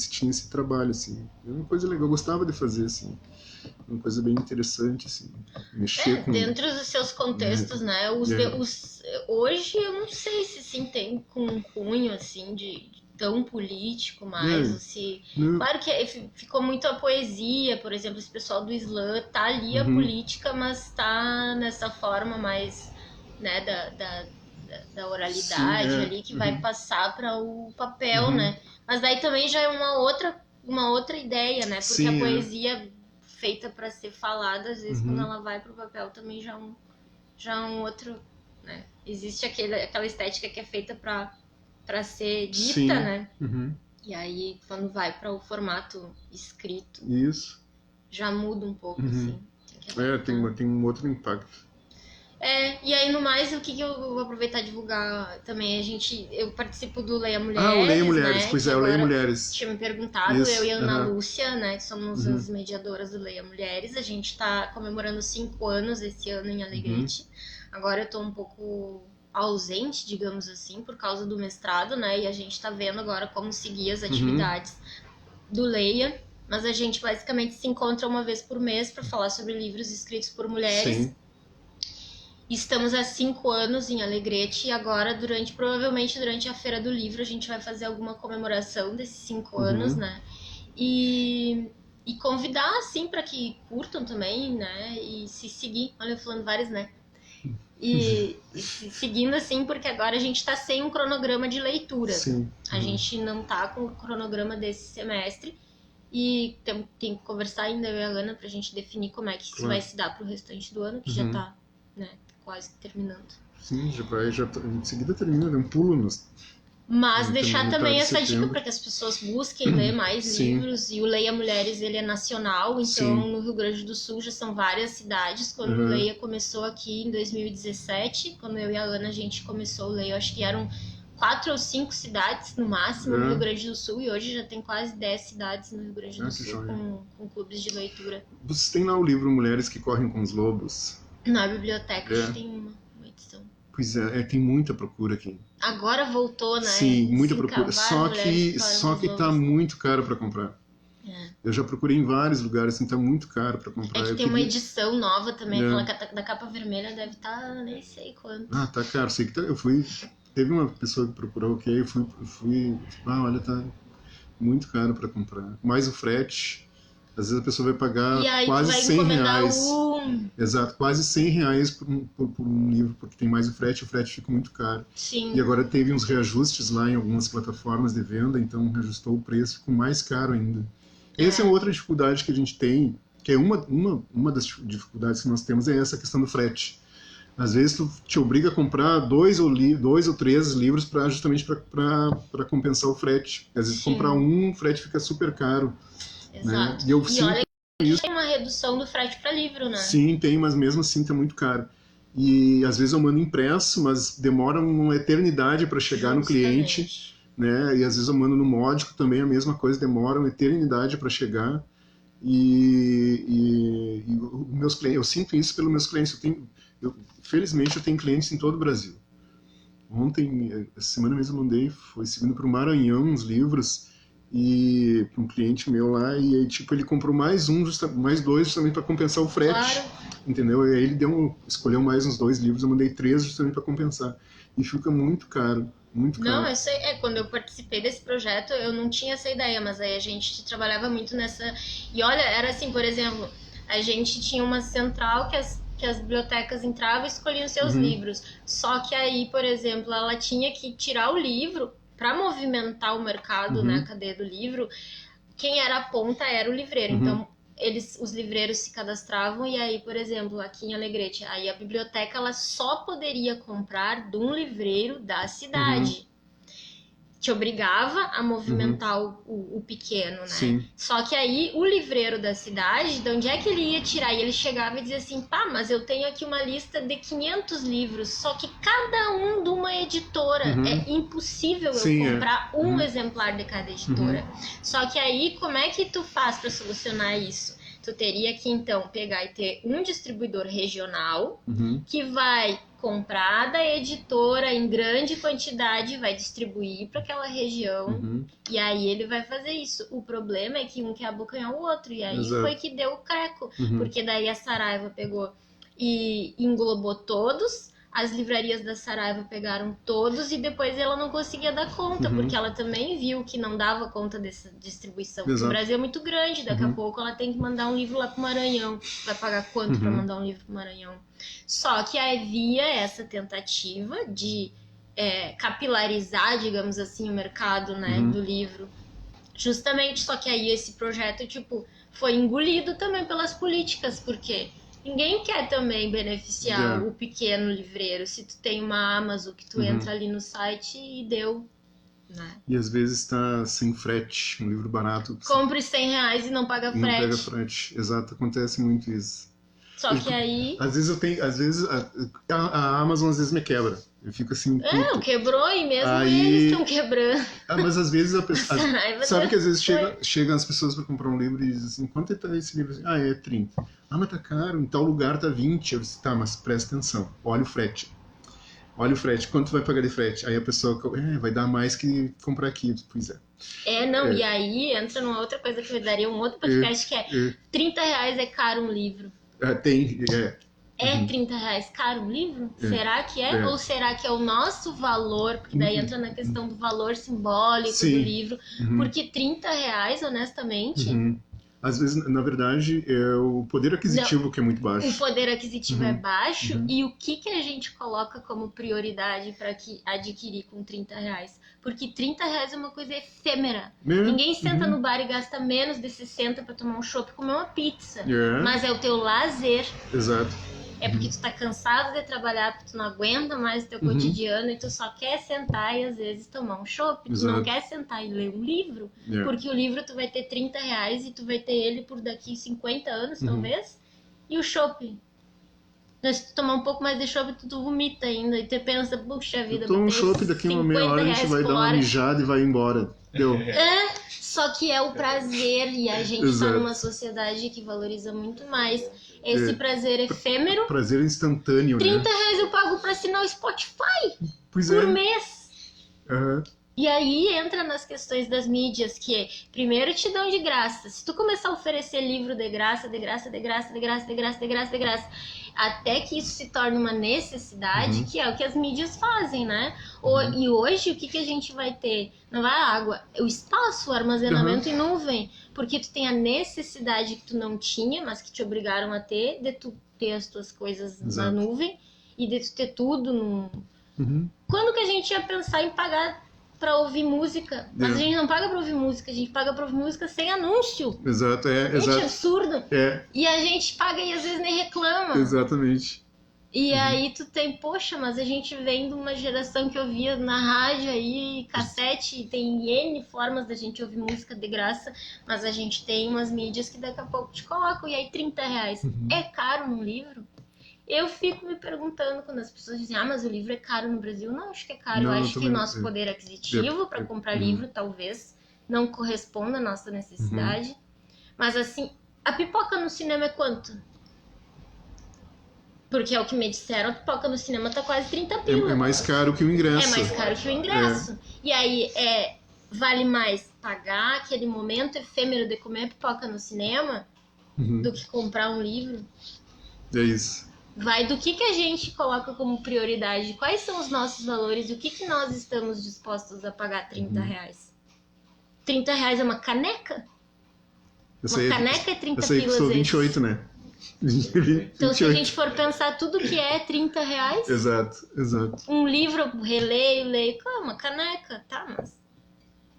tinha esse trabalho, assim. É uma coisa legal, eu gostava de fazer, assim. Uma coisa bem interessante, assim, mexer com...
Dentro dos seus contextos, né? Hoje eu não sei se sim, tem com um cunho, assim, de tão político, mas claro que ficou muito a poesia, por exemplo, esse pessoal do slam tá ali a política, mas tá nessa forma mais, né, da oralidade ali, que vai passar para o papel, né? Mas daí também já é uma outra ideia, né? Porque a poesia feita para ser falada, às vezes quando ela vai pro papel também já é um outro, né? Existe aquela estética que é feita para ser dita, né? E aí quando vai para o formato escrito, já muda um pouco, assim.
Tem um outro impacto.
E aí no mais, o que eu vou aproveitar e divulgar também, eu participo do Leia Mulheres,
o Leia Mulheres,
né?
Pois é, o Leia Mulheres.
Tinha me perguntado, eu e a Ana Lúcia, né, que somos as mediadoras do Leia Mulheres, a gente tá comemorando 5 anos esse ano em Alegrete. Agora eu tô um pouco ausente, digamos assim, por causa do mestrado, né? E a gente tá vendo agora como seguir as atividades do Leia. Mas a gente basicamente se encontra uma vez por mês para falar sobre livros escritos por mulheres.
Sim.
Estamos há 5 anos em Alegrete e agora, provavelmente durante a Feira do Livro, a gente vai fazer alguma comemoração desses 5 anos, né? E convidar, assim, para que curtam também, né? E se seguir. Olha, eu falando vários, né? E seguindo, assim, porque agora a gente tá sem um cronograma de leitura.
Sim.
A gente não tá com o cronograma desse semestre. E tem que conversar ainda, eu e a Ana, pra gente definir como é que isso vai se dar pro restante do ano, que já tá, né, quase terminando.
Sim, em seguida termina, né? Um pulo nos...
Mas
Então,
deixar
metade
também
de
essa dica
setembro.
para que as pessoas busquem ler mais
Sim.
livros. E o Leia Mulheres, ele é nacional, então
Sim.
no Rio Grande do Sul já são várias cidades. Quando o Leia começou aqui em 2017, quando eu e a Ana a gente começou o Leia, eu acho que eram 4 ou 5 cidades no máximo no Rio Grande do Sul, e hoje já tem quase 10 cidades no Rio Grande do Sul com clubes de leitura.
Vocês têm lá o livro Mulheres que Correm com os Lobos?
Na biblioteca a gente tem uma edição.
Pois é, tem muita procura aqui.
Agora voltou, né?
Sim, muita procura.
Mulheres
Só que tá
lobos.
muito caro para comprar. Eu já procurei em vários lugares, assim, tá muito caro para comprar.
É que
Eu
tem uma
queria-
edição nova também, aquela da capa vermelha deve estar nem sei quanto.
Ah, tá caro. Sei que eu fui... Teve uma pessoa que procurou, ok, eu fui... olha, tá muito caro para comprar. Mais o frete. Às vezes a pessoa vai pagar
E aí
quase
tu vai
100
encomendar
reais.
um...
Exato, quase 100 reais por um livro, porque tem mais o frete fica muito caro.
Sim.
E agora teve uns reajustes lá em algumas plataformas de venda, então reajustou o preço, ficou mais caro ainda. Essa é outra dificuldade que a gente tem, que é uma das dificuldades que nós temos, é essa questão do frete. Às vezes tu te obriga a comprar 2 ou 3 livros justamente para compensar o frete. Às vezes comprar o frete fica super caro.
Exato.
Né? E eu
olha que tem uma redução do frete para livro, né?
Sim, tem, mas mesmo assim tá muito caro. E às vezes eu mando impresso, mas demora uma eternidade para chegar no cliente, né? E às vezes eu mando no módico também a mesma coisa, demora uma eternidade para chegar. E meus clientes, eu sinto isso pelos meus clientes. Felizmente eu tenho clientes em todo o Brasil. Ontem, essa semana mesmo eu mandei, foi seguindo para o Maranhão uns livros e para um cliente meu lá, e aí, tipo, ele comprou mais 2 justamente para compensar o frete,
Claro.
entendeu? E aí ele escolheu mais uns 2 livros, eu mandei 3 justamente para compensar, e fica muito caro, muito caro.
Não, eu sei, quando eu participei desse projeto eu não tinha essa ideia, mas aí a gente trabalhava muito nessa, e olha, era assim, por exemplo, a gente tinha uma central que as bibliotecas entravam e escolhiam seus livros, só que aí, por exemplo, ela tinha que tirar o livro para movimentar o mercado, né, a cadeia do livro. Quem era a ponta era o livreiro, então os livreiros se cadastravam, e aí, por exemplo, aqui em Alegrete, aí a biblioteca ela só poderia comprar de um livreiro da cidade. Te obrigava a movimentar o pequeno, né?
Sim.
Só que aí o livreiro da cidade, de onde é que ele ia tirar? E ele chegava e dizia assim, pá, mas eu tenho aqui uma lista de 500 livros, só que cada um de uma editora. É impossível eu comprar um exemplar de cada editora. Só que aí, como é que tu faz para solucionar isso? Tu teria que, então, pegar e ter um distribuidor regional que vai comprar da editora em grande quantidade, vai distribuir para aquela região, e aí ele vai fazer isso. O problema é que um quer abocanhar o outro, e aí foi que deu o creco, porque daí a Saraiva pegou e englobou todos, as livrarias da Saraiva pegaram todos, e depois ela não conseguia dar conta, porque ela também viu que não dava conta dessa distribuição. Porque o Brasil é muito grande, daqui a pouco ela tem que mandar um livro lá pro Maranhão. Vai pagar quanto para mandar um livro pro Maranhão? Só que havia essa tentativa de capilarizar, digamos assim, o mercado, né, do livro. Justamente, só que aí esse projeto, tipo, foi engolido também pelas políticas, porque ninguém quer também beneficiar o pequeno livreiro. Se tu tem uma Amazon que tu entra ali no site e deu, né?
E às vezes está sem frete, um livro barato.
Compre 100 reais e não paga frete.
Não pega frete, exato, acontece muito isso.
Só que aí...
Às vezes a Amazon às vezes me quebra. Eu fico assim...
quebrou e mesmo
aí...
eles estão quebrando.
Mas às vezes sabe que às vezes chegam as pessoas para comprar um livro e dizem assim, quanto tá esse livro? É 30. Mas tá caro, em tal lugar tá 20. Eu disse, tá, mas presta atenção, olha o frete. olha o frete, quanto vai pagar de frete? Aí a pessoa, vai dar mais que comprar aqui. Pois é.
E aí entra numa outra coisa que eu daria um outro podcast, que é R$30 é caro um livro. É 30 reais caro um livro? Será que é? Ou será que é o nosso valor? Porque daí entra na questão do valor simbólico do livro. Porque R$30, honestamente...
Às vezes, na verdade, é o poder aquisitivo que é muito baixo.
O poder aquisitivo é baixo. E o que a gente coloca como prioridade para adquirir com R$30? Porque R$30 é uma coisa efêmera. Ninguém senta no bar e gasta menos de 60 para tomar um chopp e comer uma pizza. Mas é o teu lazer.
Exato.
É porque tu tá cansado de trabalhar, porque tu não aguenta mais o teu cotidiano e tu só quer sentar e às vezes tomar um chopp. Tu não quer sentar e ler um livro, porque o livro tu vai ter R$30 e tu vai ter ele por daqui 50 anos, talvez. E o chopp? Se tu tomar um pouco mais de chopp, tu vomita ainda e tu pensa, puxa vida,
toma um chopp, daqui uma meia hora a gente vai dar uma mijada e vai embora. Deu.
Só que é o prazer e a gente tá numa sociedade que valoriza muito mais esse prazer efêmero.
Prazer instantâneo,
R$30 eu pago pra assinar o Spotify por mês. E aí entra nas questões das mídias, que primeiro te dão de graça. Se tu começar a oferecer livro de graça, até que isso se torne uma necessidade, que é o que as mídias fazem, né? E hoje, o que a gente vai ter? Não vai a água, o espaço, o armazenamento em nuvem. Porque tu tem a necessidade que tu não tinha, mas que te obrigaram a ter, de tu ter as tuas coisas na nuvem e de tu ter tudo no... Quando que a gente ia pensar em pagar pra ouvir música? Mas a gente não paga pra ouvir música, a gente paga pra ouvir música sem anúncio.
Exato,
Gente, é absurdo. E a gente paga e às vezes nem reclama.
Exatamente.
E aí tu tem, poxa, mas a gente vem de uma geração que ouvia na rádio aí, cassete, e tem N formas da gente ouvir música de graça, mas a gente tem umas mídias que daqui a pouco te colocam, e aí R$30. É caro um livro? Eu fico me perguntando quando as pessoas dizem, mas o livro é caro no Brasil. Não acho que é caro,
não,
eu acho que nosso poder aquisitivo para comprar livro talvez não corresponda à nossa necessidade. Mas assim, a pipoca no cinema é quanto? Porque é o que me disseram, a pipoca no cinema tá quase 30 pila.
É mais caro que o ingresso.
É mais caro que o ingresso. E aí, vale mais pagar aquele momento efêmero de comer pipoca no cinema do que comprar um livro?
É isso.
Vai do que a gente coloca como prioridade, quais são os nossos valores e o que nós estamos dispostos a pagar R$30. R$30 é uma caneca? Caneca é 30 pila.
Essa aí custou 28, né?
Então, se a gente for pensar tudo que é R$30...
Exato.
Um livro eu leio. Uma caneca, tá, mas...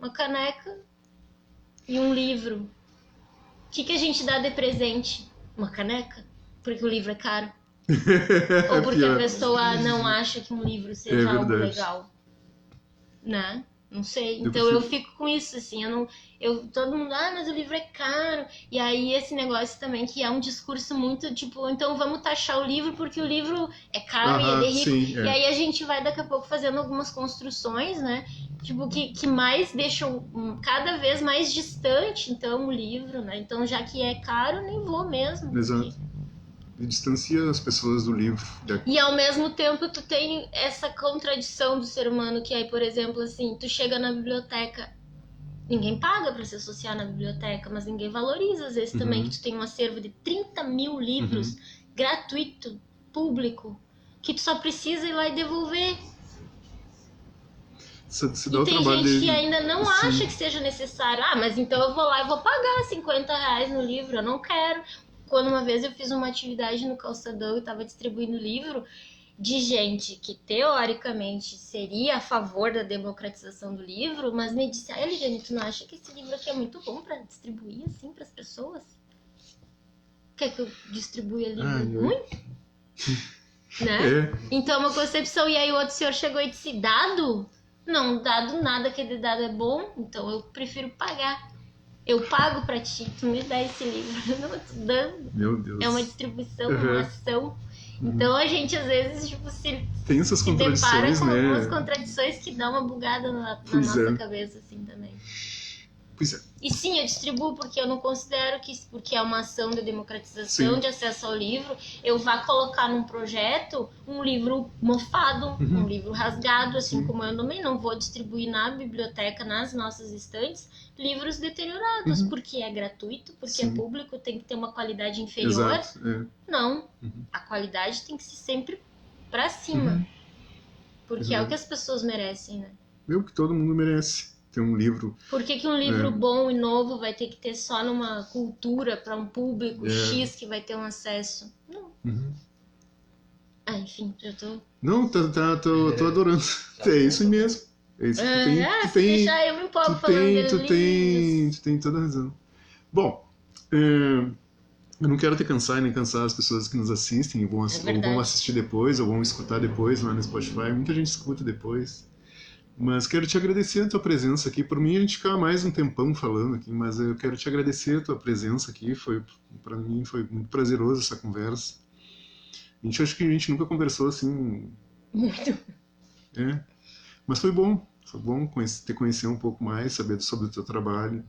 Uma caneca e um livro. O que a gente dá de presente? Uma caneca? Porque o livro é caro? Ou porque a pessoa não acha que um livro seja algo legal? Né? Não sei. Então eu fico com isso, assim, todo mundo, mas o livro é caro. E aí esse negócio também que é um discurso muito, tipo, então vamos taxar o livro porque o livro é caro e ele é rico. Sim, E aí a gente vai daqui a pouco fazendo algumas construções, né? Tipo, que mais deixam cada vez mais distante, então, o livro, né? Então, já que é caro, nem vou mesmo.
Exato. E distancia as pessoas do livro.
E ao mesmo tempo tu tem essa contradição do ser humano, que aí, por exemplo, assim, tu chega na biblioteca, ninguém paga pra se associar na biblioteca, mas ninguém valoriza, às vezes, também, que tu tem um acervo de 30 mil livros, gratuito, público, que tu só precisa ir lá e devolver. E tem gente que ainda não acha que seja necessário. Mas então eu vou lá e vou pagar R$50 no livro, eu não quero. Quando uma vez eu fiz uma atividade no calçadão e estava distribuindo livro de gente que teoricamente seria a favor da democratização do livro, mas me disse, Eliane, tu não acha que esse livro aqui é muito bom para distribuir assim para as pessoas? Quer que eu distribua livro ruim? Né? Então é uma concepção. E aí o outro senhor chegou e disse, dado? Não, dado nada, aquele dado é bom, então eu prefiro pagar. Eu pago pra ti, tu me dá esse livro, eu não tô te dando.
Meu Deus.
É uma distribuição, uma ação. Então a gente às vezes tipo,
tem essas
se depara com algumas
né?
contradições que dão uma bugada na nossa cabeça assim também.
Pois é.
E sim, eu distribuo porque eu não considero que, porque é uma ação de democratização,
Sim.
de acesso ao livro, eu vá colocar num projeto um livro mofado, um livro rasgado, assim
Sim.
como eu também não vou distribuir na biblioteca, nas nossas estantes, livros deteriorados, porque é gratuito, porque
Sim.
é público, tem que ter uma qualidade inferior.
Exato. É.
Não,
Uhum.
a qualidade tem que ser sempre pra cima, porque é o
Exato.
que as pessoas merecem, né?
Meu, que todo mundo merece ter um livro.
Por que um livro bom e novo vai ter que ter só numa cultura para um público X que vai ter um acesso? Não. Ah, enfim, eu tô...
Não, tô adorando. É isso mesmo. É isso que
se deixar eu me empolgo falando de livros.
tu tem toda a razão. Bom, eu não quero te cansar e nem cansar as pessoas que nos assistem, ou vão assistir depois, ou vão escutar depois lá no Spotify. Muita gente escuta depois. Mas quero te agradecer a tua presença aqui. Por mim, a gente fica mais um tempão falando aqui, mas eu quero te agradecer a tua presença aqui. Para mim foi muito prazeroso essa conversa. Acho que a gente nunca conversou assim.
Muito.
Mas foi bom te conhecer um pouco mais, saber sobre o teu trabalho,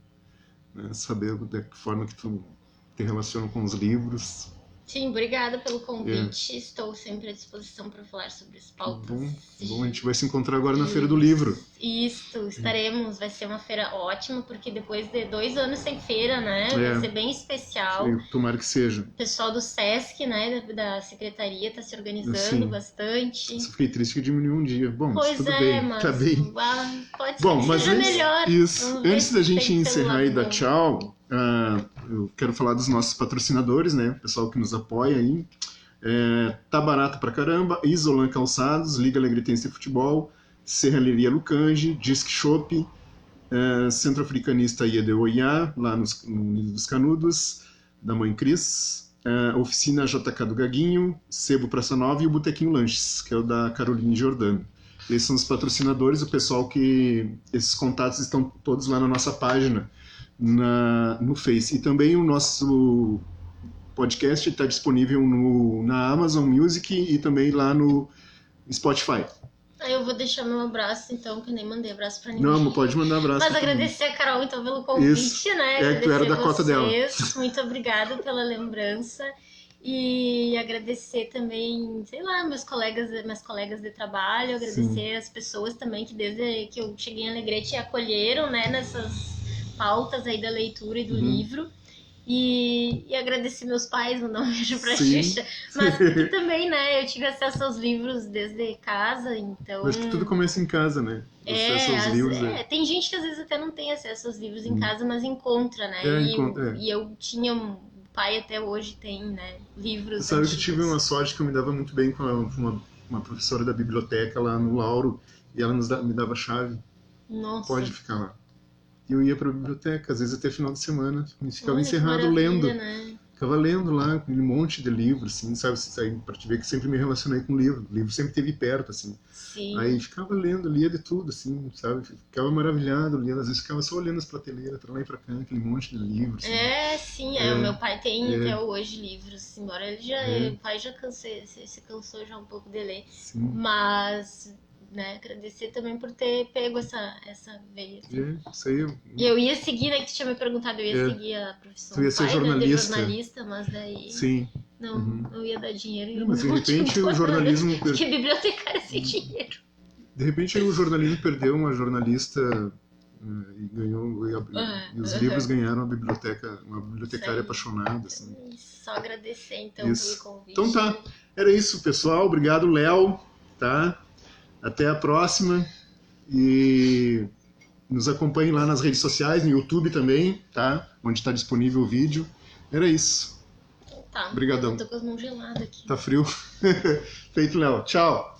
né? Saber da que forma que tu te relaciona com os livros.
Sim, obrigada pelo convite. Estou sempre à disposição para falar sobre as pautas.
Bom, a gente vai se encontrar agora na Feira do Livro.
Isso, estaremos. Vai ser uma feira ótima, porque depois de 2 anos sem feira, né? Vai ser bem especial.
Tomara que seja.
O pessoal do SESC, né, da secretaria, está se organizando bastante.
Só fiquei triste que diminuiu um dia. Bom,
pois
tudo bem,
mas
tá bem.
Pode ser que seja melhor.
Isso. Antes da gente encerrar e dar tchau, eu quero falar dos nossos patrocinadores, né? O pessoal que nos apoia aí. Tá Barato Pra Caramba, Isolan Calçados, Liga Alegretense de Futebol, Serralheria Lucange, Disc Shop, Centro Africanista Iedeoiá, lá no Nido dos Canudos, da Mãe Cris, Oficina JK do Gaguinho, Sebo Praça Nova e o Botequinho Lanches, que é o da Caroline Giordano. Esses são os patrocinadores, o pessoal que... Esses contatos estão todos lá na nossa página, no Face. E também o nosso podcast está disponível na Amazon Music e também lá no Spotify.
Eu vou deixar meu abraço, então, que eu nem mandei abraço pra ninguém.
Não, pode mandar abraço.
Mas agradecer a Carol, então, pelo convite, né?
Tu era da cota dela.
Muito obrigada pela lembrança. E agradecer também, sei lá, minhas colegas de trabalho, agradecer as pessoas também que desde que eu cheguei em Alegrete acolheram, né, nessas pautas aí da leitura e do livro. E agradecer meus pais, mandar um beijo pra Xuxa. Mas que também, né, eu tive acesso aos livros desde casa, então...
Acho que tudo começa em casa, né? Acesso aos livros.
Tem gente que às vezes até não tem acesso aos livros em casa, mas encontra, né? E eu tinha... O pai até hoje tem, né, livros.
Sabe que eu tive uma sorte que eu me dava muito bem com uma professora da biblioteca lá no Lauro, e ela me dava a chave.
Nossa.
Pode ficar lá. E eu ia para a biblioteca, às vezes até final de semana, ficava encerrado lendo.
Né?
Ficava lendo lá, aquele monte de livros, assim, sabe? Para te ver que sempre me relacionei com livro. O livro sempre esteve perto, assim.
Sim.
Aí ficava lendo, lia de tudo, assim, sabe? Ficava maravilhado, lendo. Às vezes ficava só olhando as prateleiras, pra lá e pra cá, aquele monte de livros. Assim.
O meu pai tem até hoje livros, embora ele já... O pai já se cansou já um pouco de ler.
Sim.
Mas... Né, agradecer também por ter pego essa veia.
Isso aí.
Eu ia seguir, né, que tu tinha me perguntado, eu ia seguir a profissão.
Tu ia ser jornalista.
Mas daí...
Sim.
Não ia dar dinheiro.
Mas de repente o jornalismo...
Porque bibliotecária sem dinheiro.
De repente o jornalismo perdeu uma jornalista e ganhou... E os livros ganharam uma bibliotecária apaixonada. Assim.
Só agradecer, então, pelo convite.
Então tá. Era isso, pessoal. Obrigado, Léo. Tá? Até a próxima e nos acompanhem lá nas redes sociais, no YouTube também, tá? Onde está disponível o vídeo. Era isso.
Tá.
Obrigadão.
Eu tô com as mãos geladas aqui.
Tá frio? Feito, Léo. Tchau.